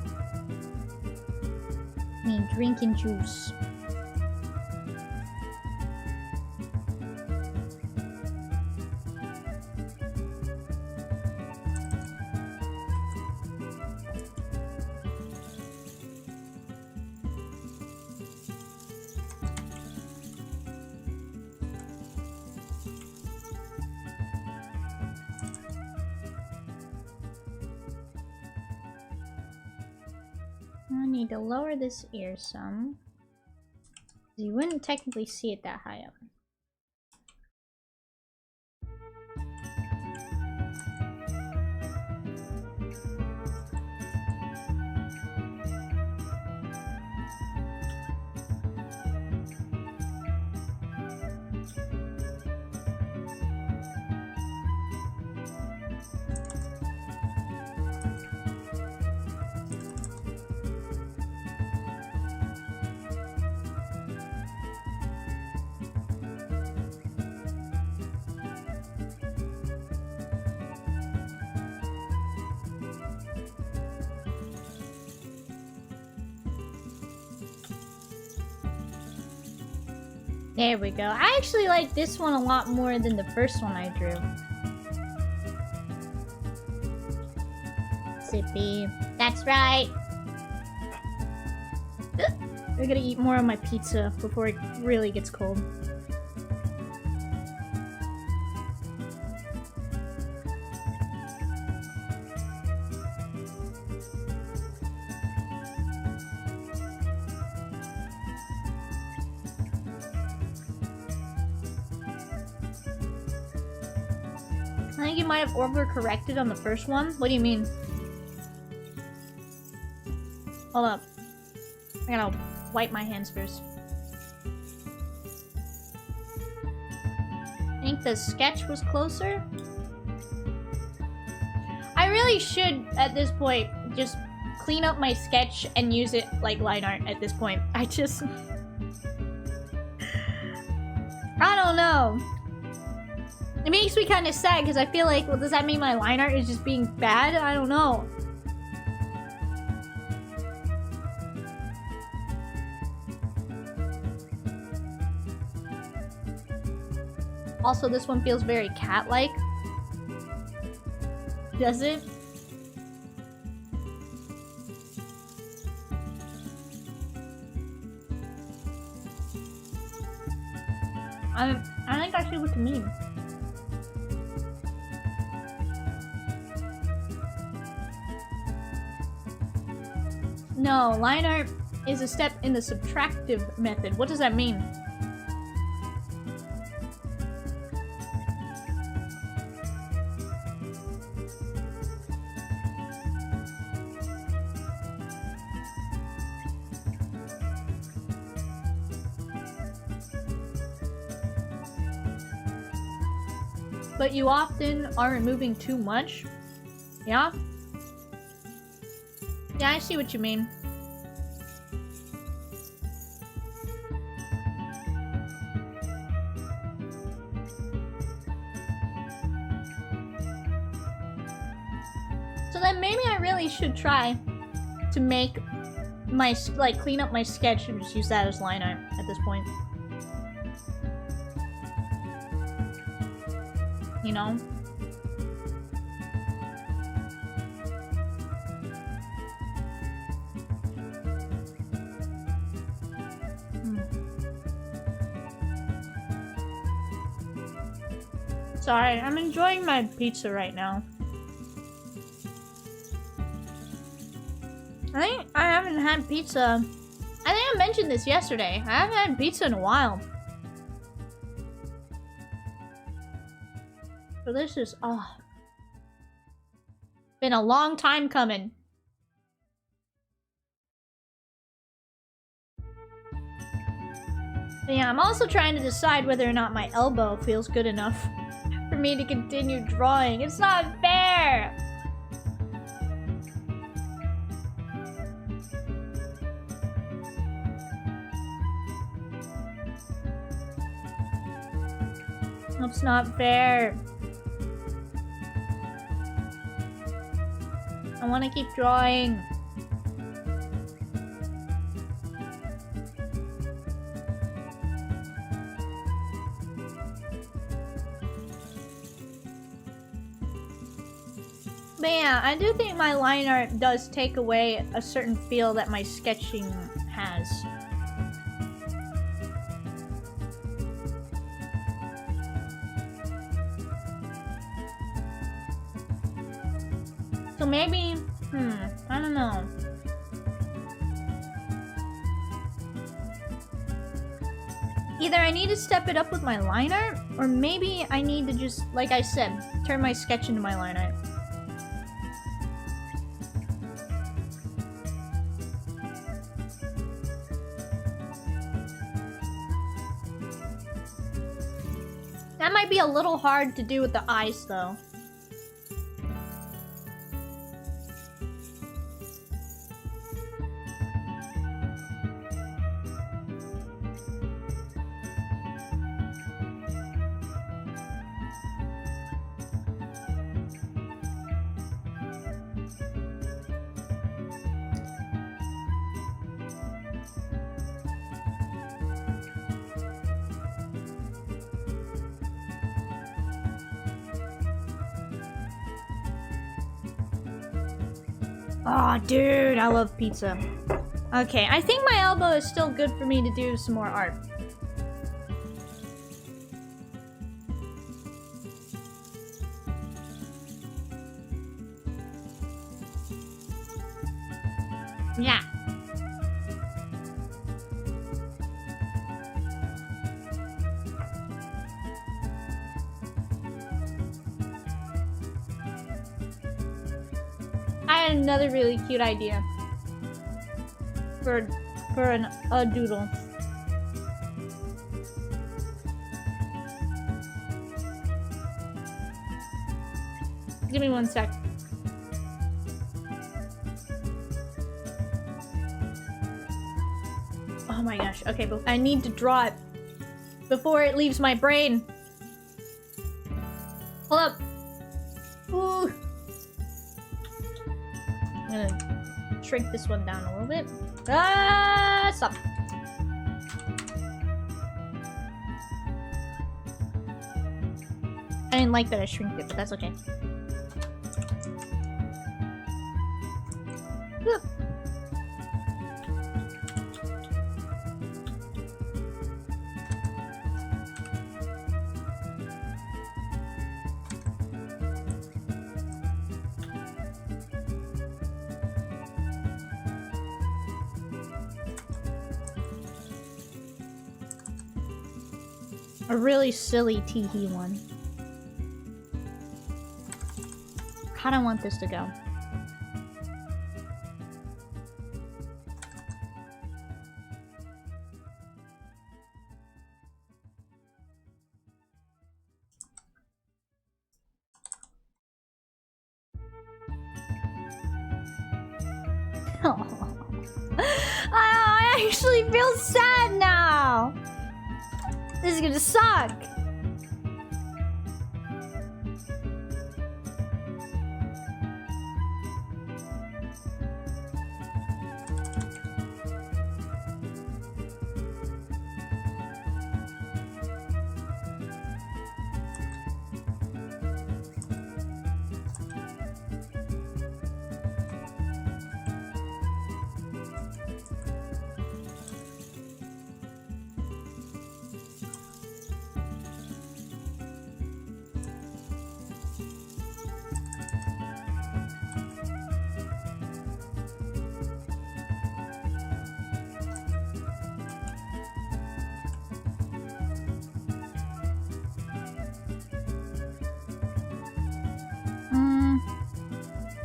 I mean, drinking juice. I need to lower this ear some. You wouldn't technically see it that high up. There we go. I actually like this one a lot more than the first one I drew. Sippy. That's right. I gotta eat more of my pizza before it really gets cold. I think you might have overcorrected on the first one. What do you mean? Hold up. I gotta wipe my hands first. I think the sketch was closer. I really should, at this point, just clean up my sketch and use it like line art at this point. I just... I don't know. It makes me kind of sad because I feel like, well, does that mean my line art is just being bad? I don't know. Also, this one feels very cat-like. Does it? I think I see what you mean. No, line art is a step in the subtractive method. What does that mean? But you often are removing too much? Yeah? Yeah, I see what you mean. So then maybe I really should try to make my, like, clean up my sketch and just use that as line art at this point. You know? Sorry, I'm enjoying my pizza right now. I think I haven't had pizza. I think I mentioned this yesterday. I haven't had pizza in a while. So this is, been a long time coming. But yeah, I'm also trying to decide whether or not my elbow feels good enough for me to continue drawing. It's not fair! It's not fair. I want to keep drawing. But yeah, I do think my line art does take away a certain feel that my sketching has. So maybe, I don't know. Either I need to step it up with my line art, or maybe I need to just, like I said, turn my sketch into my line art. That might be a little hard to do with the eyes, though. Oh, dude, I love pizza. Okay, I think my elbow is still good for me to do some more art. Yeah. had another really cute idea for a doodle. Give me 1 sec. Oh my gosh. Okay, but I need to draw it before it leaves my brain. Hold up. Ooh. I'm gonna shrink this one down a little bit. Ah, stop. I didn't like that I shrinked it, but that's okay. Look. A really silly teehee one. How do I want this to go? I actually feel sad now. This is gonna suck.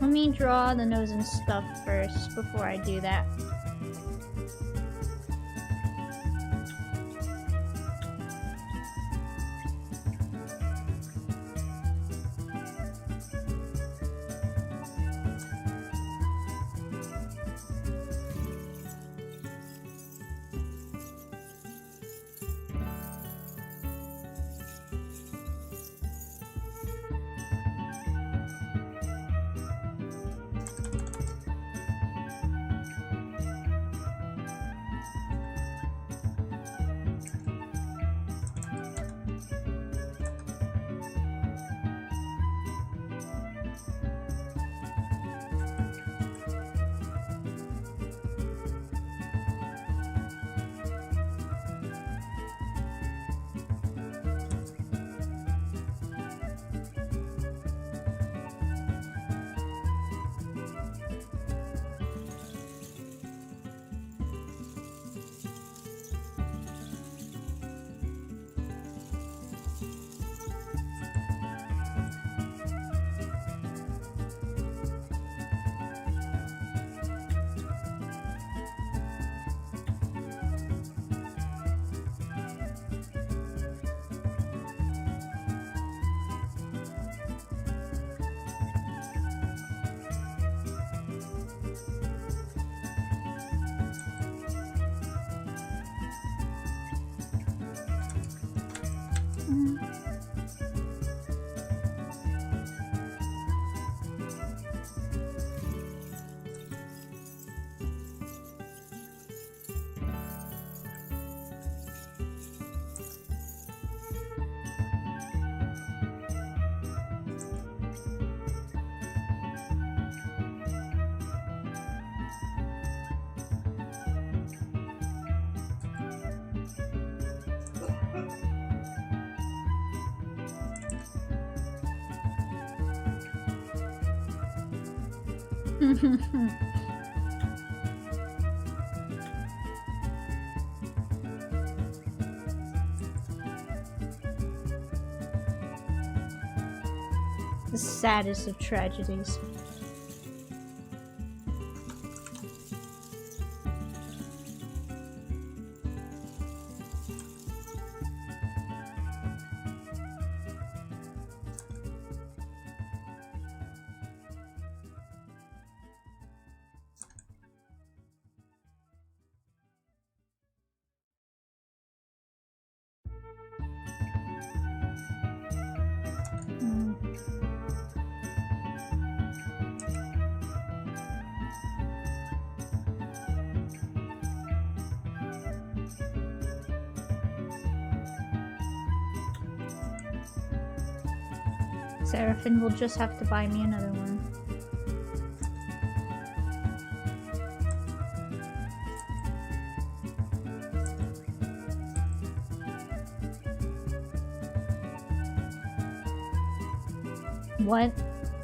Let me draw the nose and stuff first before I do that. The saddest of tragedies. Seraphim will just have to buy me another one. What?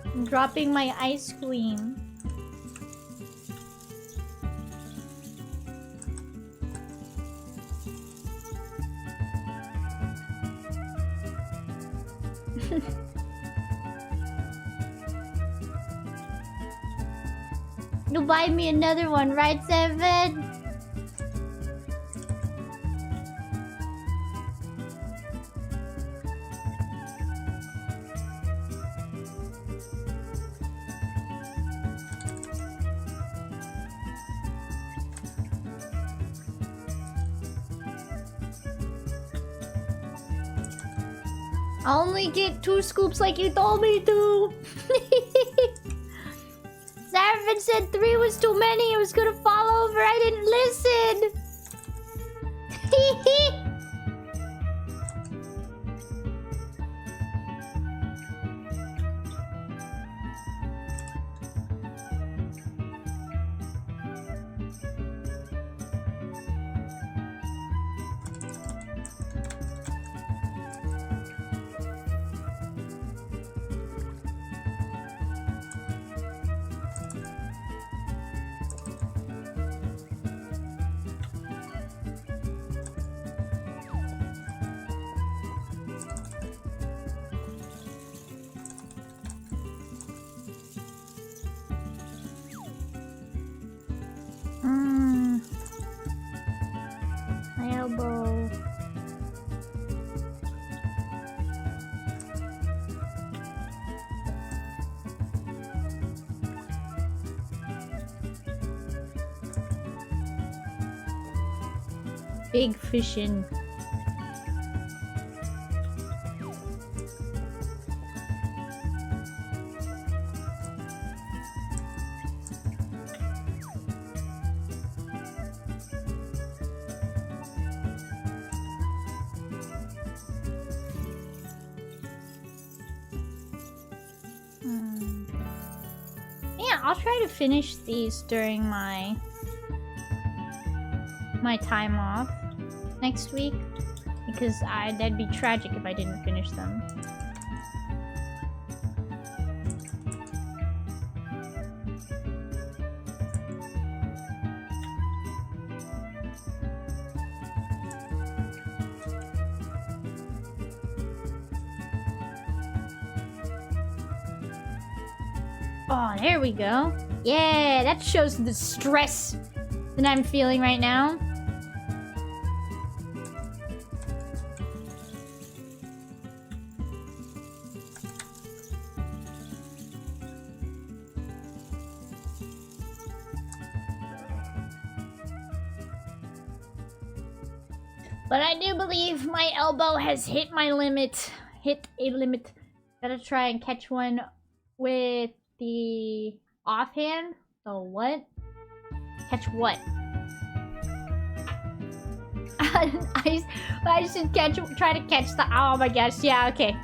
I'm dropping my ice cream. You buy me another one, right, Seven? I'll only get 2 scoops like you told me to. Sarvin said 3 was too many. It was gonna fall over. I didn't listen. My elbow. Big fishing. Yeah, I'll try to finish these during my time off next week, because that'd be tragic if I didn't finish them. Oh, there we go. Yeah, that shows the stress that I'm feeling right now. But I do believe my elbow has hit my limit. Hit a limit. Gotta try and catch one with the offhand. The what? Catch what? I should try to catch the. Oh my gosh! Yeah, okay.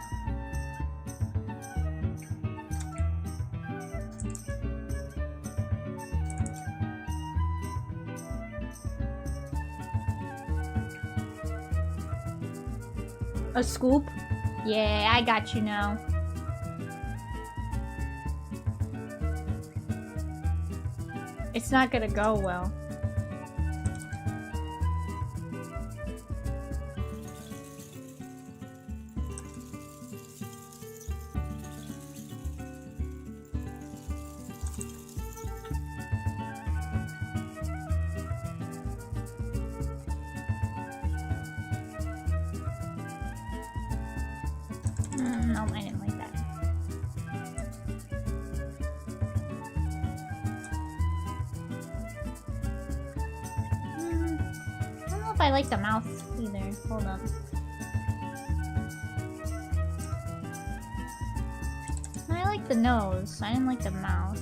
A scoop? Yeah, I got you now. It's not gonna go well. No, I didn't like that. I don't know if I like the mouth either. Hold on. I like the nose. I didn't like the mouth.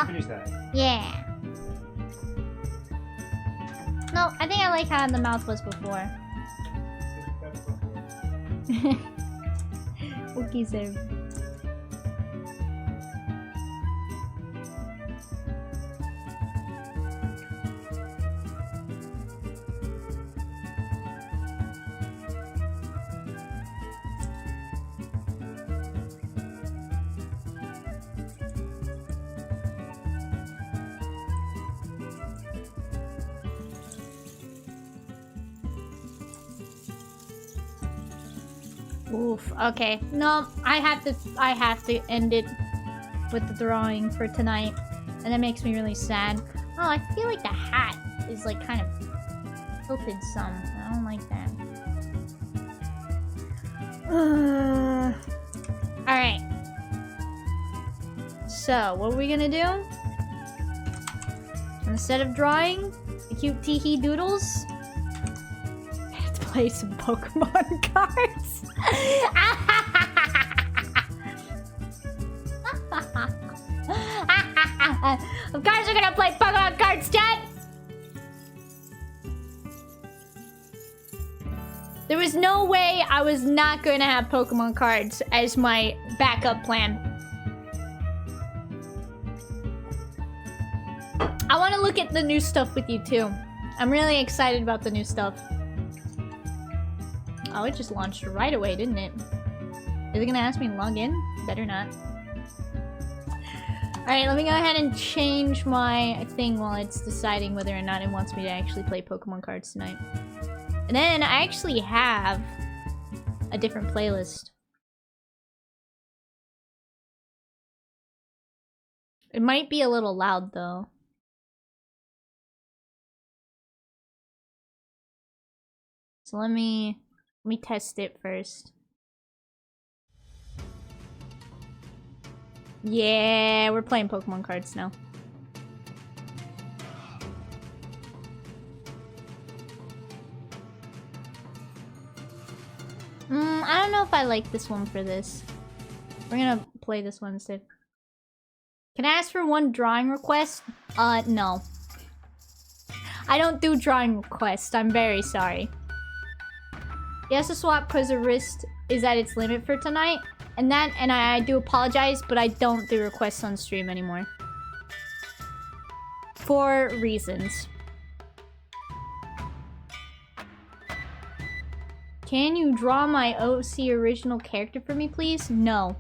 finish that. Yeah. No, I think I like how the mouth was before. Wookie serve. Oof, okay. No, I have to end it with the drawing for tonight. And that makes me really sad. Oh, I feel like the hat is like kind of tilted some. I don't like that. Alright. So, what are we gonna do? Instead of drawing the cute teehee doodles, let's play some Pokemon cards. Of course we're gonna play Pokemon cards, chat! There was no way I was not going to have Pokemon cards as my backup plan. I want to look at the new stuff with you too. I'm really excited about the new stuff. Oh, it just launched right away, didn't it? Is it gonna ask me to log in? Better not. Alright, let me go ahead and change my thing while it's deciding whether or not it wants me to actually play Pokemon cards tonight. And then I actually have a different playlist. It might be a little loud though. So let me test it first. Yeah, we're playing Pokemon cards now. I don't know if I like this one for this. We're gonna play this one instead. Can I ask for one drawing request? No. I don't do drawing requests. I'm very sorry. He has to swap because the wrist is at its limit for tonight. And I do apologize, but I don't do requests on stream anymore. For reasons. Can you draw my OC original character for me, please? No.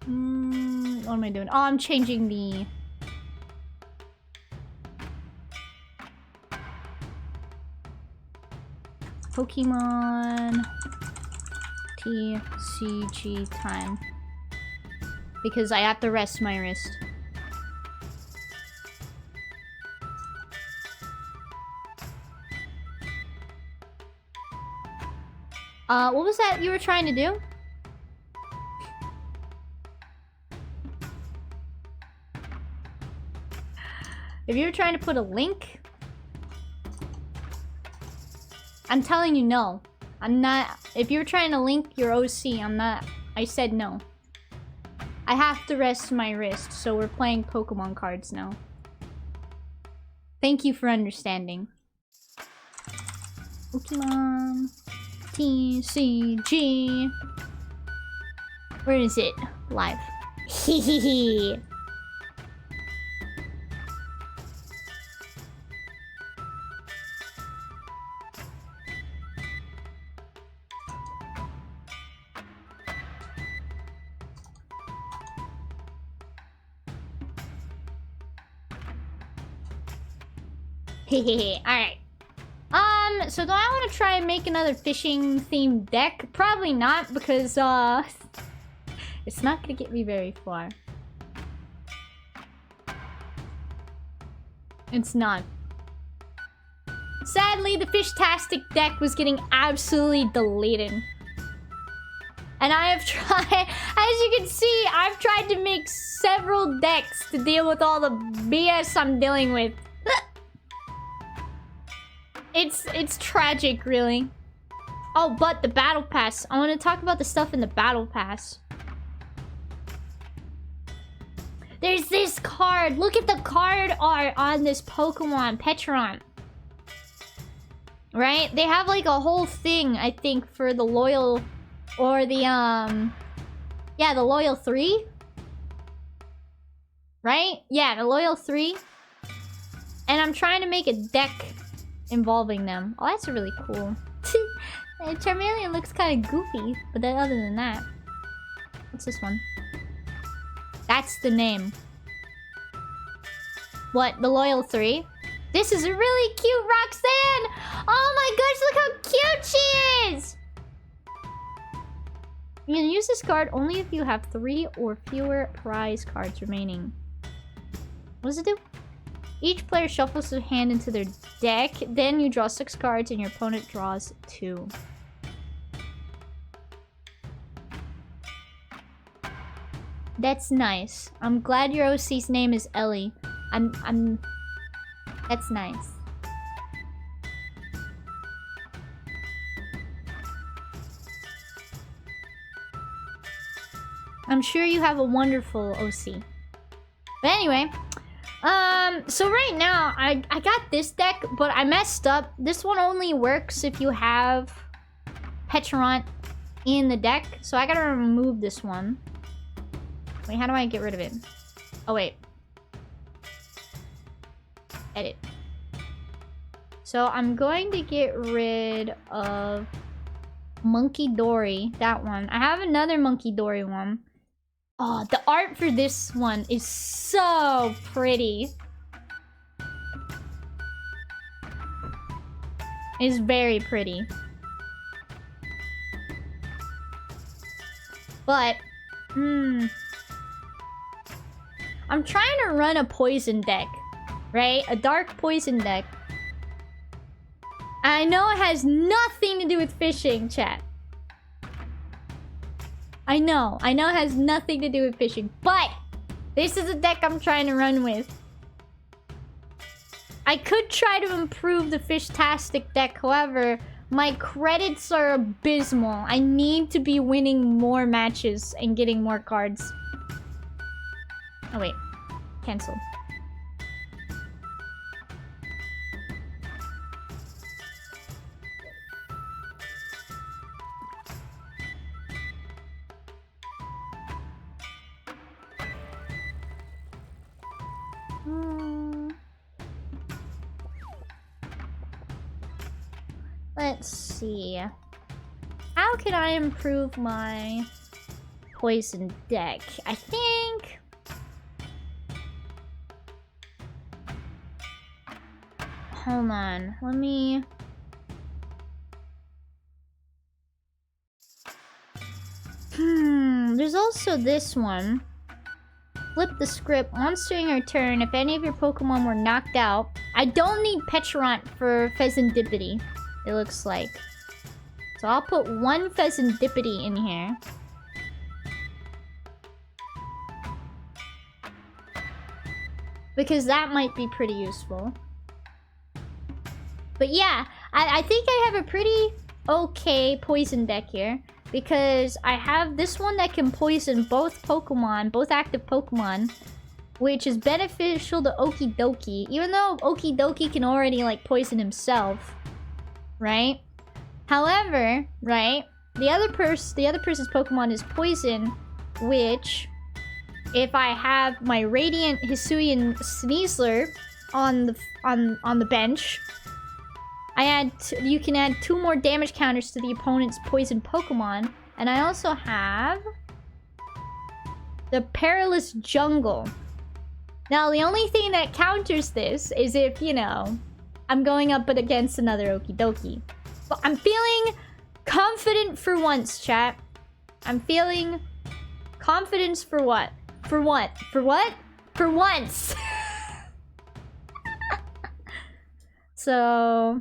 What am I doing? Oh, I'm changing the... Pokemon TCG time. Because I have to rest my wrist. What was that you were trying to do? If you were trying to put a link... I'm telling you no. I'm not... If you're trying to link your OC, I'm not... I said no. I have to rest my wrist, so we're playing Pokemon cards now. Thank you for understanding. Pokemon... TCG... Where is it? Live. Hehehe. Alright. So do I want to try and make another fishing themed deck? Probably not, because it's not gonna get me very far. It's not. Sadly, the Fish-tastic deck was getting absolutely deleted. And I have tried, as you can see, I've tried to make several decks to deal with all the BS I'm dealing with. It's tragic, really. Oh, but the battle pass. I want to talk about the stuff in the battle pass. There's this card. Look at the card art on this Pokemon, Petron. Right? They have like a whole thing, I think, for the loyal... Or the, yeah, the loyal 3. Right? Yeah, the loyal 3. And I'm trying to make a deck involving them. Oh, that's really cool. Charmeleon looks kind of goofy, but then other than that... What's this one? That's the name. What? The loyal 3? This is a really cute Roxanne! Oh my gosh, look how cute she is! You can use this card only if you have 3 or fewer prize cards remaining. What does it do? Each player shuffles their hand into their deck, then you draw 6 cards and your opponent draws 2. That's nice. I'm glad your OC's name is Ellie. That's nice. I'm sure you have a wonderful OC. But anyway, so right now, I got this deck, but I messed up. This one only works if you have Petrant in the deck. So I gotta remove this one. Wait, how do I get rid of it? Oh, wait. Edit. So I'm going to get rid of Monkey Dory, that one. I have another Monkey Dory one. Oh, the art for this one is so pretty. It's very pretty. But, I'm trying to run a poison deck, right? A dark poison deck. I know it has nothing to do with fishing, chat. I know it has nothing to do with fishing, but this is a deck I'm trying to run with. I could try to improve the Fish-tastic deck, however, my credits are abysmal. I need to be winning more matches and getting more cards. Oh wait, cancel. Let's see. How can I improve my poison deck? I think... Hold on. Let me... There's also this one. Flip the script. Once during your turn, if any of your Pokemon were knocked out... I don't need Petrant for Pheasantipity, it looks like. So I'll put one Pheasantipity in here. Because that might be pretty useful. But yeah, I think I have a pretty okay poison deck here. Because I have this one that can poison both Pokemon, both active Pokemon. Which is beneficial to Okidoki. Even though Okidoki can already like poison himself. Right? However, right, the other person's Pokemon is poison, which if I have my Radiant Hisuian Sneasler on the bench, you can add 2 more damage counters to the opponent's poison Pokemon, and I also have the Perilous Jungle. Now, the only thing that counters this is if, you know, I'm going up against another Okidoki. But I'm feeling confident for once, chat. I'm feeling confidence for what? For what? For what? For once! So...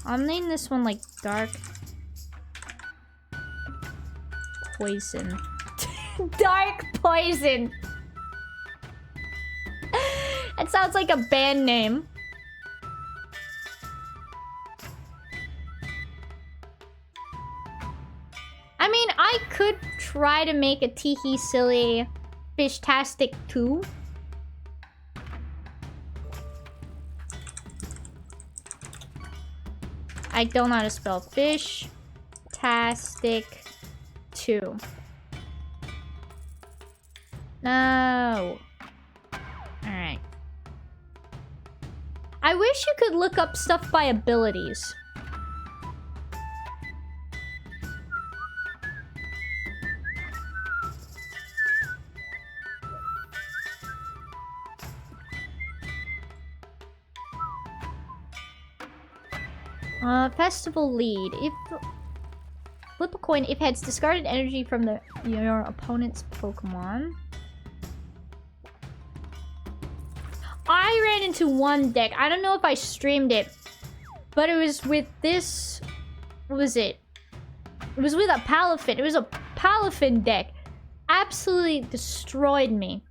I'll name this one, like, Dark... Poison. Dark Poison! That sounds like a band name. try to make a Tiki Silly Fish-tastic 2. I don't know how to spell Fish-tastic 2. No. Alright. I wish you could look up stuff by abilities. Festival lead. If flip a coin, if heads, discarded energy from your opponent's Pokemon. I ran into one deck. I don't know if I streamed it, but it was with this. What was it? It was with a Palafin. It was a Palafin deck. Absolutely destroyed me.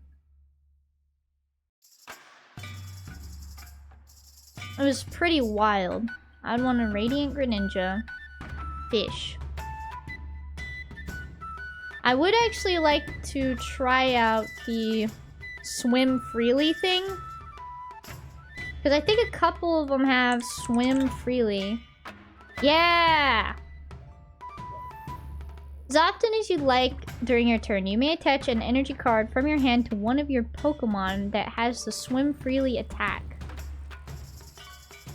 It was pretty wild. I'd want a Radiant Greninja. Fish. I would actually like to try out the Swim Freely thing. Because I think a couple of them have Swim Freely. Yeah! As often as you like during your turn, you may attach an energy card from your hand to one of your Pokemon that has the Swim Freely attack.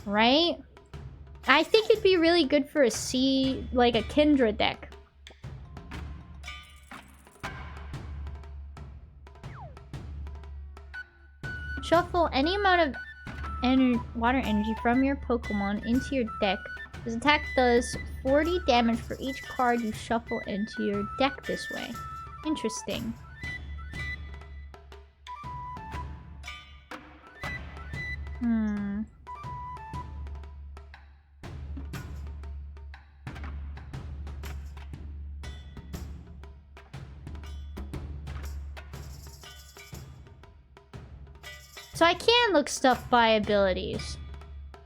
Right? I think it'd be really good for a like a Kindra deck. Shuffle any amount of water energy from your Pokemon into your deck. This attack does 40 damage for each card you shuffle into your deck this way. Interesting. So I can look stuff by abilities.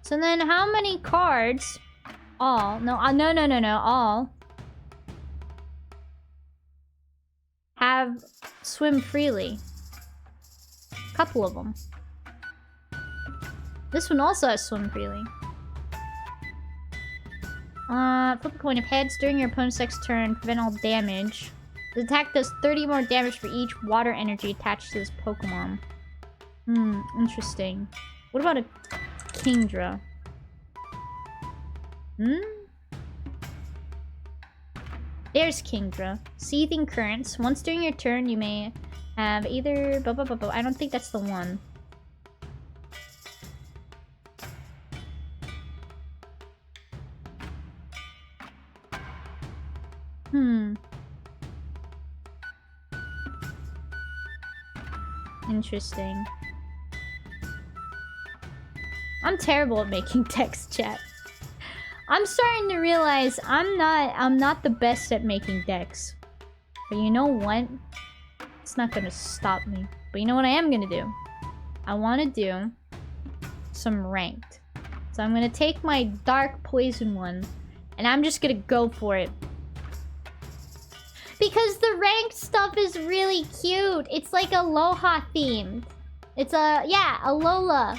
So then how many cards? All. No, no. All. Have Swim Freely. Couple of them. This one also has Swim Freely. Flip a coin of heads during your opponent's next turn. Prevent all damage. The attack does 30 more damage for each water energy attached to this Pokemon. Interesting. What about a Kingdra? There's Kingdra. Seething Currents. Once during your turn, you may have either... I don't think that's the one. Interesting. I'm terrible at making text chat. I'm starting to realize I'm not the best at making decks. But you know what? It's not gonna stop me. But you know what I am gonna do? I wanna do some ranked. So I'm gonna take my dark poison one and I'm just gonna go for it. Because the ranked stuff is really cute. It's like Aloha themed. It's yeah, Alola.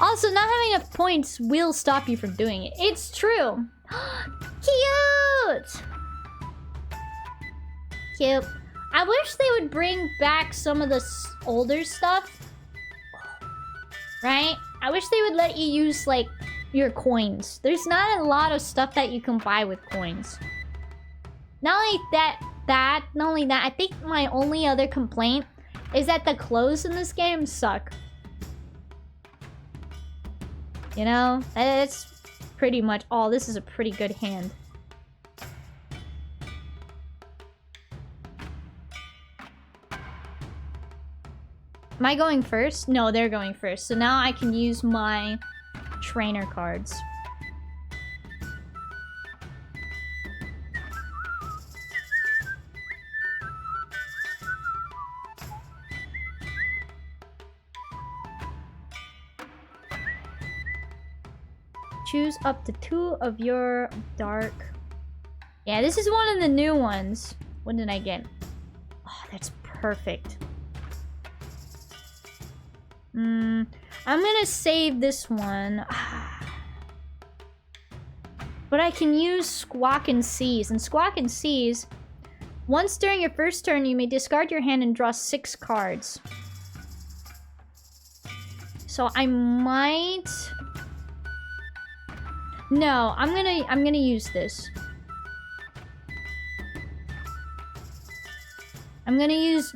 Also, not having enough points will stop you from doing it. It's true. Cute! Cute. I wish they would bring back some of the older stuff. Right? I wish they would let you use, like, your coins. There's not a lot of stuff that you can buy with coins. Not only that, I think my only other complaint is that the clothes in this game suck. You know? That's pretty much all. This is a pretty good hand. Am I going first? No, they're going first. So now I can use my trainer cards. choose up to 2 of your dark. Yeah, this is one of the new ones. What did I get? Oh, that's perfect. I'm gonna save this one. But I can use Squawk and Seize. And Squawk and Seize, once during your first turn, you may discard your hand and draw 6 cards. So I might... No, I'm gonna use this. I'm gonna use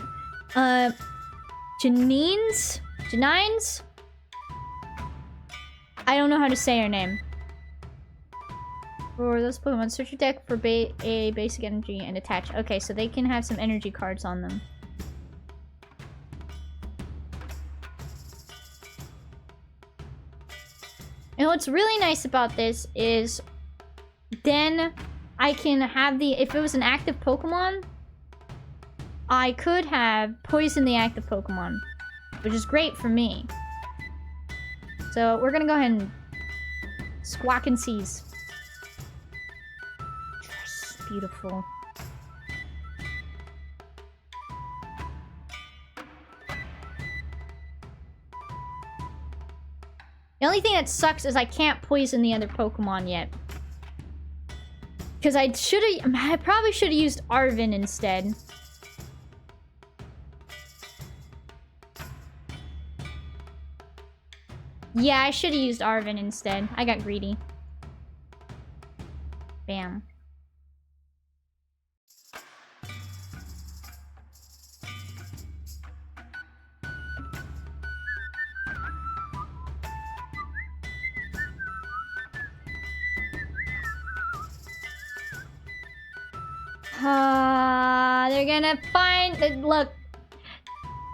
Janine's? I don't know how to say her name. For those Pokemon, search your deck for a basic energy and attach. Okay, so they can have some energy cards on them. And what's really nice about this is then I can have the... If it was an active Pokemon, I could have poisoned the active Pokemon, which is great for me. So we're gonna go ahead and Squawk and Seize. Yes, beautiful. The only thing that sucks is I can't poison the other Pokemon yet. Because I probably should have used Arven instead. Yeah, I should have used Arven instead. I got greedy. Bam. They're gonna find... Look,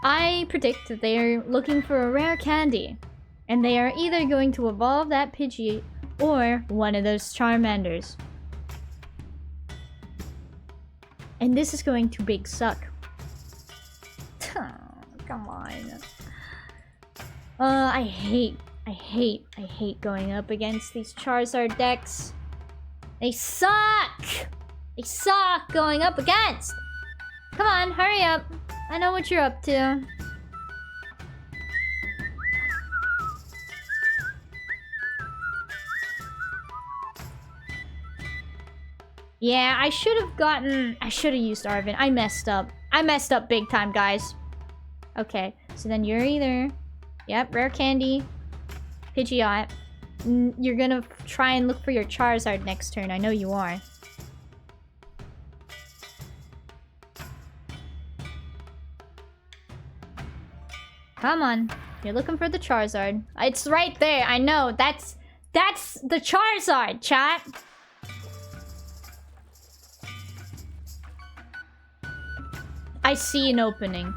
I predict that they're looking for a rare candy. And they are either going to evolve that Pidgey or one of those Charmanders. And this is going to big suck. Oh, come on. I hate going up against these Charizard decks. They suck! They suck going up against! Come on, hurry up. I know what you're up to. Yeah, I should have used Arven. I messed up. I messed up big time, guys. Okay, so then you're either... Yep, rare candy. Pidgeot. You're gonna try and look for your Charizard next turn. I know you are. Come on. You're looking for the Charizard. It's right there. I know. That's the Charizard, chat. I see an opening.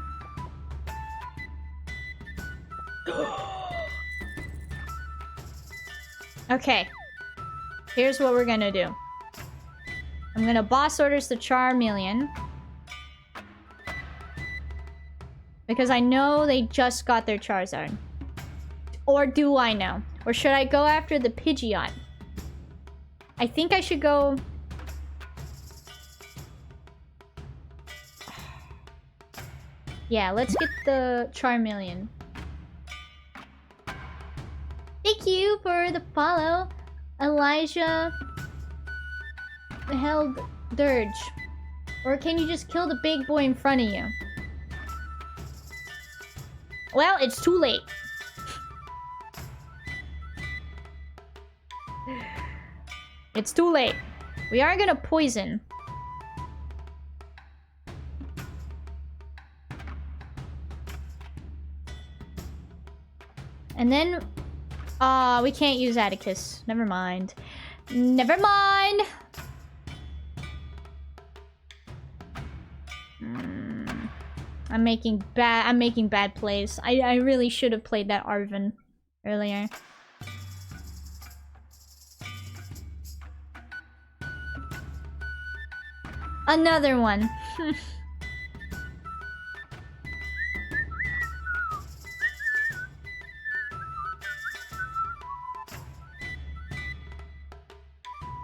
Okay. Here's what we're gonna do. I'm gonna boss orders the Charmeleon. Because I know they just got their Charizard. Or do I know? Or should I go after the Pidgeot? I think I should go... Yeah, let's get the Charmeleon. Thank you for the follow, Elijah Held Dirge. Or can you just kill the big boy in front of you? Well, it's too late. It's too late. We are gonna poison. And then, we can't use Atticus. Never mind. Never mind! I'm making bad plays. I really should have played that Arven earlier. Another one.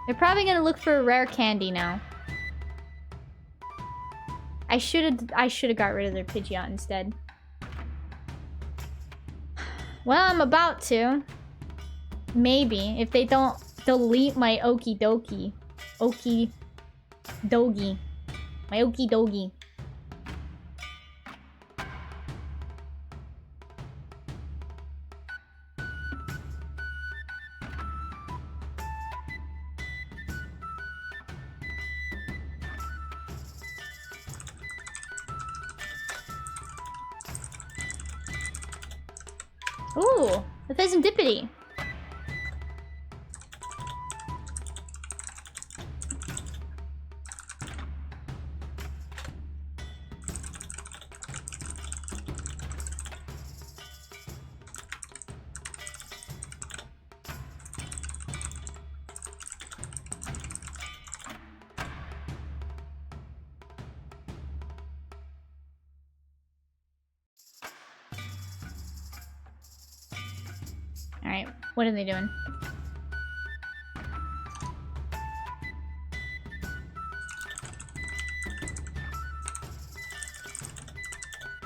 They're probably gonna look for a rare candy now. I should've got rid of their Pidgeot instead. Well, I'm about to. Maybe. If they don't delete my Okie Dokie. Okie Dogie. My Okie Dogie. Ooh, the Pheasantipity. Alright, what are they doing?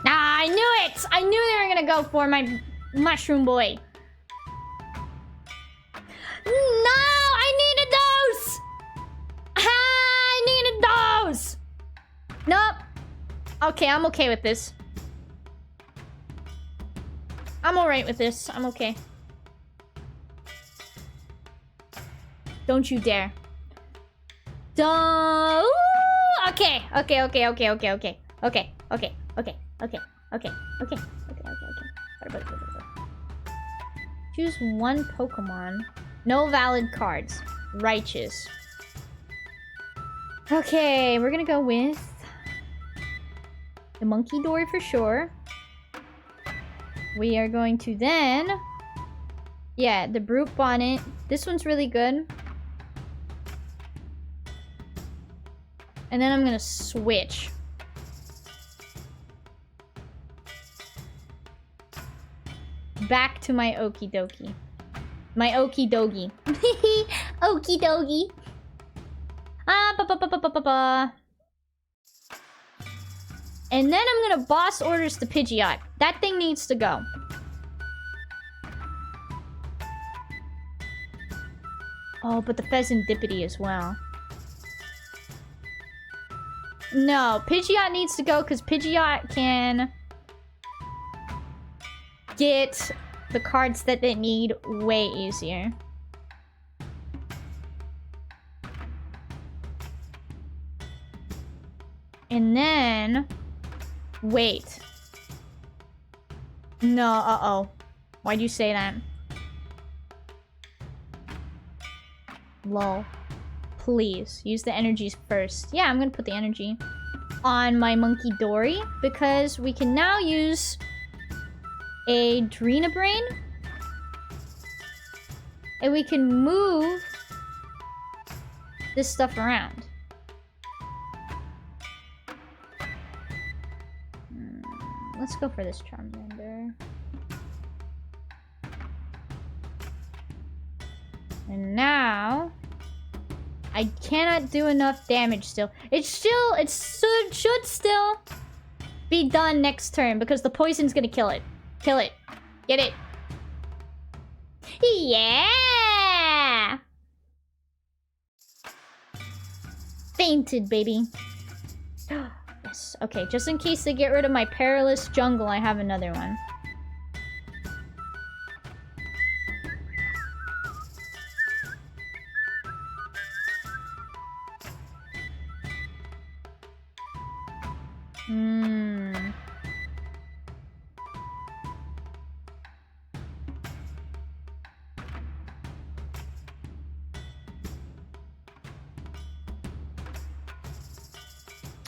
Ah, I knew it! I knew they were gonna go for my mushroom boy. No! I needed those! I needed those! Nope. Okay, I'm okay with this. I'm alright with this. I'm okay. Don't you dare. Don't. Okay. Okay. Okay. Okay. Okay. Okay. Okay. Okay. Okay. Okay. Okay. Okay. Okay. Choose one Pokemon. No valid cards. Righteous. Okay, we're gonna go with the Monkey Dory for sure. We are going to then... Yeah, the Brute Bonnet. This one's really good. And then I'm gonna switch. Back to my Okie Dokie. My Okie Dogie. Okie Dogie. And then I'm gonna boss orders the Pidgeot. That thing needs to go. Oh, but the Pheasantipity as well. No, Pidgeot needs to go because Pidgeot can get the cards that they need way easier. And then... Wait. No, uh-oh. Why'd you say that? Lol. Please, use the energies first. Yeah, I'm gonna put the energy on my Monkey Dory because we can now use a Drina Brain. And we can move this stuff around. Let's go for this Charmander. And now... I cannot do enough damage still. It should still be done next turn because the poison's gonna kill it. Kill it. Get it. Yeah! Fainted, baby. Yes. Okay, just in case they get rid of my perilous jungle, I have another one.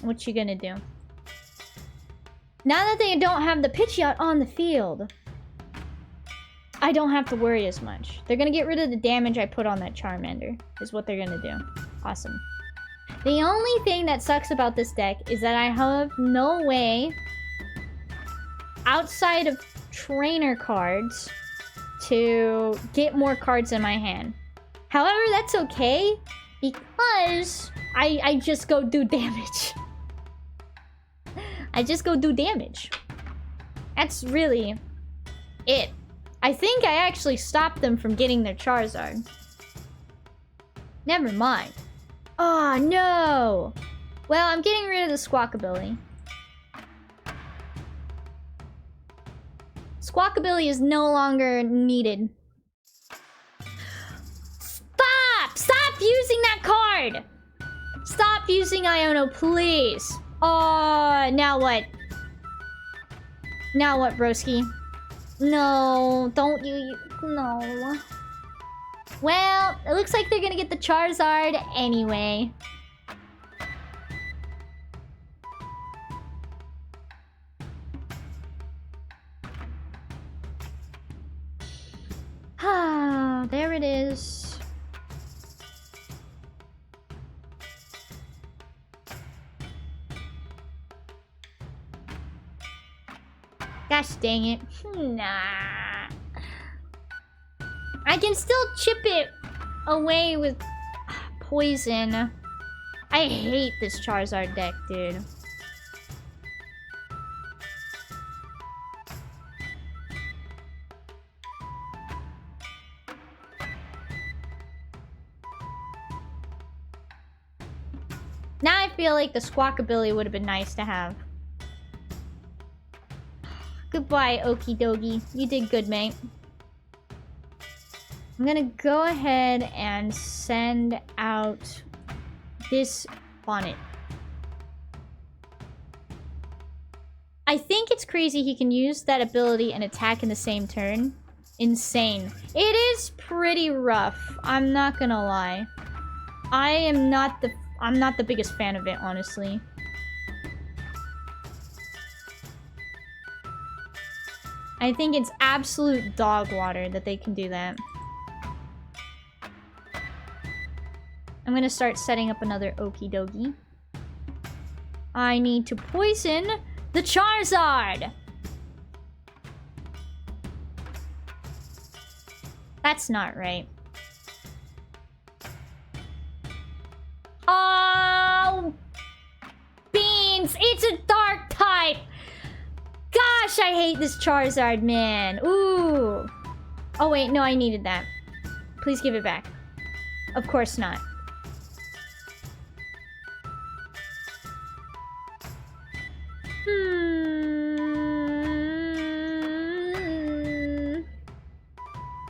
What you gonna do? Now that they don't have the Pidgeot on the field, I don't have to worry as much. They're gonna get rid of the damage I put on that Charmander, is what they're gonna do. Awesome. The only thing that sucks about this deck is that I have no way, outside of trainer cards, to get more cards in my hand. However, that's okay. Because I just go do damage. I just go do damage. That's really it. I think I actually stopped them from getting their Charizard. Never mind. Oh, no. Well, I'm getting rid of the Squawkabilly. Squawkabilly is no longer needed. Stop! Stop using that card! Stop using Iono, please. Oh, now what? Now what, broski? No, don't you... No. Well, it looks like they're gonna get the Charizard anyway. Ah, there it is. Gosh dang it. Nah. I can still chip it away with poison. I hate this Charizard deck, dude. Now I feel like the Squawkabilly would have been nice to have. Goodbye, Okie Dokie. You did good, mate. I'm gonna go ahead and send out this Bonnet. I think it's crazy he can use that ability and attack in the same turn. Insane. It is pretty rough. I'm not gonna lie. I'm not the biggest fan of it, honestly. I think it's absolute dog water that they can do that. I'm gonna start setting up another Okie Dokie. I need to poison the Charizard! That's not right. Oh! Beans! It's a dark type! Gosh, I hate this Charizard, man. Ooh. Oh, wait. No, I needed that. Please give it back. Of course not.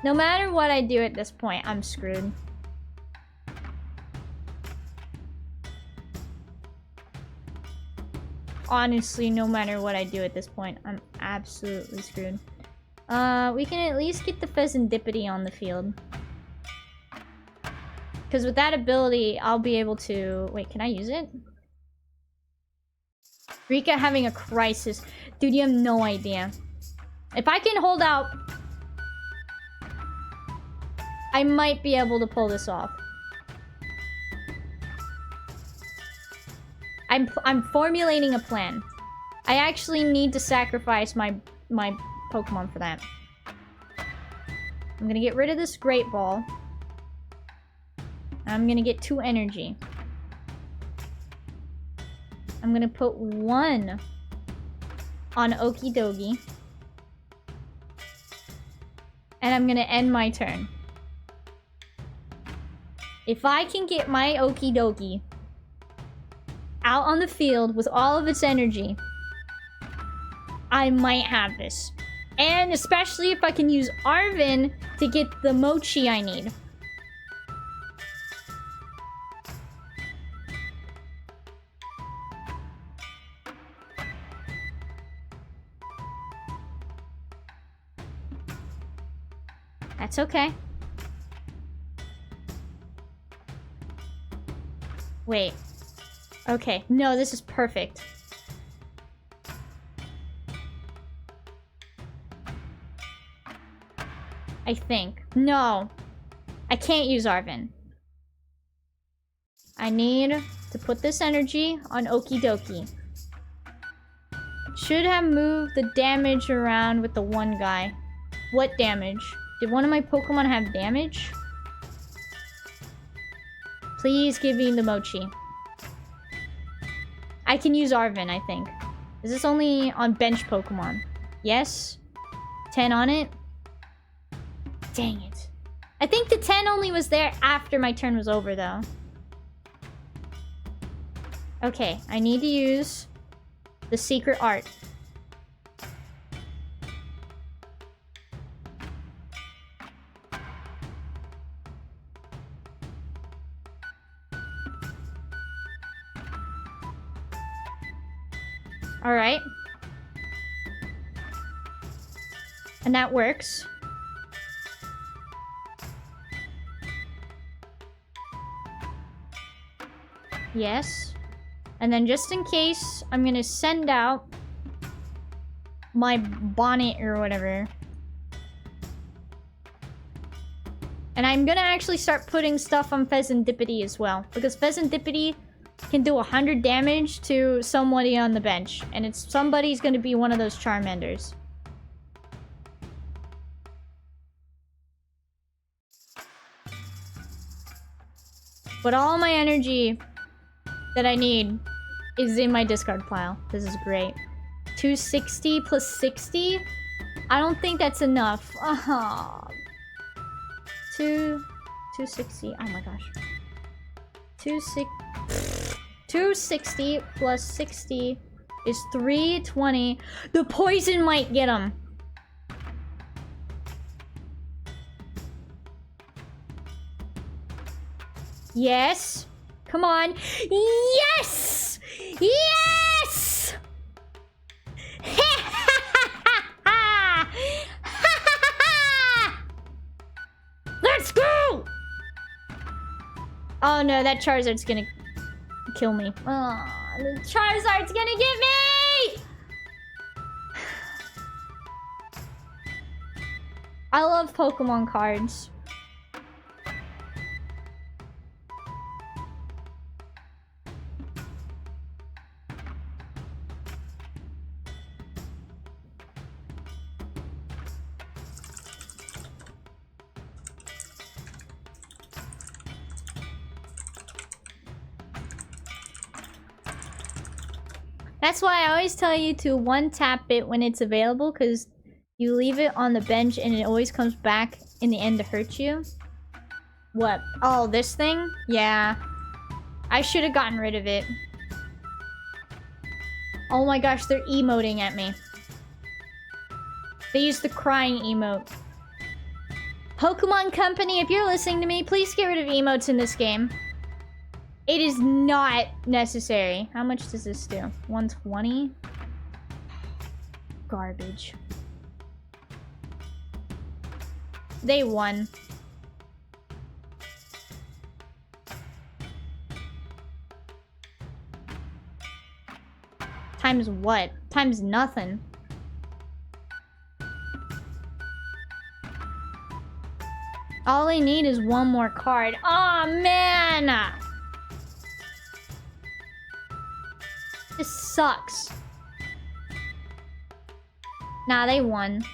No matter what I do at this point, I'm screwed. Honestly, no matter what I do at this point, I'm absolutely screwed. We can at least get the Pheasantipity on the field. Because with that ability, I'll be able to... Wait, can I use it? Rika having a crisis. Dude, you have no idea. If I can hold out... I might be able to pull this off. I'm formulating a plan. I actually need to sacrifice my Pokemon for that. I'm gonna get rid of this Great Ball. I'm gonna get 2 energy. I'm gonna put 1 on Okie Dokie. And I'm gonna end my turn. If I can get my Okie Dokie out on the field with all of its energy, I might have this. And especially if I can use Arven to get the Mochi I need. That's okay. Wait. Okay. No, this is perfect. I think. No. I can't use Arven. I need to put this energy on Okie Dokie. Should have moved the damage around with the one guy. What damage? Did one of my Pokemon have damage? Please give me the mochi. I can use Arvin, I think. Is this only on bench Pokemon? Yes. 10 on it. Dang it. I think the 10 only was there after my turn was over, though. Okay, I need to use the secret art. Alright. And that works. Yes. And then just in case, I'm gonna send out my bonnet or whatever. And I'm gonna actually start putting stuff on Pheasantipity as well. Because Pheasantipity can do 100 damage to somebody on the bench. And somebody's gonna be one of those Charmanders. But all my energy that I need is in my discard pile. This is great. 260 plus 60? I don't think that's enough. 260. Oh my gosh. 260 plus 60 is 320. The poison might get him. Yes. Come on. Yes! Yes! Let's go! Oh no, that Charizard's gonna kill me. Oh, the Charizard's gonna get me! I love Pokemon cards. That's why I always tell you to one-tap it when it's available, because you leave it on the bench and it always comes back in the end to hurt you. What? Oh, this thing? Yeah. I should have gotten rid of it. Oh my gosh, they're emoting at me. They used the crying emote. Pokemon Company, if you're listening to me, please get rid of emotes in this game. It is not necessary. How much does this do? 120? Garbage. They won. Times what? Times nothing. All I need is one more card. Aw, man! This sucks. Nah, they won.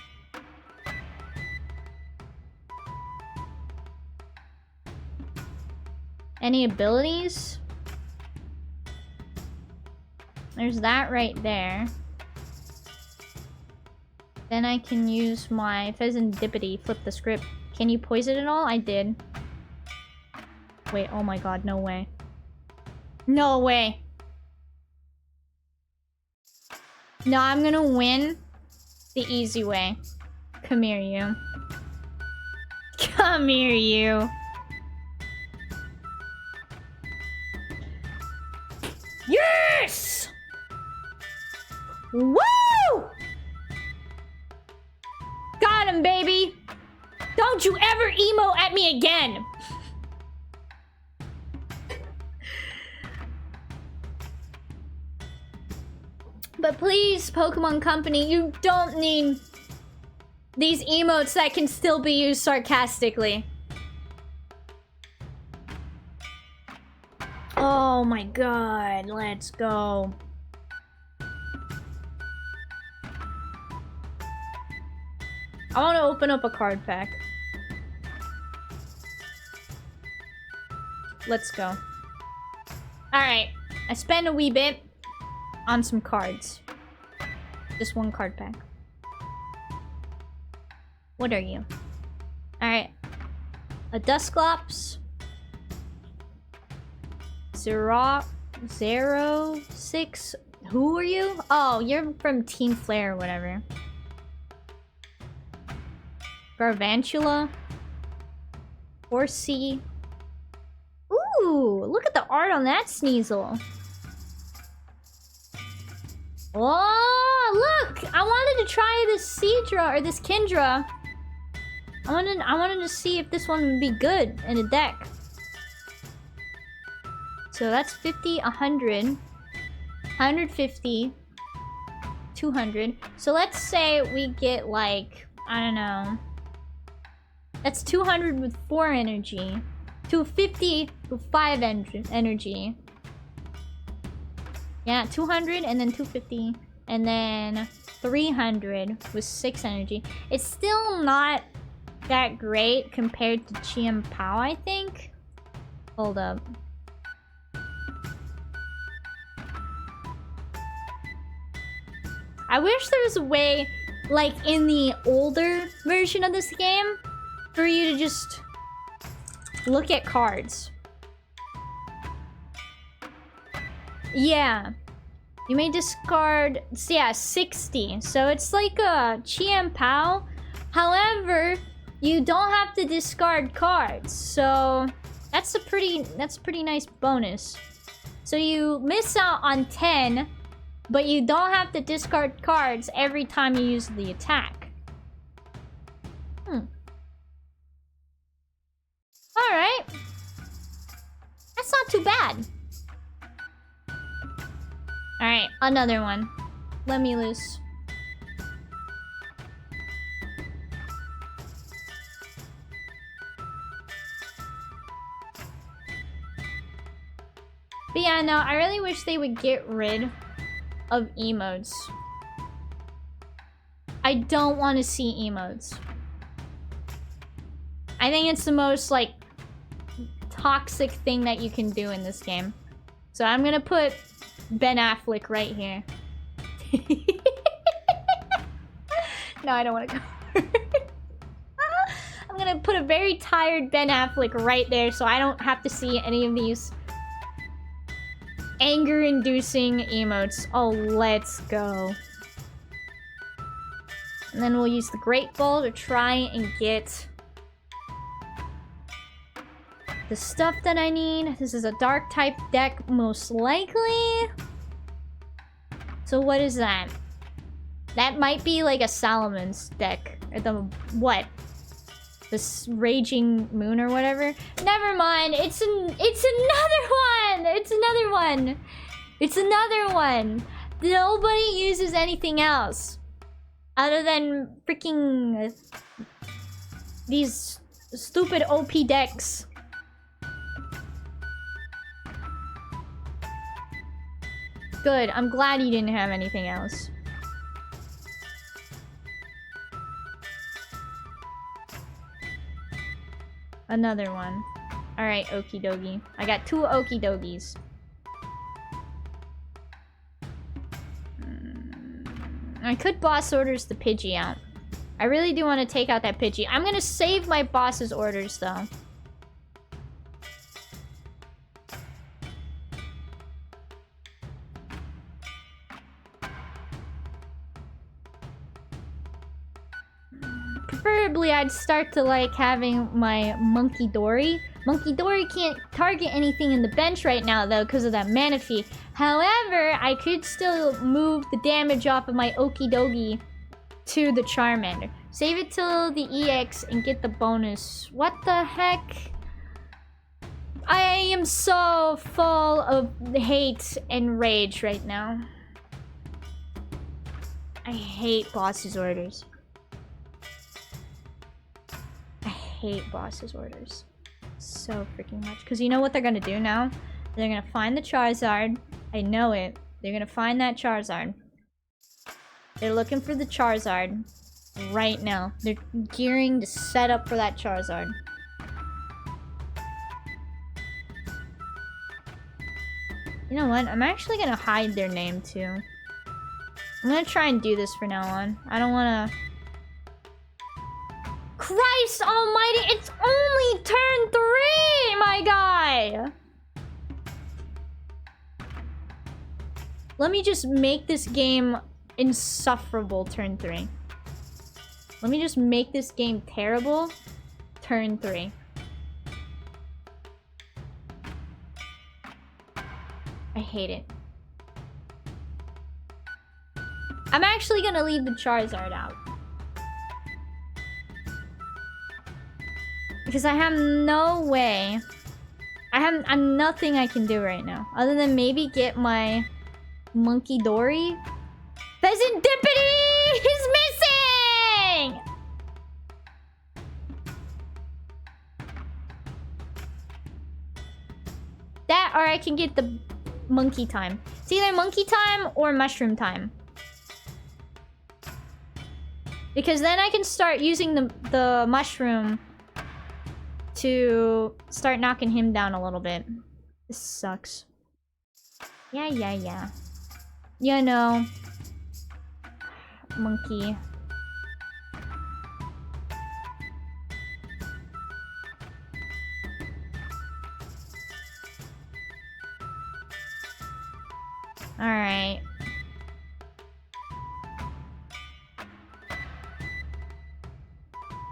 Any abilities? There's that right there. Then I can use my Pheasantipity, flip the script. Can you poison it all? I did. Wait, oh my god, no way. No way. No, I'm gonna win the easy way. Come here, you. Come here, you. Yes! Woo! Got him, baby! Don't you ever emo at me again! But please, Pokemon Company, you don't need these emotes that can still be used sarcastically. Oh my god, let's go. I want to open up a card pack. let's go. Alright, I spent a wee bit on some cards. Just one card pack. What are you? Alright. A Dusclops. 06. Who are you? Oh, you're from Team Flare or whatever. Garvantula. Horsey. Ooh, look at the art on that Sneasel. Oh, look! I wanted to try this Seadra or this Kindra. I wanted to see if this one would be good in a deck. So that's 50, 100, 150, 200. So let's say we get like, I don't know. That's 200 with 4 energy. 250 with 5 energy. Yeah, 200 and then 250. And then 300 with 6 energy. It's still not that great compared to Chien Pao, I think. Hold up. I wish there was a way, like in the older version of this game, for you to just look at cards. Yeah. You may discard, yeah, 60. So it's like a Chien Pao. However, you don't have to discard cards. So that's a pretty nice bonus. So you miss out on 10, but you don't have to discard cards every time you use the attack. Alright. That's not too bad. Alright, another one. Let me loose. But yeah, no, I really wish they would get rid of emotes. I don't want to see emotes. I think it's the most, like, toxic thing that you can do in this game. So I'm gonna put Ben Affleck right here. No, I don't want to go. I'm gonna put a very tired Ben Affleck right there so I don't have to see any of these anger-inducing emotes. Oh, let's go. And then we'll use the Great Ball to try and get the stuff that I need. This is a dark type deck, most likely. So what is that? That might be like a Salomon's deck. Or the what? This Raging Moon or whatever. Never mind. It's another one. It's another one. It's another one. Nobody uses anything else other than freaking these stupid OP decks. Good. I'm glad you didn't have anything else. Another one. Alright, okie dokie. I got 2 okie dokies. I could boss orders the Pidgey out. I really do want to take out that Pidgey. I'm gonna save my boss's orders though. Preferably, I'd start to like having my Monkey Dory. Monkey Dory can't target anything in the bench right now though because of that Manaphy. However, I could still move the damage off of my Okie Dokie to the Charmander. Save it till the EX and get the bonus. What the heck? I am so full of hate and rage right now. I hate boss's orders. I hate boss's orders so freaking much. Because you know what they're gonna do now? They're gonna find the Charizard. I know it. They're gonna find that Charizard. They're looking for the Charizard right now. They're gearing to set up for that Charizard. You know what? I'm actually gonna hide their name too. I'm gonna try and do this from now on. I don't wanna... Christ almighty! It's only turn 3, my guy! Let me just make this game insufferable turn 3. Let me just make this game terrible turn 3. I hate it. I'm actually gonna leave the Charizard out. Because I have no way. I have nothing I can do right now. Other than maybe get my Monkey Dory. Pheasantipity is missing! That, or I can get the Monkey Time. It's either Monkey Time or Mushroom Time. Because then I can start using the Mushroom to start knocking him down a little bit. This sucks. Yeah. You know. Monkey. Alright.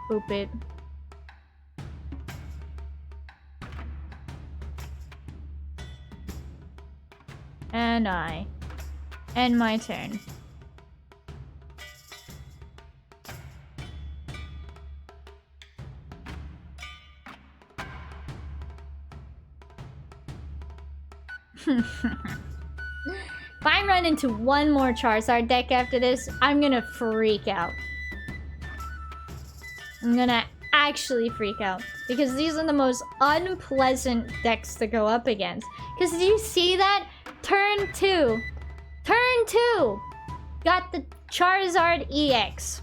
Boop it. And I. End my turn. If I run into one more Charizard deck after this, I'm gonna freak out. I'm gonna actually freak out. Because these are the most unpleasant decks to go up against. Because do you see that? Turn 2. Turn 2! Got the Charizard EX.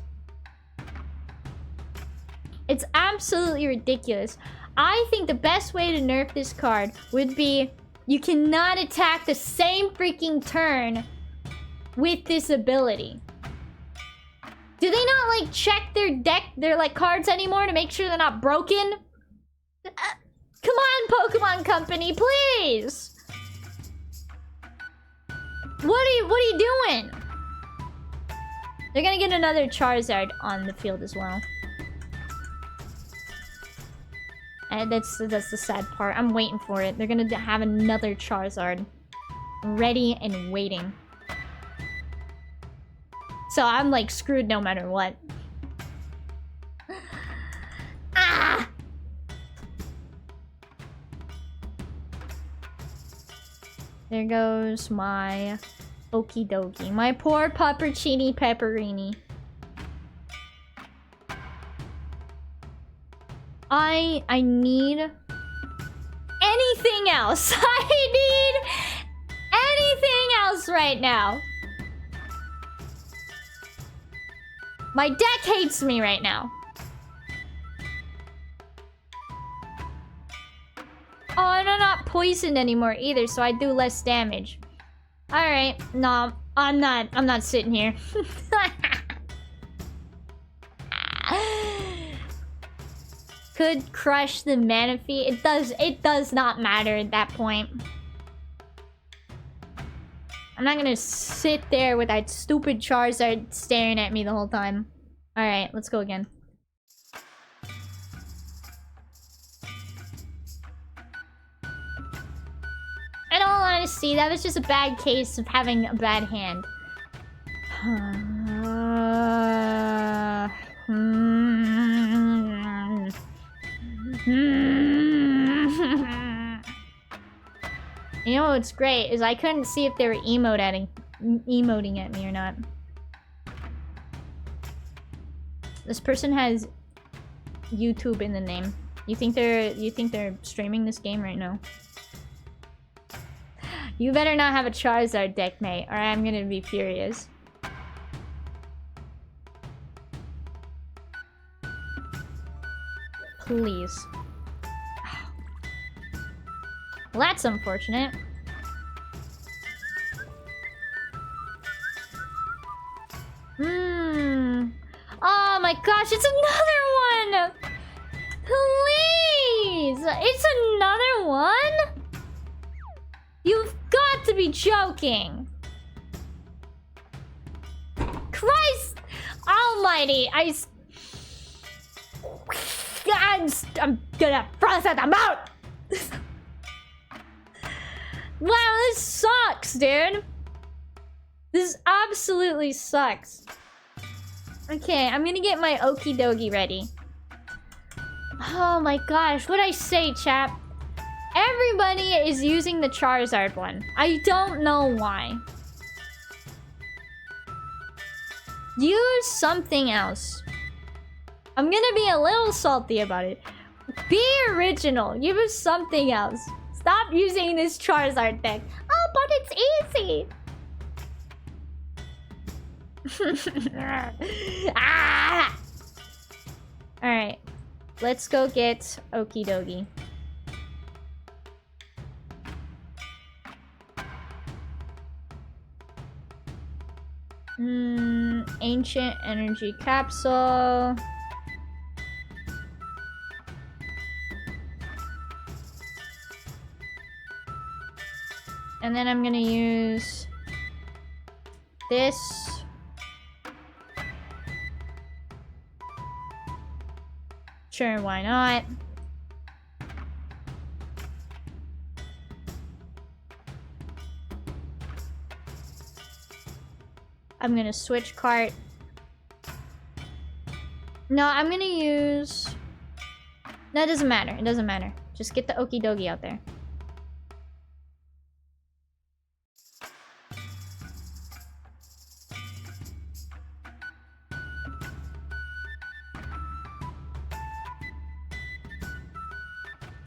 It's absolutely ridiculous. I think the best way to nerf this card would be... You cannot attack the same freaking turn with this ability. Do they not, like, check their deck, their, like, cards anymore to make sure they're not broken? Come on, Pokemon Company, please! What are you doing? They're gonna get another Charizard on the field as well. And that's the sad part. I'm waiting for it. They're gonna have another Charizard. Ready and waiting. So I'm like screwed no matter what. Ah! There goes my okie dokie. My poor Puppercini Pepperini. I need anything else. I need anything else right now. My deck hates me right now. Oh, and I'm not poisoned anymore either, so I do less damage. Alright, no, I'm not sitting here. Could crush the Manaphy. It does not matter at that point. I'm not gonna sit there with that stupid Charizard staring at me the whole time. Alright, let's go again. In all honesty, that was just a bad case of having a bad hand. You know what's great is I couldn't see if they were emoting at me or not. This person has YouTube in the name. You think they're streaming this game right now? You better not have a Charizard deck, mate, or I'm gonna be furious. Please. Well, that's unfortunate. my gosh, it's another one! Please! It's another one? You've got to be joking. Christ almighty, I'm gonna process them out! Wow, this sucks, dude. This absolutely sucks. Okay, I'm gonna get my okie dokie ready. Oh my gosh, what'd I say, chap? Everybody is using the Charizard one. I don't know why. Use something else. I'm gonna be a little salty about it. Be original. Use something else. Stop using this Charizard deck. Oh, but it's easy. Ah! Alright. Let's go get Okie Dokie. Ancient Energy Capsule. And then I'm gonna use this. Sure, why not? I'm gonna switch cart. No, I'm gonna use... No, it doesn't matter. It doesn't matter. Just get the Okie Dokie out there.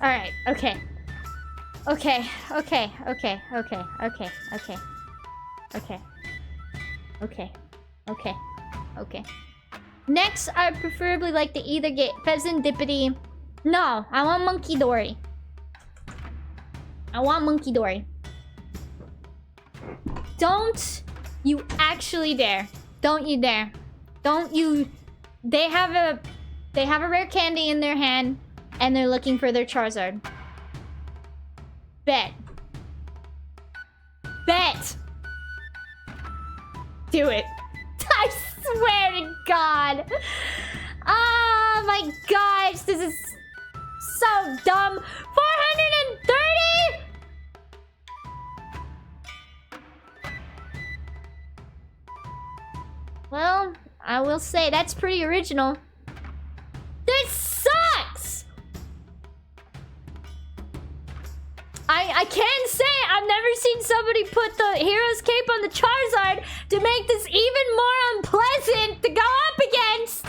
Alright, okay. Okay. Next, I'd preferably like to either get Pheasant Dippity. No, I want Monkey Dory. Don't you actually dare. Don't you dare. Don't you... They have a rare candy in their hand. And they're looking for their Charizard. Bet. Do it. I swear to God. Oh my gosh, this is so dumb. 430? Well, I will say that's pretty original. This sucks! I can say I've never seen somebody put the Hero's Cape on the Charizard to make this even more unpleasant to go up against.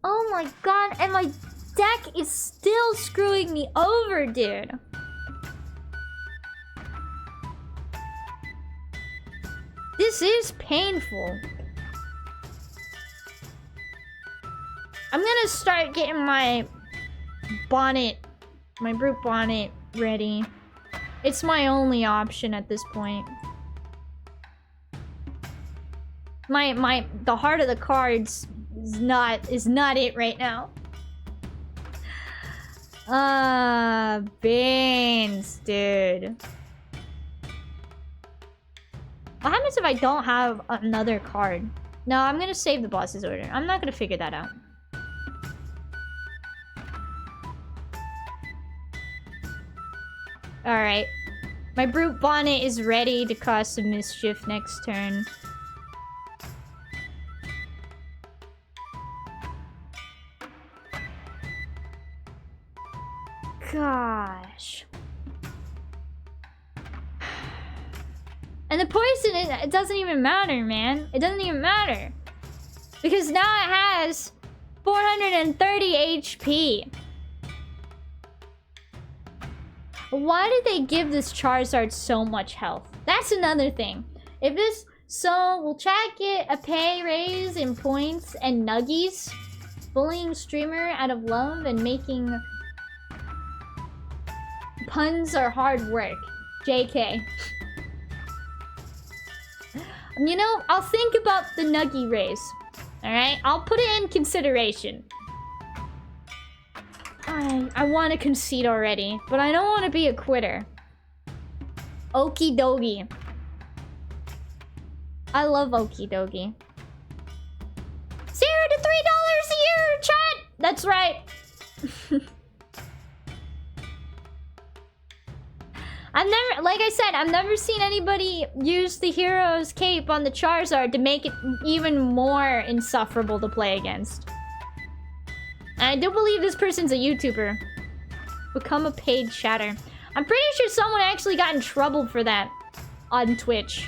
Oh my god, and my deck is still screwing me over, dude. This is painful. I'm gonna start getting my bonnet, my brute bonnet ready. It's my only option at this point. The heart of the cards is not it right now. Beans, dude. What happens if I don't have another card? No, I'm gonna save the boss's order. I'm not gonna figure that out. Alright. My brute bonnet is ready to cause some mischief next turn. Gosh. And the poison, it doesn't even matter, man. It doesn't even matter. Because now it has 430 HP. Why did they give this Charizard so much health? That's another thing. If this... So, will chat get a pay raise in points and nuggies? Bullying streamer out of love and making... Puns are hard work. JK. You know, I'll think about the Nuggy race. Alright? I'll put it in consideration. I want to concede already, but I don't want to be a quitter. Okie dokie. I love okie dokie. $0 to $3 a year, chat! That's right. I've never, like I said, I've never seen anybody use the hero's cape on the Charizard to make it even more insufferable to play against. And I do believe this person's a YouTuber. Become a paid chatter. I'm pretty sure someone actually got in trouble for that on Twitch.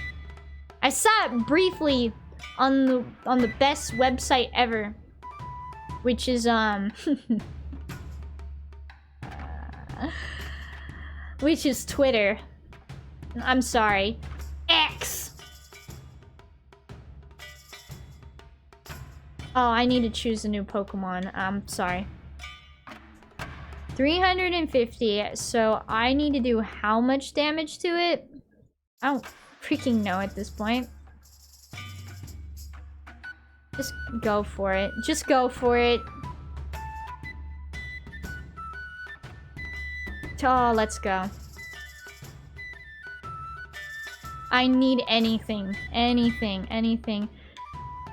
I saw it briefly on the best website ever, which is which is Twitter. I'm sorry, X. Oh, I need to choose a new Pokemon. I'm sorry. 350. So I need to do how much damage to it? I don't freaking know at this point. Just go for it. Just go for it. Oh, let's go. I need anything. Anything. Anything.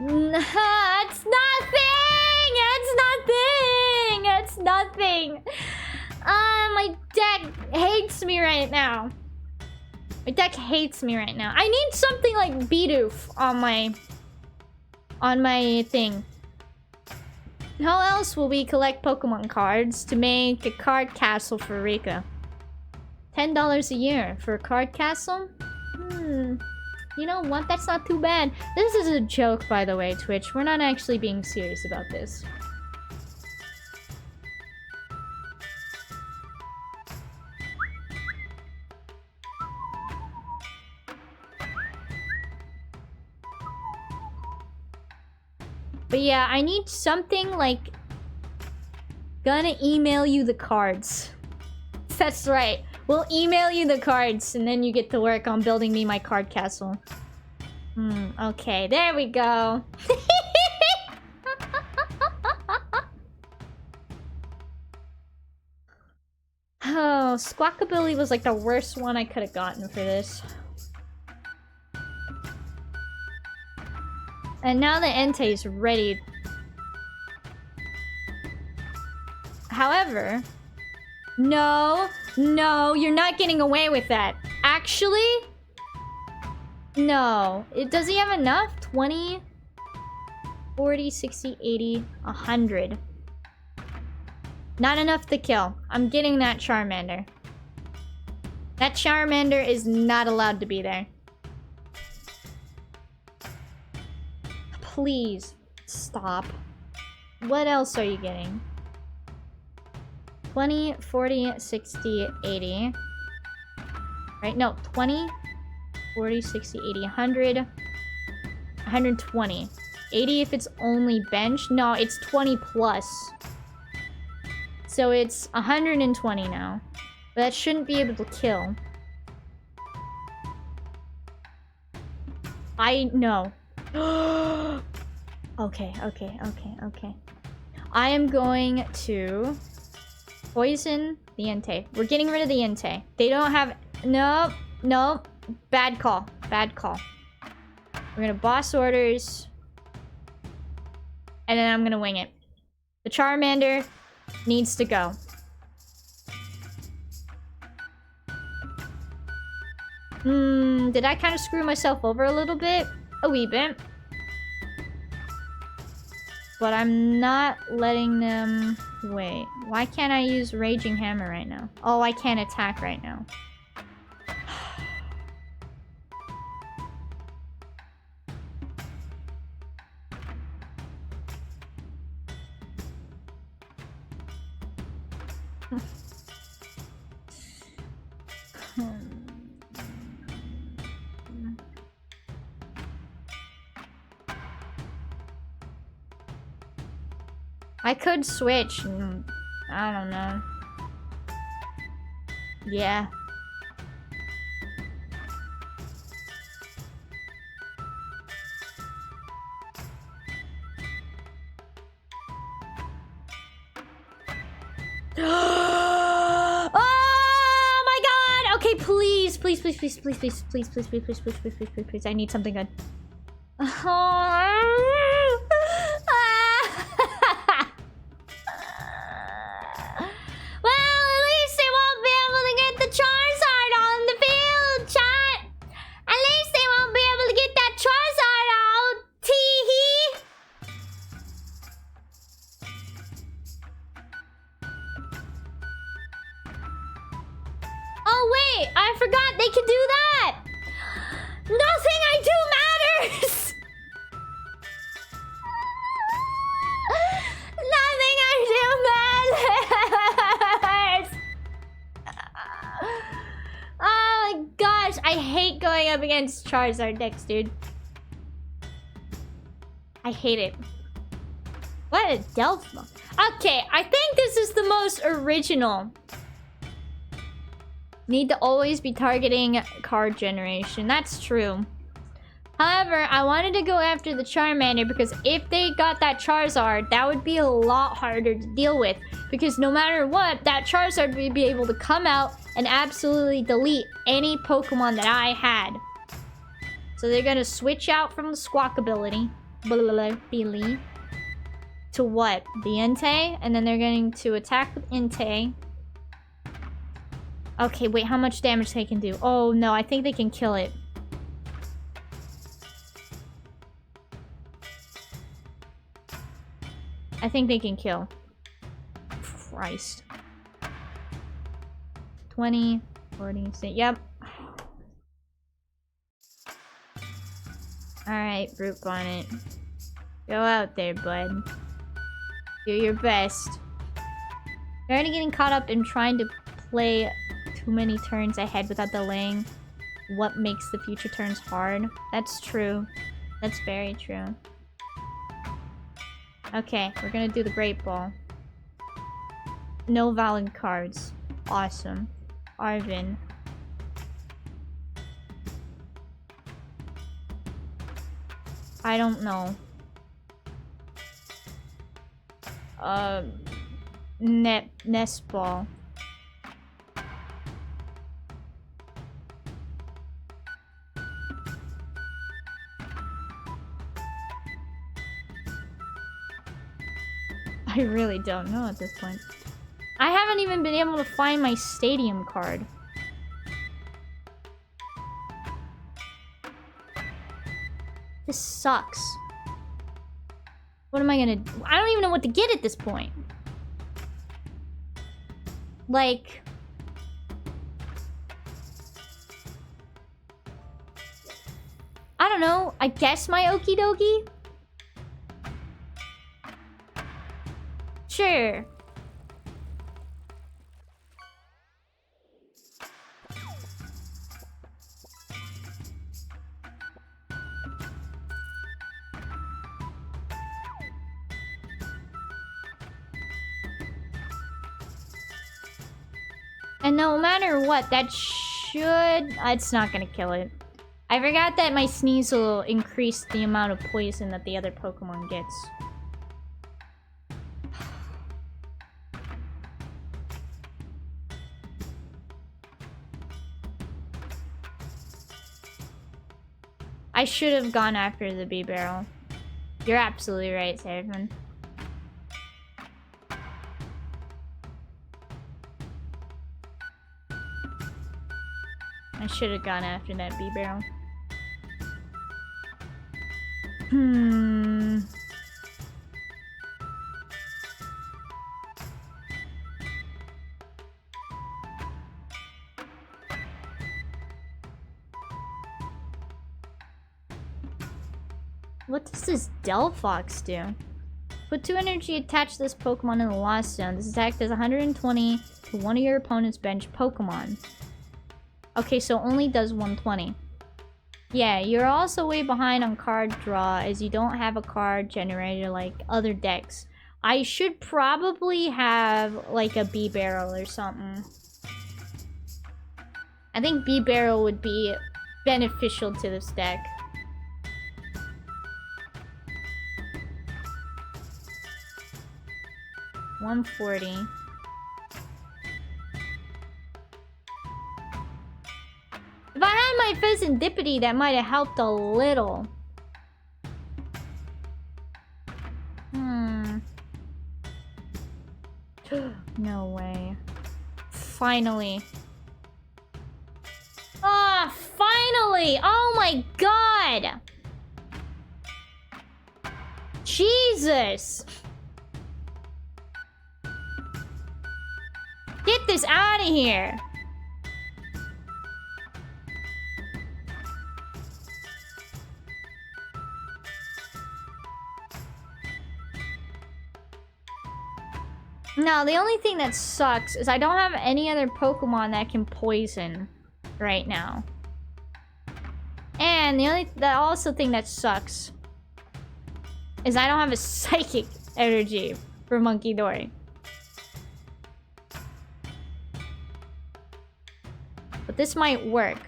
It's nothing! It's nothing! It's nothing! My deck hates me right now. My deck hates me right now. I need something like Bidoof on my thing. How else will we collect Pokemon cards to make a card castle for Rika? $10 a year for a card castle? You know what? That's not too bad. This is a joke, by the way, Twitch. We're not actually being serious about this. But yeah, I need something like... Gonna email you the cards. That's right. We'll email you the cards, and then you get to work on building me my card castle. Okay, there we go. Oh, Squawkabilly was like the worst one I could have gotten for this. And now the Entei's ready. However... No, no, you're not getting away with that. Actually? No. Does he have enough? 20, 40, 60, 80, 100. Not enough to kill. I'm getting that Charmander. That Charmander is not allowed to be there. Please, stop. What else are you getting? 20, 40, 60, 80. Right? No, 20, 40, 60, 80, 100. 120. 80 if it's only bench. No, it's 20 plus. So it's 120 now. But that shouldn't be able to kill. I know. Okay. I am going to... poison the Entei. We're getting rid of the Entei. They don't have... Nope. Nope. Bad call. Bad call. We're gonna boss orders. And then I'm gonna wing it. The Charmander needs to go. Did I kind of screw myself over a little bit? A wee bit. But I'm not letting them... Wait, why can't I use Raging Hammer right now? Oh, I can't attack right now. I could switch. I don't know. Yeah. Oh my god! Okay, please, please, please, please, please, please, please, please, please, please, please, please, please, please, please. I need something good. Well, at least they won't be able to get the Charizard on the field, chat. At least they won't be able to get that Charizard out. Tee-hee. Oh wait, I forgot they can do that. Nothing I do matters. Nothing I do matters. Oh my gosh, I hate going up against Charizard decks, dude. I hate it. What a Delph. Okay, I think this is the most original. Need to always be targeting card generation. That's true. However, I wanted to go after the Charmander because if they got that Charizard, that would be a lot harder to deal with. Because no matter what, that Charizard would be able to come out and absolutely delete any Pokemon that I had. So they're gonna switch out from the Squawk ability. To what? The Entei? And then they're going to attack with Entei. Okay, wait, how much damage they can do? Oh no, I think they can kill it. I think they can kill. Christ. 20, 40, yep. Alright, Brute Bonnet. Go out there, bud. Do your best. You're already getting caught up in trying to play too many turns ahead without delaying what makes the future turns hard. That's true. That's very true. Okay, we're gonna do the Great Ball. No valid cards. Awesome. Arvin. I don't know. Nest Ball. I really don't know at this point. I haven't even been able to find my stadium card. This sucks. What am I gonna do? I don't even know what to get at this point. Like... I don't know. I guess my Okie Dokie? Sure. And no matter what, that should... It's not gonna kill it. I forgot that my Sneasel increased the amount of poison that the other Pokemon gets. I should have gone after the B-Barrel. You're absolutely right, Seraphim. I should have gone after that B-Barrel. What does this Delphox do? Put 2 energy attached to this Pokemon in the Lost Zone. This attack does 120 to one of your opponent's bench Pokemon. Okay, so only does 120. Yeah, you're also way behind on card draw as you don't have a card generator like other decks. I should probably have like a B-Barrel or something. I think B-Barrel would be beneficial to this deck. $140. I had my Pheasantipity, that might have helped a little. No way. Finally. Ah, finally! Oh my god! Jesus! Get this out of here! Now, the only thing that sucks is I don't have any other Pokemon that can poison right now. And the also thing that sucks is I don't have a psychic energy for Monkey Dory. But this might work.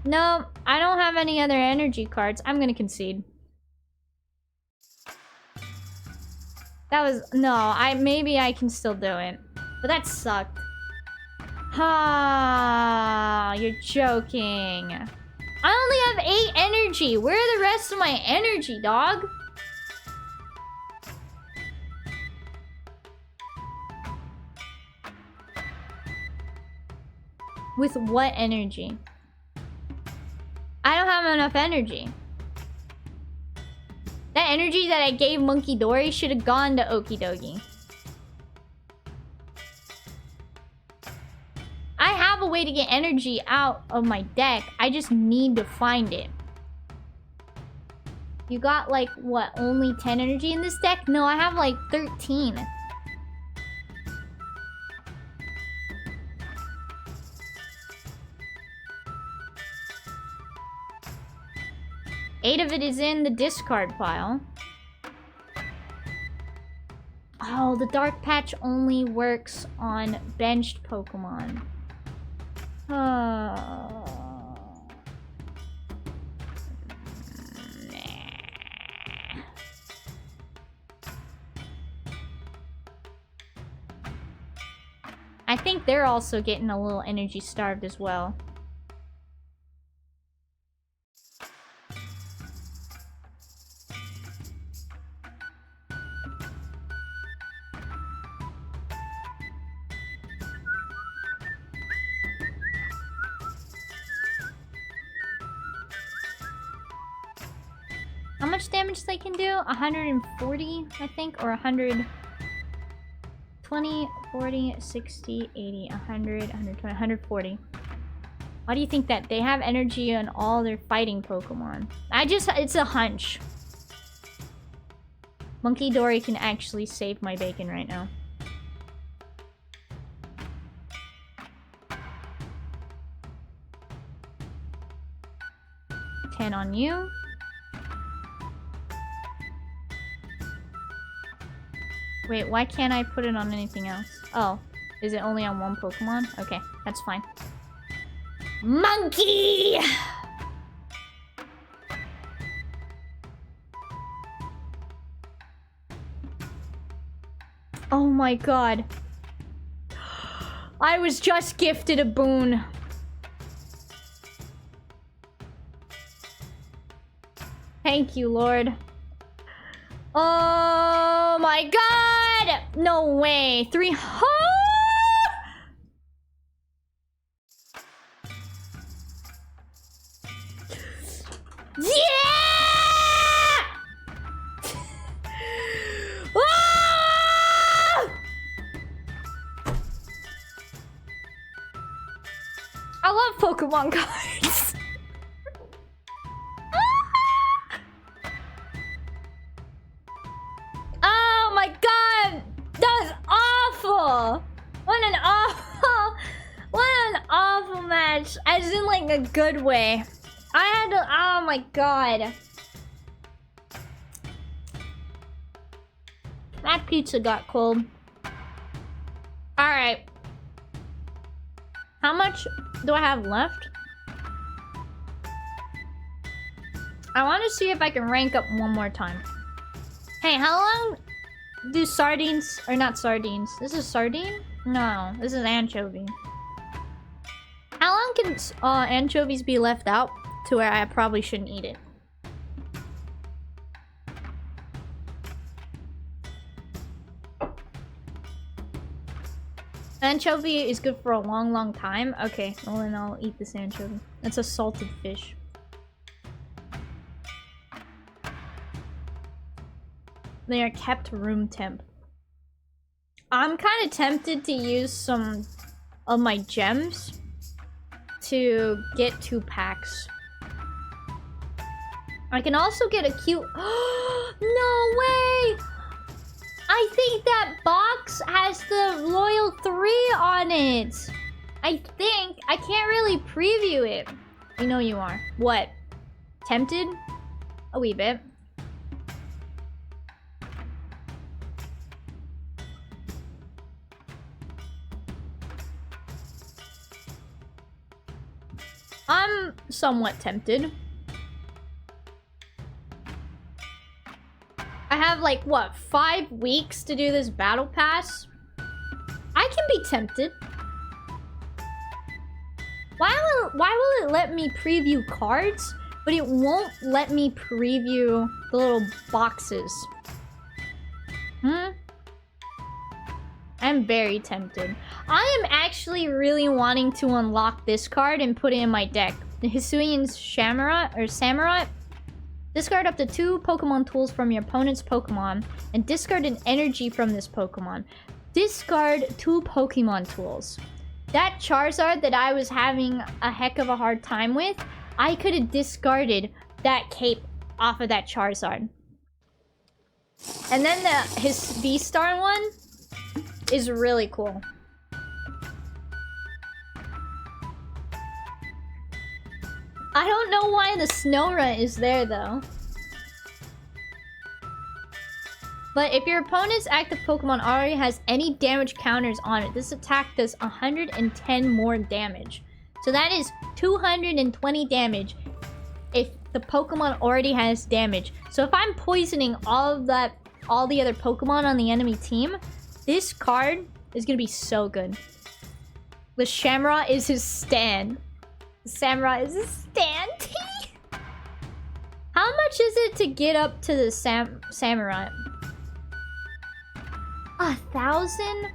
No, I don't have any other energy cards. I'm gonna concede. That was... No, maybe I can still do it. But that sucked. Ah, you're joking. I only have 8 energy. Where are the rest of my energy, dog? With what energy? I don't have enough energy. That energy that I gave Monkey Dory should have gone to Okie Dokie. I have a way to get energy out of my deck. I just need to find it. You got like, what, only 10 energy in this deck? No, I have like 13. Eight of it is in the discard pile. Oh, the Dark Patch only works on benched Pokemon. I think they're also getting a little energy starved as well. How much damage they can do? 140, I think, or 100... 20, 40, 60, 80, 100, 120, 140. Why do you think that? They have energy on all their fighting Pokemon. It's a hunch. Monkey Dory can actually save my bacon right now. 10 on you. Wait, why can't I put it on anything else? Oh, is it only on one Pokemon? Okay, that's fine. Monkey! Oh my god. I was just gifted a boon. Thank you, Lord. Oh my god! No way. 3... Yeah! Ah! I love Pokemon cards. Oh my god! That was awful! What an awful match. As in like a good way. I had to... Oh my god. That pizza got cold. Alright. How much do I have left? I want to see if I can rank up one more time. Hey, how long do sardines... Or not sardines. This is sardine? No, this is anchovy. How long can anchovies be left out to where I probably shouldn't eat it? Anchovy is good for a long, long time. Okay, well then I'll eat this anchovy. It's a salted fish. They are kept room temp. I'm kind of tempted to use some of my gems to get 2 packs. I can also get a cute... No way! I think that box has the Royal 3 on it. I think. I can't really preview it. I know you are. What? Tempted? A wee bit. I'm somewhat tempted. I have like, what, 5 weeks to do this battle pass? I can be tempted. Why will it let me preview cards, but it won't let me preview the little boxes? I'm very tempted. I am actually really wanting to unlock this card and put it in my deck. The Hisuian's Samurai. Discard up to 2 Pokemon tools from your opponent's Pokemon and discard an energy from this Pokemon. Discard 2 Pokemon tools. That Charizard that I was having a heck of a hard time with, I could have discarded that cape off of that Charizard. And then his V-Star one is really cool. I don't know why the Snorunt is there, though. But if your opponent's active Pokemon already has any damage counters on it, this attack does 110 more damage. So that is 220 damage if the Pokemon already has damage. So if I'm poisoning all the other Pokemon on the enemy team, this card is gonna be so good. The Shamrock is his stand. The Samurai is his stand. How much is it to get up to the Samurai? 1,000?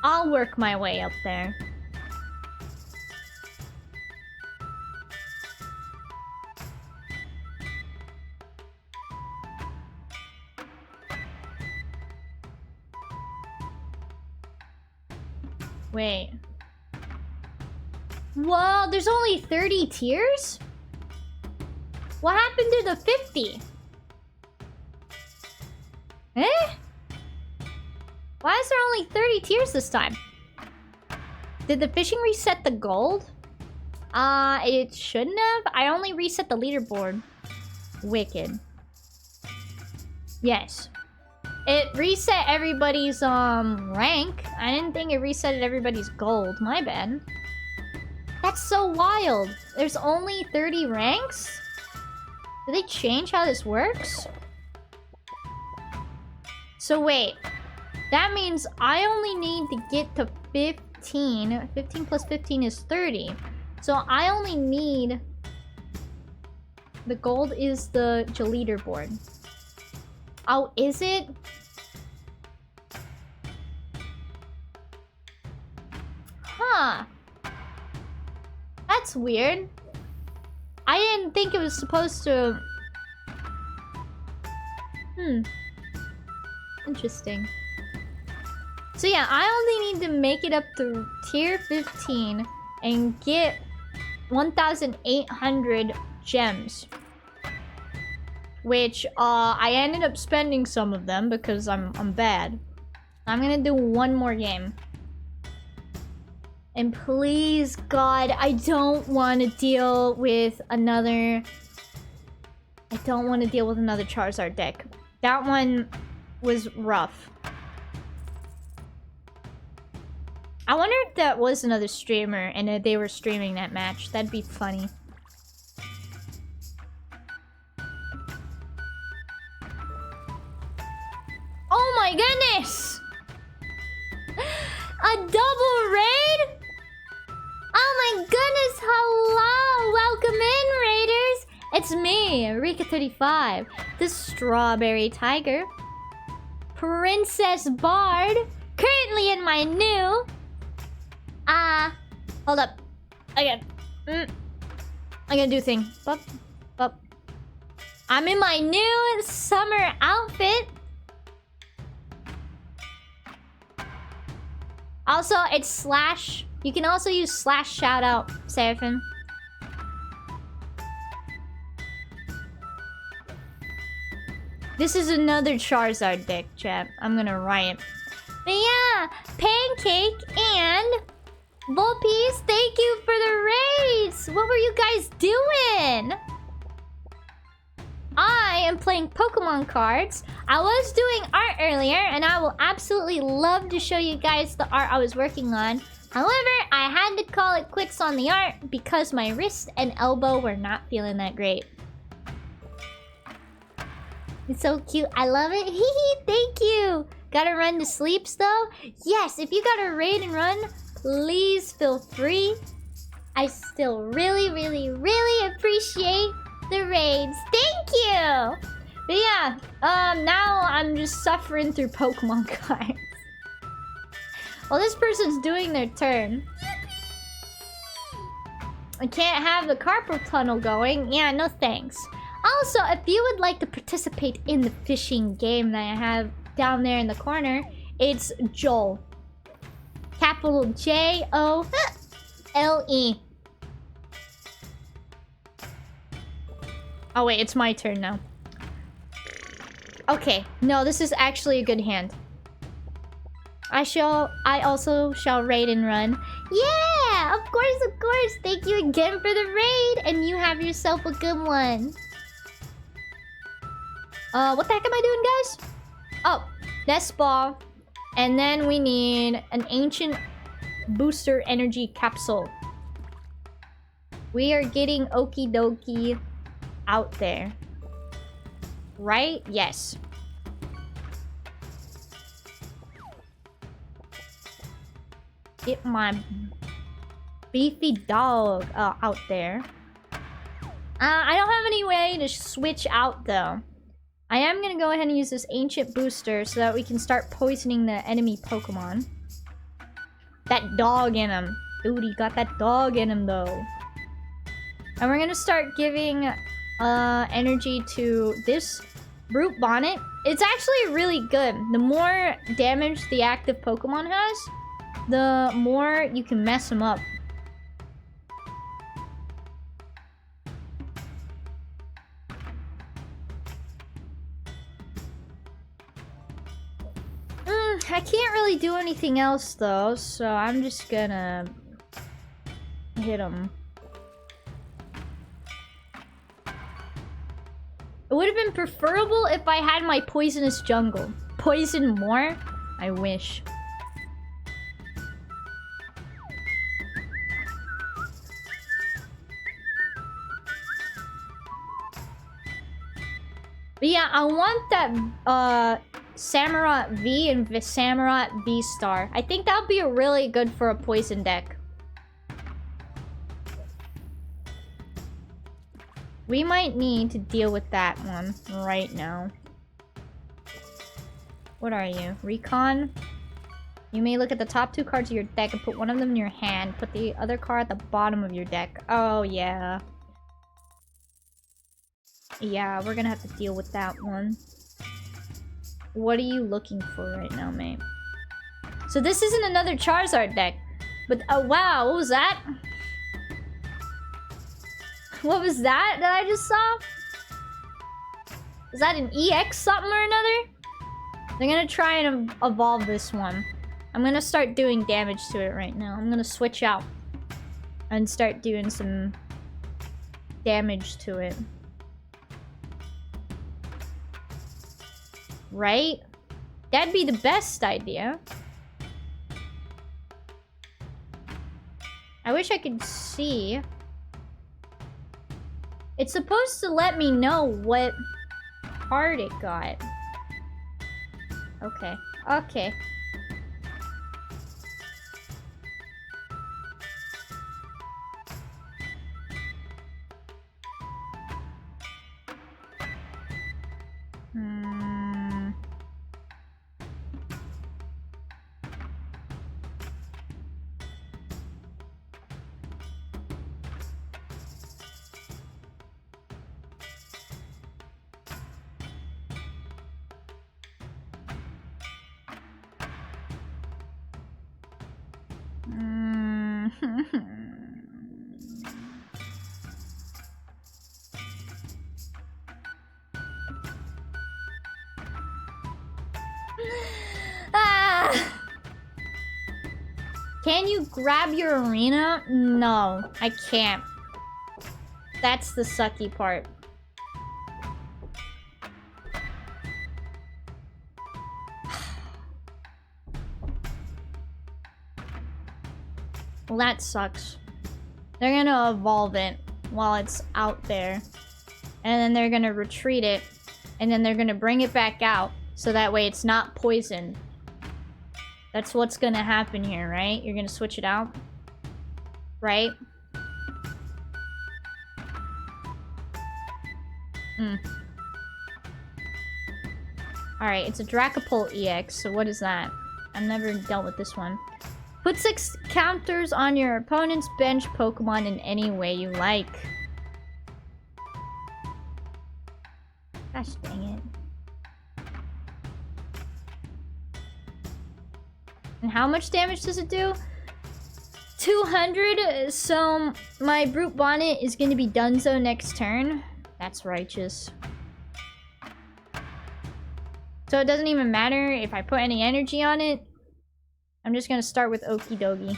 I'll work my way up there. Wait. Whoa, there's only 30 tiers? What happened to the 50? Eh? Why is there only 30 tiers this time? Did the fishing reset the gold? It shouldn't have. I only reset the leaderboard. Wicked. Yes. It reset everybody's, rank. I didn't think it resetted everybody's gold. My bad. That's so wild. There's only 30 ranks? Did they change how this works? So wait. That means I only need to get to 15. 15 plus 15 is 30. So I only need... The gold is the leaderboard. Oh, is it? Huh. That's weird. I didn't think it was supposed to... Interesting. So yeah, I only need to make it up to tier 15 and get 1,800 gems. Which, I ended up spending some of them because I'm bad. I'm gonna do one more game. And please, God, I don't want to deal with another... I don't want to deal with another Charizard deck. That one was rough. I wonder if that was another streamer and if they were streaming that match. That'd be funny. Oh my goodness! A double raid? Oh It's me, Rika35, the Strawberry Tiger, Princess Bard, currently in my new... hold up. I gotta do a thing. Bup, bup. I'm in my new summer outfit. Also, it's slash. You can also use slash shoutout, Seraphim. This is another Charizard deck, chat. I'm gonna riot. But yeah, Pancake and Volpies, thank you for the raids! What were you guys doing? I am playing Pokemon cards. I was doing art earlier, and I will absolutely love to show you guys the art I was working on. However, I had to call it quits on the art because my wrist and elbow were not feeling that great. It's so cute. I love it. Hee, thank you. Gotta run to sleep though? Yes, if you gotta raid and run, please feel free. I still really, really, really appreciate the raids. Thank you! But yeah, now I'm just suffering through Pokemon cards. While this person's doing their turn. I can't have the carpal tunnel going. Yeah, no thanks. Also, if you would like to participate in the fishing game that I have down there in the corner, it's Joel. Capital J-O-L-E. Oh wait, it's my turn now. Okay, no, this is actually a good hand. I also shall raid and run. Yeah, of course, of course. Thank you again for the raid, and you have yourself a good one. What the heck am I doing, guys? Oh, nest ball. And then we need an ancient booster energy capsule. We are getting okie dokie out there. Right? Yes. Get my beefy dog out there. I don't have any way to switch out though. I am gonna go ahead and use this ancient booster so that we can start poisoning the enemy Pokemon. That dog in him. Dude, he got that dog in him though. And we're gonna start giving energy to this Brute Bonnet. It's actually really good. The more damage the active Pokemon has, the more you can mess him up. I can't really do anything else though, so I'm just gonna hit him. It would have been preferable if I had my poisonous jungle. Poison more? I wish. But yeah, I want that Samurott V and Samurott V Star. I think that would be really good for a poison deck. We might need to deal with that one right now. What are you? Recon? You may look at the top 2 cards of your deck and put one of them in your hand. Put the other card at the bottom of your deck. Oh, yeah. Yeah, we're gonna have to deal with that one. What are you looking for right now, mate? So this isn't another Charizard deck. But, oh wow, what was that? What was that I just saw? Is that an EX something or another? They're gonna try and evolve this one. I'm gonna start doing damage to it right now. I'm gonna switch out and start doing some damage to it. Right? That'd be the best idea. I wish I could see. It's supposed to let me know what card it got. Okay. Okay. Ah! Can you grab your arena? No, I can't. That's the sucky part. Well, that sucks. They're gonna evolve it while it's out there. And then they're gonna retreat it. And then they're gonna bring it back out. So that way it's not poisoned. That's what's gonna happen here, right? You're gonna switch it out? Right? Alright, it's a Dracopult EX, so what is that? I've never dealt with this one. Put 6 counters on your opponent's bench Pokemon in any way you like. Gosh dang it. And how much damage does it do? 200, so my Brute Bonnet is going to be donezo next turn. That's righteous. So it doesn't even matter if I put any energy on it. I'm just going to start with Okie Dokie.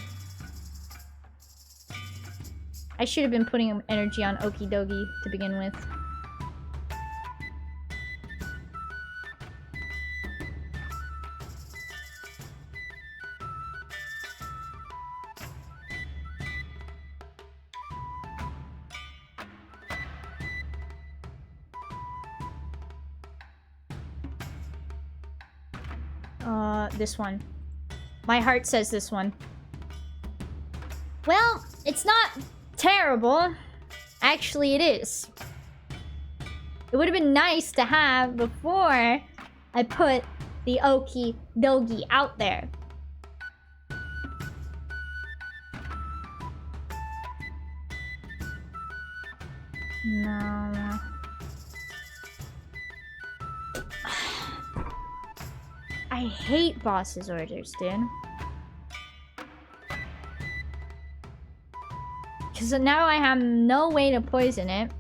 I should have been putting energy on Okie Dokie to begin with. This one. My heart says this one. Well, it's not terrible. Actually, it is. It would have been nice to have before I put the Okie Dokie out there. No. I hate boss's orders, dude. Because now I have no way to poison it.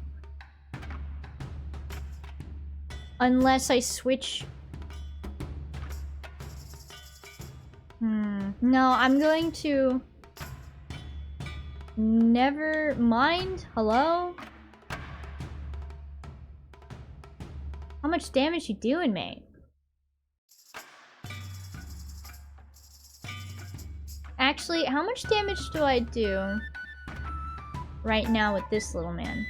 Unless I switch... No, I'm going to... Never mind. Hello? How much damage you doing, mate? Actually, how much damage do I do right now with this little man?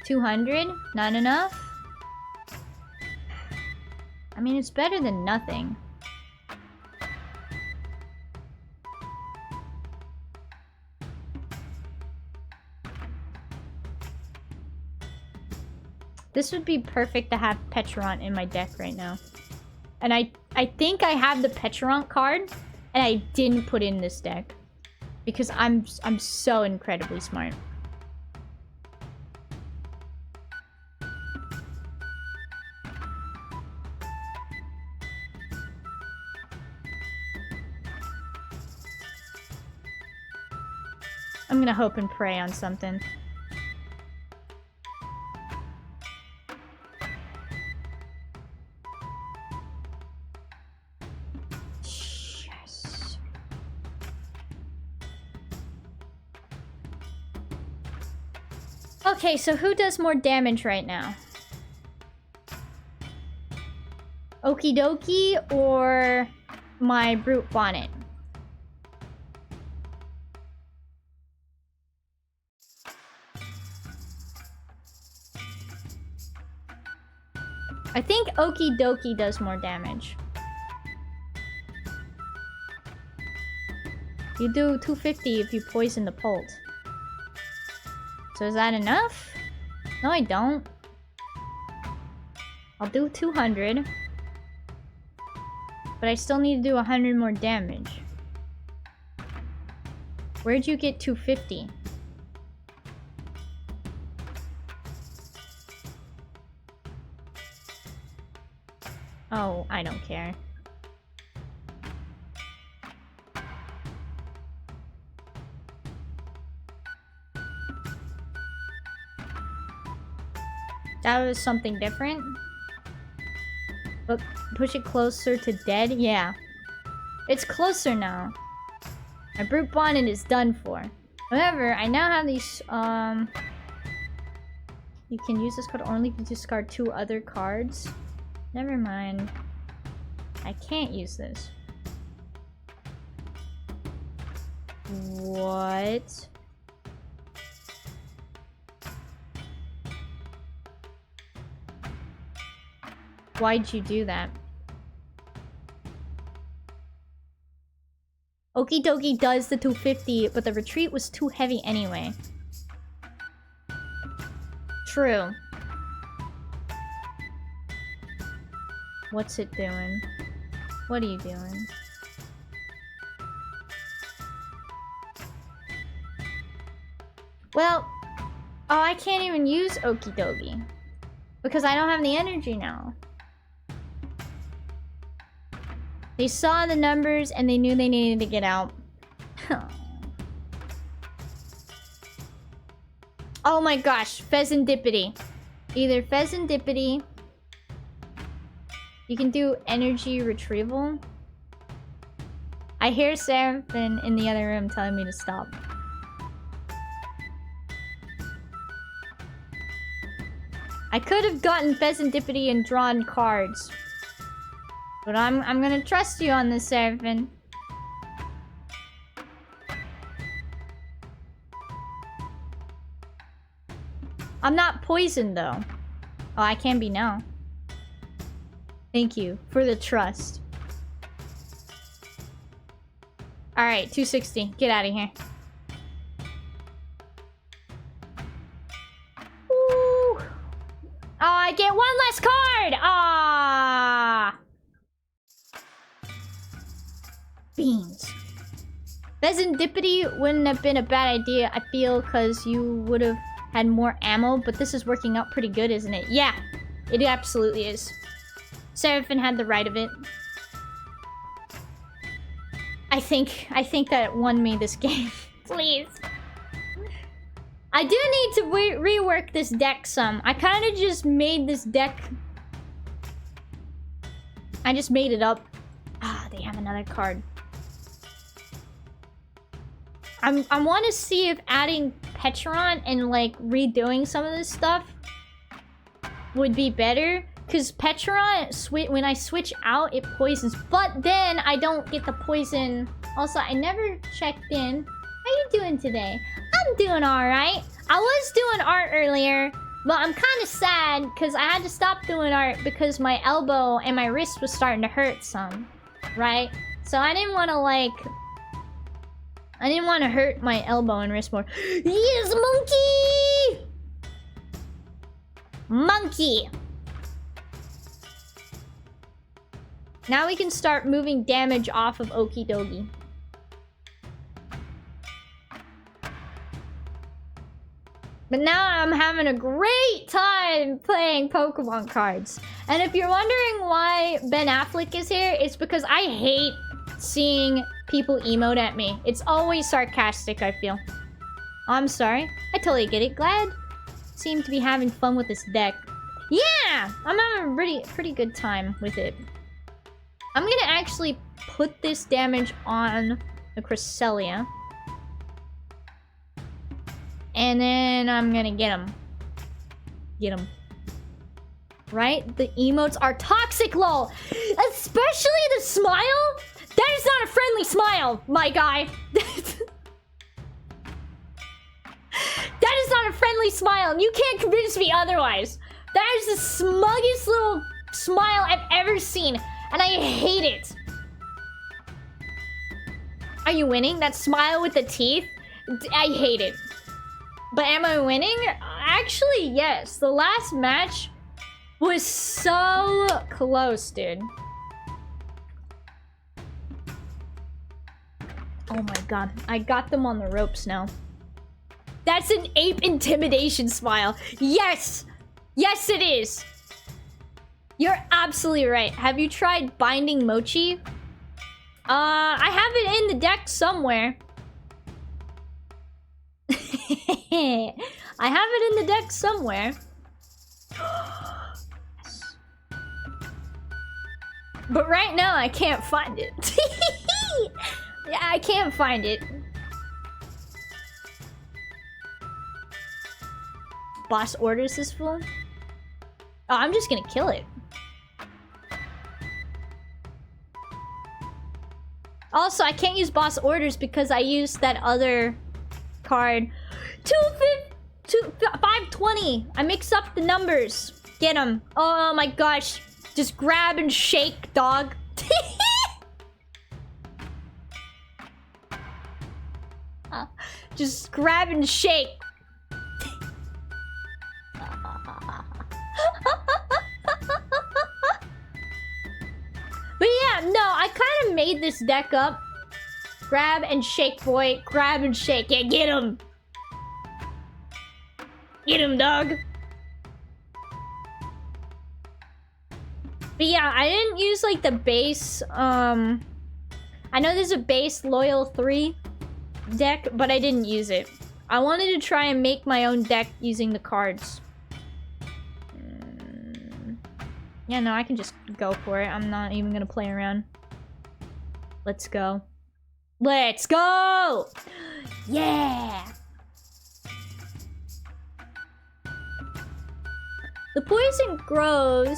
200? Not enough? I mean, it's better than nothing. This would be perfect to have Petrant in my deck right now. And I think I have the Petrant card, and I didn't put in this deck. Because I'm so incredibly smart. I'm gonna hope and pray on something. Yes. Okay, so who does more damage right now? Okie Dokie or my Brute Bonnet? I think Okie Dokie does more damage. You do 250 if you poison the Pult. So is that enough? No, I don't. I'll do 200. But I still need to do 100 more damage. Where'd you get 250? Oh, I don't care. That was something different. But push it closer to dead? Yeah. It's closer now. My brute bonding is done for. However, I now have these, you can use this card only to discard 2 other cards. Never mind. I can't use this. What? Why'd you do that? Okie dokie does the 250, but the retreat was too heavy anyway. True. What's it doing? What are you doing? Well, oh, I can't even use Okie dokie. Because I don't have the energy now. They saw the numbers and they knew they needed to get out. Oh my gosh, Pheasantipity. Either Pheasantipity. You can do energy retrieval. I hear Seraphim in the other room telling me to stop. I could have gotten Pheasantipity and drawn cards. But I'm gonna trust you on this, Seraphim. I'm not poisoned, though. Oh, I can be now. Thank you for the trust. Alright, 260. Get out of here. Ooh. Oh, I get 1 less card! Ah. Beans. Pheasantipity wouldn't have been a bad idea, I feel, because you would have had more ammo, but this is working out pretty good, isn't it? Yeah, it absolutely is. Seraphim had the right of it. I think that won me this game. Please. I do need to rework this deck some. I kind of just made this deck. I just made it up. Ah, they have another card. I want to see if adding Petron and like redoing some of this stuff would be better. Because Petron, when I switch out, it poisons. But then I don't get the poison. Also, I never checked in. How you doing today? I'm doing alright. I was doing art earlier, but I'm kind of sad because I had to stop doing art because my elbow and my wrist was starting to hurt some. Right? So I didn't want to like... I didn't want to hurt my elbow and wrist more. Yes, monkey! Monkey! Now we can start moving damage off of Okie dokie. But now I'm having a great time playing Pokemon cards. And if you're wondering why Ben Affleck is here, it's because I hate seeing people emote at me. It's always sarcastic, I feel. I'm sorry. I totally get it. Glad seem to be having fun with this deck. Yeah! I'm having a pretty good time with it. I'm gonna actually put this damage on the Cresselia. And then I'm gonna get him. Get him. Right? The emotes are toxic, lol! Especially the smile! That is not a friendly smile, my guy! That is not a friendly smile, and you can't convince me otherwise. That is the smuggest little smile I've ever seen, and I hate it. Are you winning? That smile with the teeth? I hate it. But am I winning? Actually, yes. The last match was so close, dude. Oh my god. I got them on the ropes now. That's an ape intimidation smile. Yes! Yes, it is! You're absolutely right. Have you tried binding Mochi? I have it in the deck somewhere. I have it in the deck somewhere. But right now, I can't find it. Yeah, I can't find it. Boss orders is full? Oh, I'm just gonna kill it. Also, I can't use boss orders because I used that other card. 520. I mixed up the numbers. Get him. Oh my gosh. Just grab and shake, dog. Just grab and shake. But yeah, no, I kind of made this deck up. Grab and shake, boy. Grab and shake. Yeah, get him. Get him, dog. But yeah, I didn't use like the base, I know there's a base Loyal 3 deck, but I didn't use it. I wanted to try and make my own deck using the cards. Yeah, no, I can just go for it. I'm not even gonna play around. Let's go. Let's go! Yeah! The poison grows.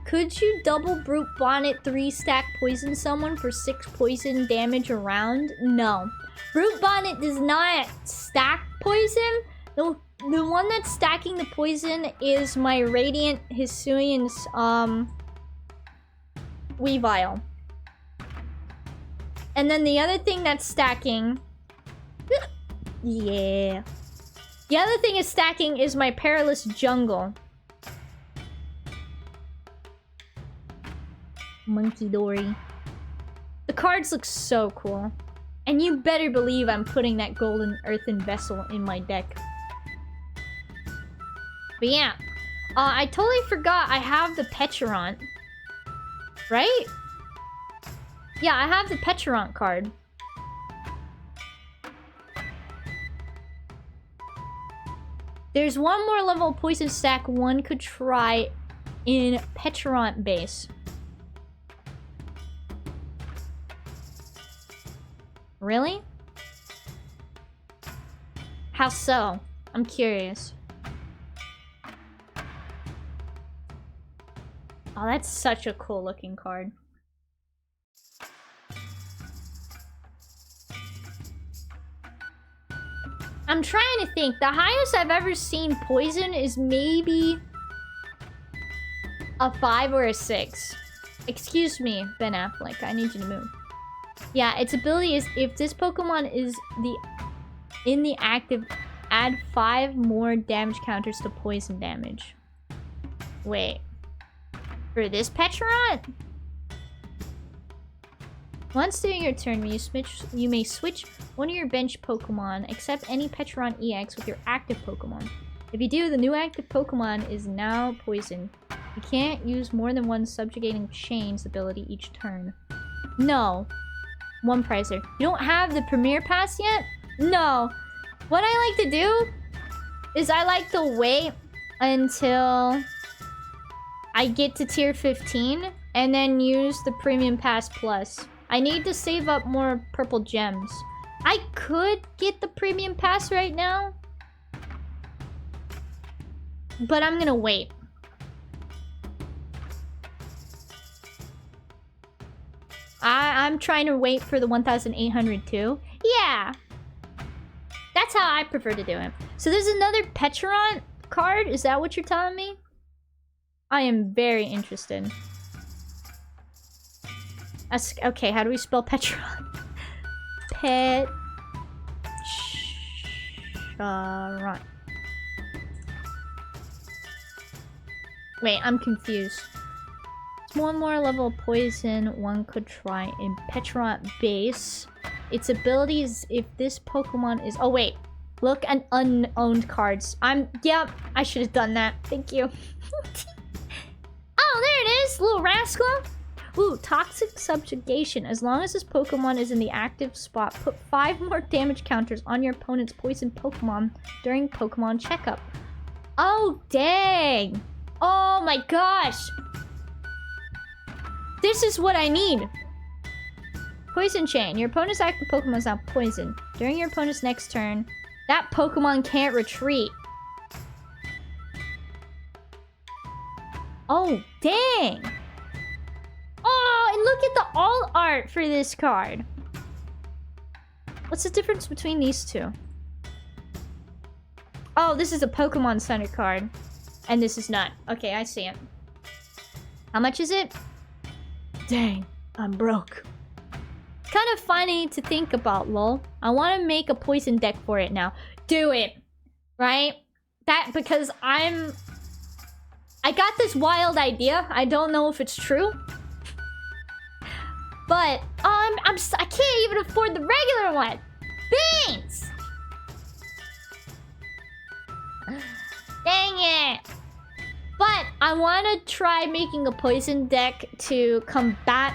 Could you double Brute Bonnet 3-stack poison someone for 6 poison damage around? No. Brute Bonnet does not stack poison. The one that's stacking the poison is my Radiant Hisuian's Weavile. And then the other thing that's stacking... yeah. The other thing is stacking is my Perilous Jungle. Monkey Dory. The cards look so cool. And you better believe I'm putting that Golden Earthen Vessel in my deck. But yeah. I totally forgot I have the Petarant. Right? Yeah, I have the Petarant card. There's one more level poison stack one could try in Petarant base. Really? How so? I'm curious. Oh, that's such a cool looking card. I'm trying to think. The highest I've ever seen poison is maybe a 5 or a 6. Excuse me, Ben Affleck. I need you to move. Yeah, its ability is if this Pokemon is in the active, add 5 more damage counters to poison damage. Wait. For this Petarant? Once during your turn, when you may switch one of your bench Pokemon, except any Petarant EX with your active Pokemon. If you do, the new active Pokemon is now poisoned. You can't use more than one Subjugating Chains ability each turn. No. One pricer. You don't have the Premier Pass yet? No. What I like to do is I like to wait until I get to tier 15 and then use the Premium Pass Plus. I need to save up more purple gems. I could get the Premium Pass right now, but I'm gonna wait. I'm trying to wait for the 1,800 too. Yeah. That's how I prefer to do it. So there's another Petarant card? Is that what you're telling me? I am very interested. Okay, how do we spell Petarant? Petarant. Wait, I'm confused. One more level of poison one could try in Petarant base. Its abilities if this Pokemon is... Oh, wait. Look at unowned cards. Yep, I should have done that. Thank you. Oh, there it is, little rascal. Ooh, Toxic Subjugation. As long as this Pokemon is in the active spot, put 5 more damage counters on your opponent's poison Pokemon during Pokemon checkup. Oh, dang. Oh my gosh. This is what I need. Poison chain. Your opponent's active Pokemon is now poisoned. During your opponent's next turn, that Pokemon can't retreat. Oh, dang. Oh, and look at the alt art for this card. What's the difference between these two? Oh, this is a Pokemon Center card. And this is not. Okay, I see it. How much is it? Dang, I'm broke. Kind of funny to think about, lol. I want to make a poison deck for it now. Do it. Right? That, because I got this wild idea. I don't know if it's true. But, I can't even afford the regular one. Thanks! Dang it. But I want to try making a poison deck to combat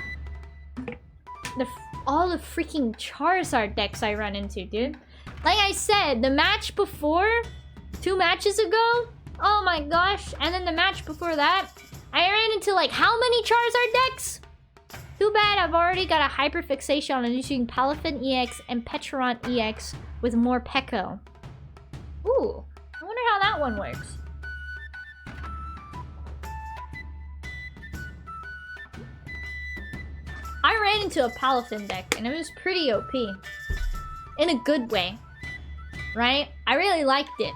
all the freaking Charizard decks I run into, dude. Like I said, the match before, 2 matches ago, oh my gosh. And then the match before that, I ran into like how many Charizard decks? Too bad I've already got a hyperfixation on using Palafin EX and Petron EX with more Peko. Ooh, I wonder how that one works. I ran into a Palafin deck and it was pretty OP. In a good way. Right? I really liked it.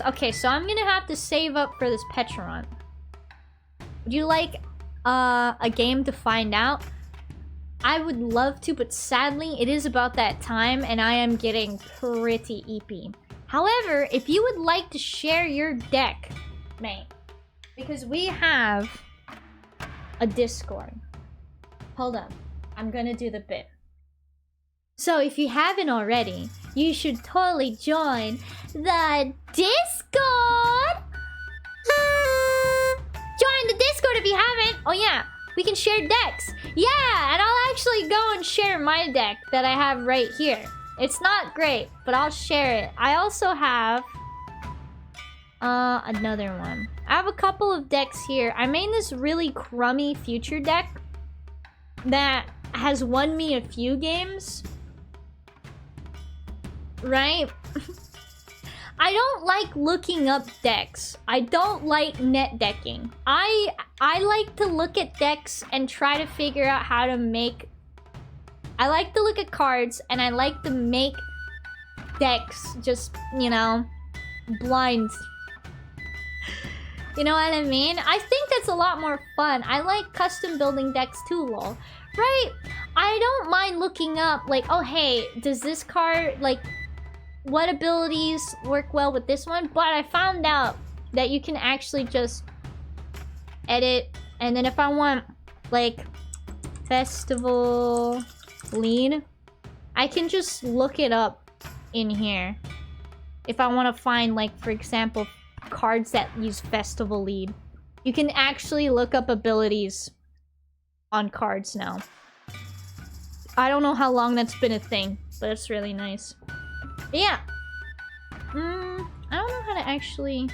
Okay, so I'm gonna have to save up for this Petron. Would you like a game to find out? I would love to, but sadly, it is about that time and I am getting pretty EP. However, if you would like to share your deck, mate, because we have a Discord. Hold up. I'm gonna do the bit. So if you haven't already, you should totally join the Discord! Join the Discord if you haven't! Oh yeah, we can share decks. Yeah, and I'll actually go and share my deck that I have right here. It's not great, but I'll share it. I also have another one. I have a couple of decks here. I made this really crummy future deck that has won me a few games. Right? I don't like looking up decks. I don't like net decking. I like to look at decks and try to figure out how to make... I like to look at cards and I like to make decks just, you know, blind. You know what I mean? I think that's a lot more fun. I like custom building decks too, lol. Right? I don't mind looking up, like, oh, hey, does this card, like, what abilities work well with this one? But I found out that you can actually just edit. And then if I want, like, festival lead, I can just look it up in here. If I want to find, like, for example, cards that use festival lead. You can actually look up abilities on cards now. I don't know how long that's been a thing, but it's really nice. But yeah. I don't know how to actually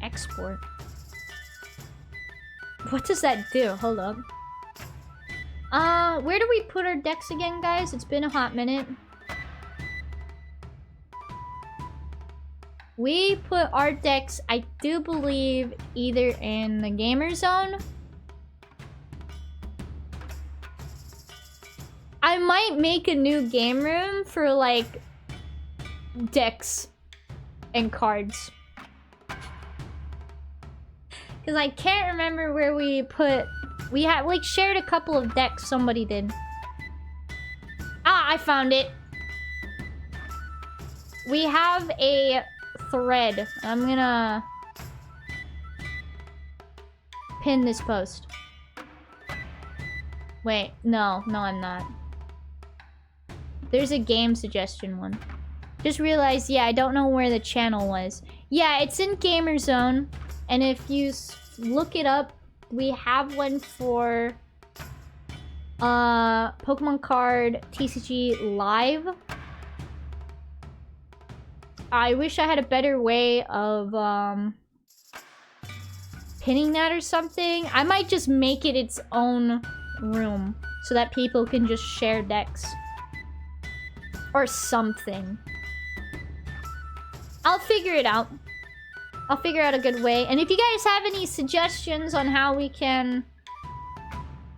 export. What does that do? Hold up. Where do we put our decks again, guys? It's been a hot minute. We put our decks, I do believe, either in the gamer zone. I might make a new game room for, like, decks and cards. Because I can't remember where we put... We had, like, shared a couple of decks somebody did. Ah, I found it. We have a thread. I'm gonna pin this post. Wait, no, I'm not. There's a game suggestion one. Just realized, yeah, I don't know where the channel was. Yeah, it's in Gamer Zone. And if you look it up, we have one for Pokemon card TCG Live. I wish I had a better way of pinning that or something. I might just make it its own room so that people can just share decks. Or something. I'll figure it out. I'll figure out a good way. And if you guys have any suggestions on how we can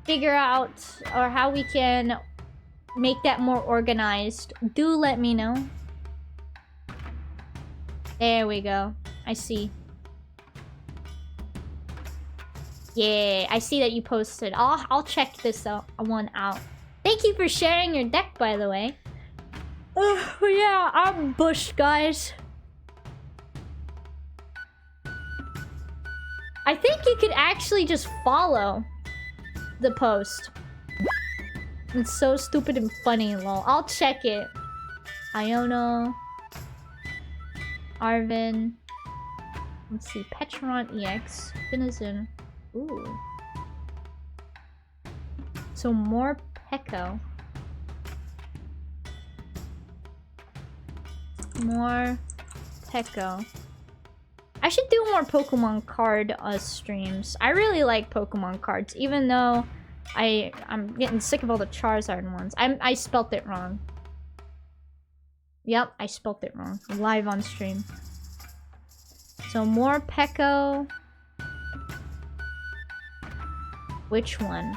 figure out or how we can make that more organized, do let me know. There we go. I see. Yeah, I see that you posted. I'll check this one out. Thank you for sharing your deck, by the way. Yeah, I'm Bush, guys. I think you could actually just follow the post. It's so stupid and funny, lol. I'll check it. Iono. Arvin. Let's see. Petron EX. Finizen. Ooh. So more Peko. More Peko. I should do more Pokemon card streams. I really like Pokemon cards, even though I'm getting sick of all the Charizard ones. I spelt it wrong. Yep, I spelt it wrong. Live on stream. So more Peko. Which one?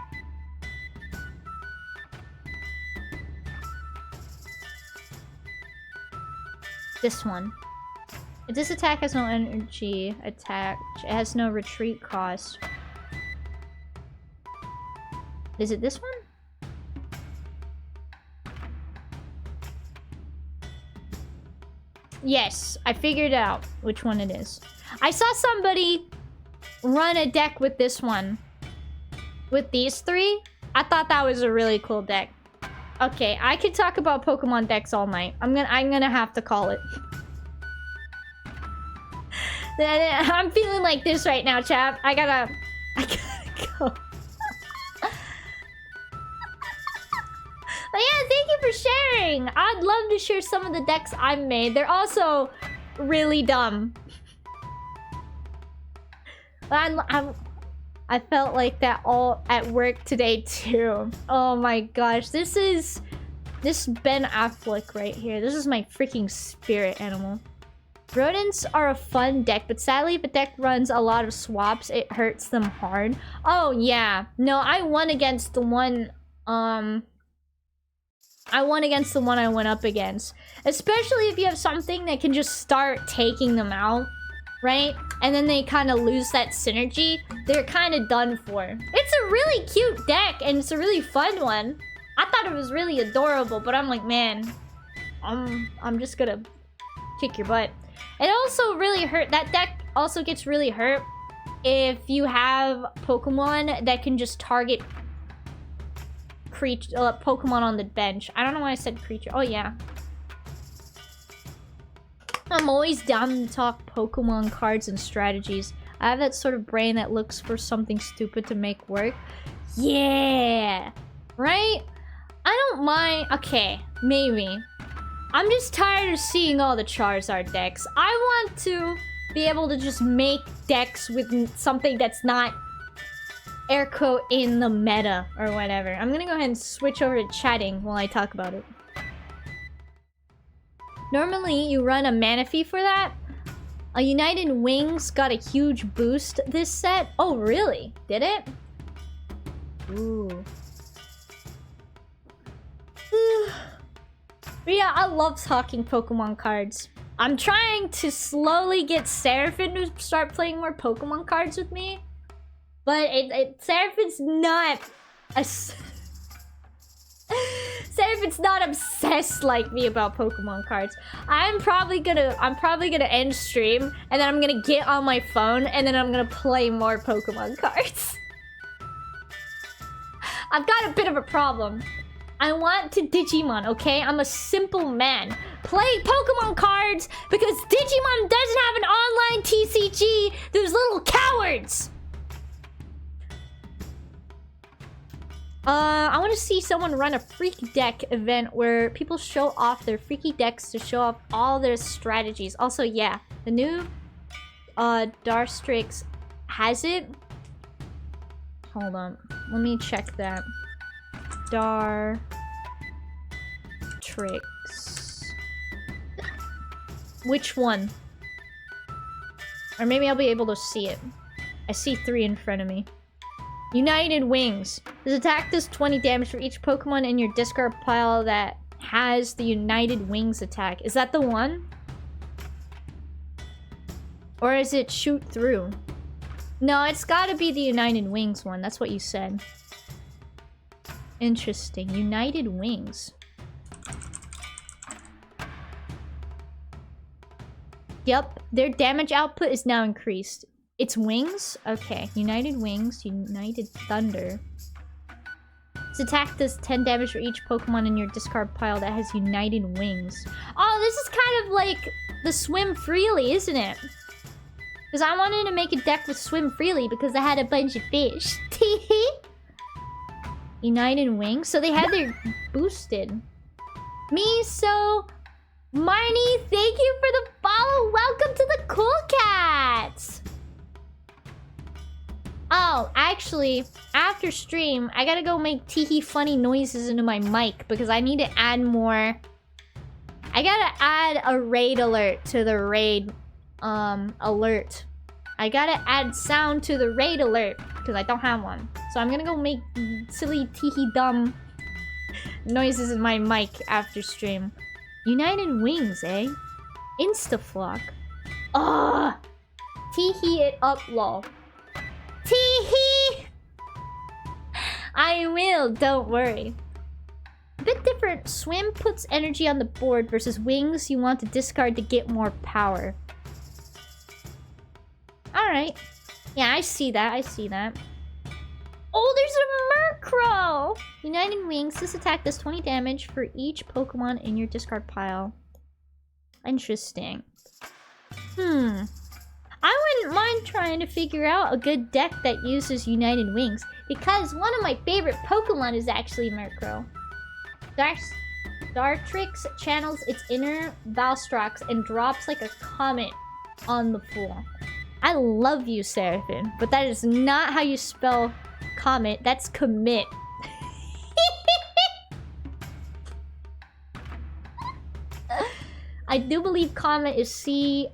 This one. If this attack has no energy attack, it has no retreat cost. Is it this one? Yes, I figured out which one it is. I saw somebody run a deck with this one. With these three. I thought that was a really cool deck. Okay, I could talk about Pokemon decks all night. I'm gonna have to call it. I'm feeling like this right now, chap. I gotta go. But yeah, thank you for sharing. I'd love to share some of the decks I've made. They're also really dumb. I felt like that all at work today too. Oh my gosh, this Ben Affleck right here. This is my freaking spirit animal. Rodents are a fun deck, but sadly if a deck runs a lot of swaps, it hurts them hard. Oh yeah. No, I won against the one I went up against. Especially if you have something that can just start taking them out, right? And then they kind of lose that synergy. They're kind of done for. It's a really cute deck, and it's a really fun one. I thought it was really adorable, but I'm like, man, I'm just gonna kick your butt. It also really hurt. That deck also gets really hurt if you have Pokemon that can just target Pokemon on the bench. I don't know why I said creature. Oh yeah. I'm always down to talk Pokemon cards and strategies. I have that sort of brain that looks for something stupid to make work. Yeah! Right? I don't mind... Okay, maybe. I'm just tired of seeing all the Charizard decks. I want to be able to just make decks with something that's not air quote in the meta or whatever. I'm gonna go ahead and switch over to chatting while I talk about it. Normally, you run a Manaphy for that. A United Wings got a huge boost this set. Oh, really? Did it? Ooh. But yeah, I love talking Pokemon cards. I'm trying to slowly get Seraphine to start playing more Pokemon cards with me. But Seraphine's not a... Seraphine's not obsessed like me about Pokemon cards. I'm probably gonna end stream and then I'm gonna get on my phone and then I'm gonna play more Pokemon cards. I've got a bit of a problem. I want to Digimon, okay? I'm a simple man. Play Pokemon cards because Digimon doesn't have an online TCG. Those little cowards. I want to see someone run a freak deck event where people show off their freaky decks to show off all their strategies. Also, yeah, the new Darstrix has it. Hold on. Let me check that. Star Tricks. Which one? Or maybe I'll be able to see it. I see 3 in front of me. United Wings. This attack does 20 damage for each Pokemon in your discard pile that has the United Wings attack. Is that the one? Or is it shoot through? No, it's gotta be the United Wings one. That's what you said. Interesting. United Wings. Yep, their damage output is now increased. It's wings? Okay. United Wings, United Thunder. This attack does 10 damage for each Pokemon in your discard pile that has United Wings. Oh, this is kind of like the Swim Freely, isn't it? Because I wanted to make a deck with Swim Freely because I had a bunch of fish. United Wings? So they had their boosted. Miso, Marnie, thank you for the follow. Welcome to the Cool Cats. Oh, actually, after stream, I gotta go make teehee funny noises into my mic because I need to add more. I gotta add a raid alert to the raid alert. I gotta add sound to the raid alert because I don't have one. So I'm gonna go make silly teehee dumb noises in my mic after stream. United Wings, eh? Instaflock. Ugh! Teehee it up, lol. Teehee! I will, don't worry. A bit different. Swim puts energy on the board versus Wings you want to discard to get more power. Alright. Yeah, I see that. I see that. Oh, there's a Murkrow! United Wings. This attack does 20 damage for each Pokemon in your discard pile. Interesting. I wouldn't mind trying to figure out a good deck that uses United Wings, because one of my favorite Pokemon is actually Murkrow. Dartrix channels its inner Valstrox and drops like a comet on the floor. I love you, Seraphim, but that is not how you spell comet. That's commit. I do believe comet is C-O-M-E-T.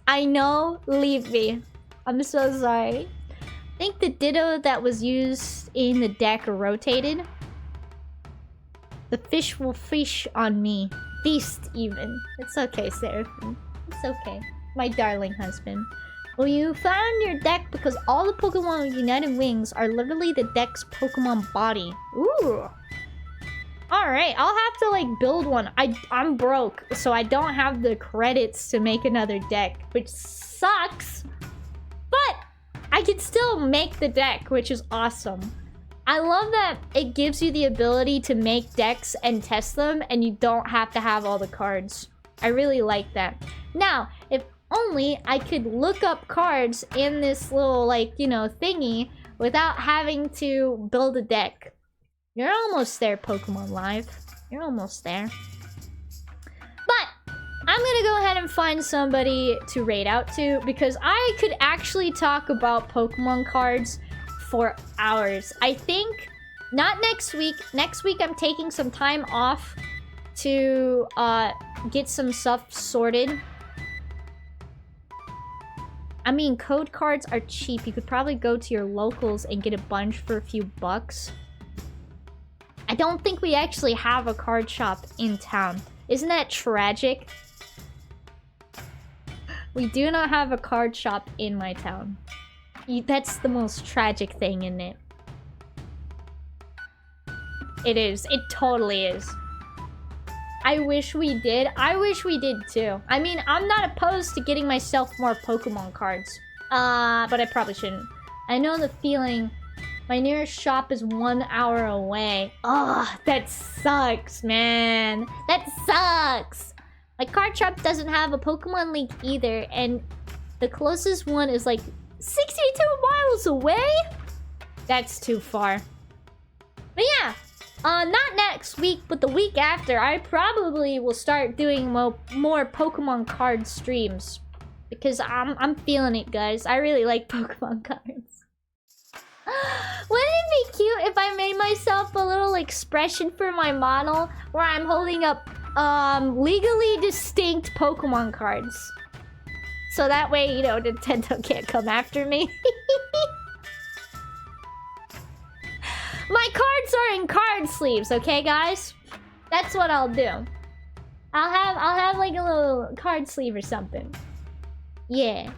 I know, leave me. I'm so sorry. I think the Ditto that was used in the deck rotated. The fish will fish on me. Feast, even. It's okay, Seraphim. It's okay. My darling husband. Well, you found your deck because all the Pokemon with United Wings are literally the deck's Pokemon body. Ooh. Alright, I'll have to, like, build one. I'm broke, so I don't have the credits to make another deck, which sucks. But I can still make the deck, which is awesome. I love that it gives you the ability to make decks and test them, and you don't have to have all the cards. I really like that. Now, if only I could look up cards in this little, like, you know, thingy without having to build a deck. You're almost there, Pokemon Live. You're almost there. But I'm gonna go ahead and find somebody to raid out to, because I could actually talk about Pokemon cards for hours. I think not next week. Next week I'm taking some time off to get some stuff sorted. I mean, code cards are cheap. You could probably go to your locals and get a bunch for a few bucks. I don't think we actually have a card shop in town. Isn't that tragic? We do not have a card shop in my town. That's the most tragic thing, isn't it? It is. It totally is. I wish we did. I wish we did too. I mean, I'm not opposed to getting myself more Pokemon cards. But I probably shouldn't. I know the feeling. My nearest shop is 1 hour away. Ugh, that sucks, man. That sucks. My card shop doesn't have a Pokemon League either, and the closest one is like 62 miles away? That's too far. But yeah, not next week, but the week after, I probably will start doing more Pokemon card streams. because I'm feeling it, guys. I really like Pokemon cards. Wouldn't it be cute if I made myself a little expression for my model where I'm holding up legally distinct Pokemon cards? So that way, you know, Nintendo can't come after me. My cards are in card sleeves, okay, guys? That's what I'll do. I'll have like a little card sleeve or something. Yeah.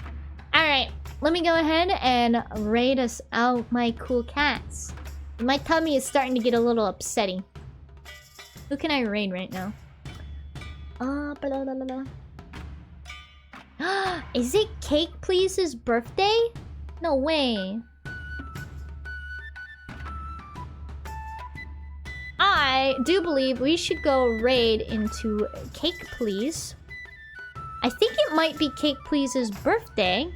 Alright, let me go ahead and raid us out, my cool cats. My tummy is starting to get a little upsetty. Who can I raid right now? Blah, blah, blah, blah. Is it Cake Please's birthday? No way. I do believe we should go raid into Cake Please. I think it might be Cake Please's birthday.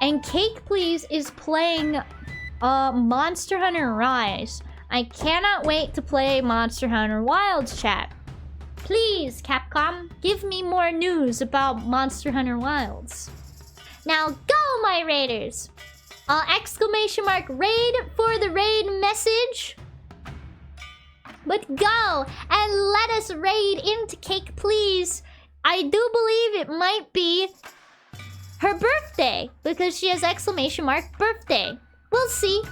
And Cake Please is playing Monster Hunter Rise. I cannot wait to play Monster Hunter Wilds, chat. Please, Capcom, give me more news about Monster Hunter Wilds. Now go, my raiders! Exclamation mark raid for the raid message. But go and let us raid into Cake Please. I do believe it might be her birthday because she has exclamation mark birthday. We'll see.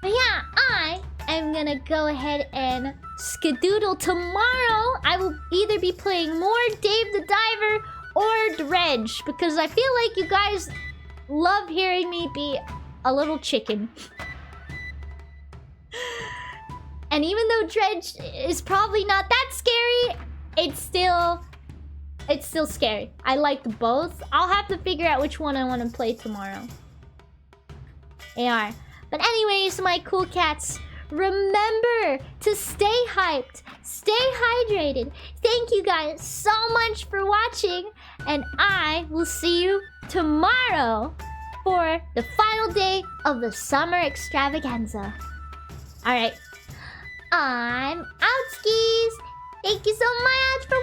But yeah, I am gonna go ahead and skedoodle. Tomorrow, I will either be playing more Dave the Diver or Dredge because I feel like you guys love hearing me be a little chicken. And even though Dredge is probably not that scary, it's still scary. I like both. I'll have to figure out which one I want to play tomorrow. They are. But anyways, my cool cats, remember to stay hyped, stay hydrated. Thank you guys so much for watching, and I will see you tomorrow for the final day of the summer extravaganza. Alright, I'm out, skis. Thank you so much for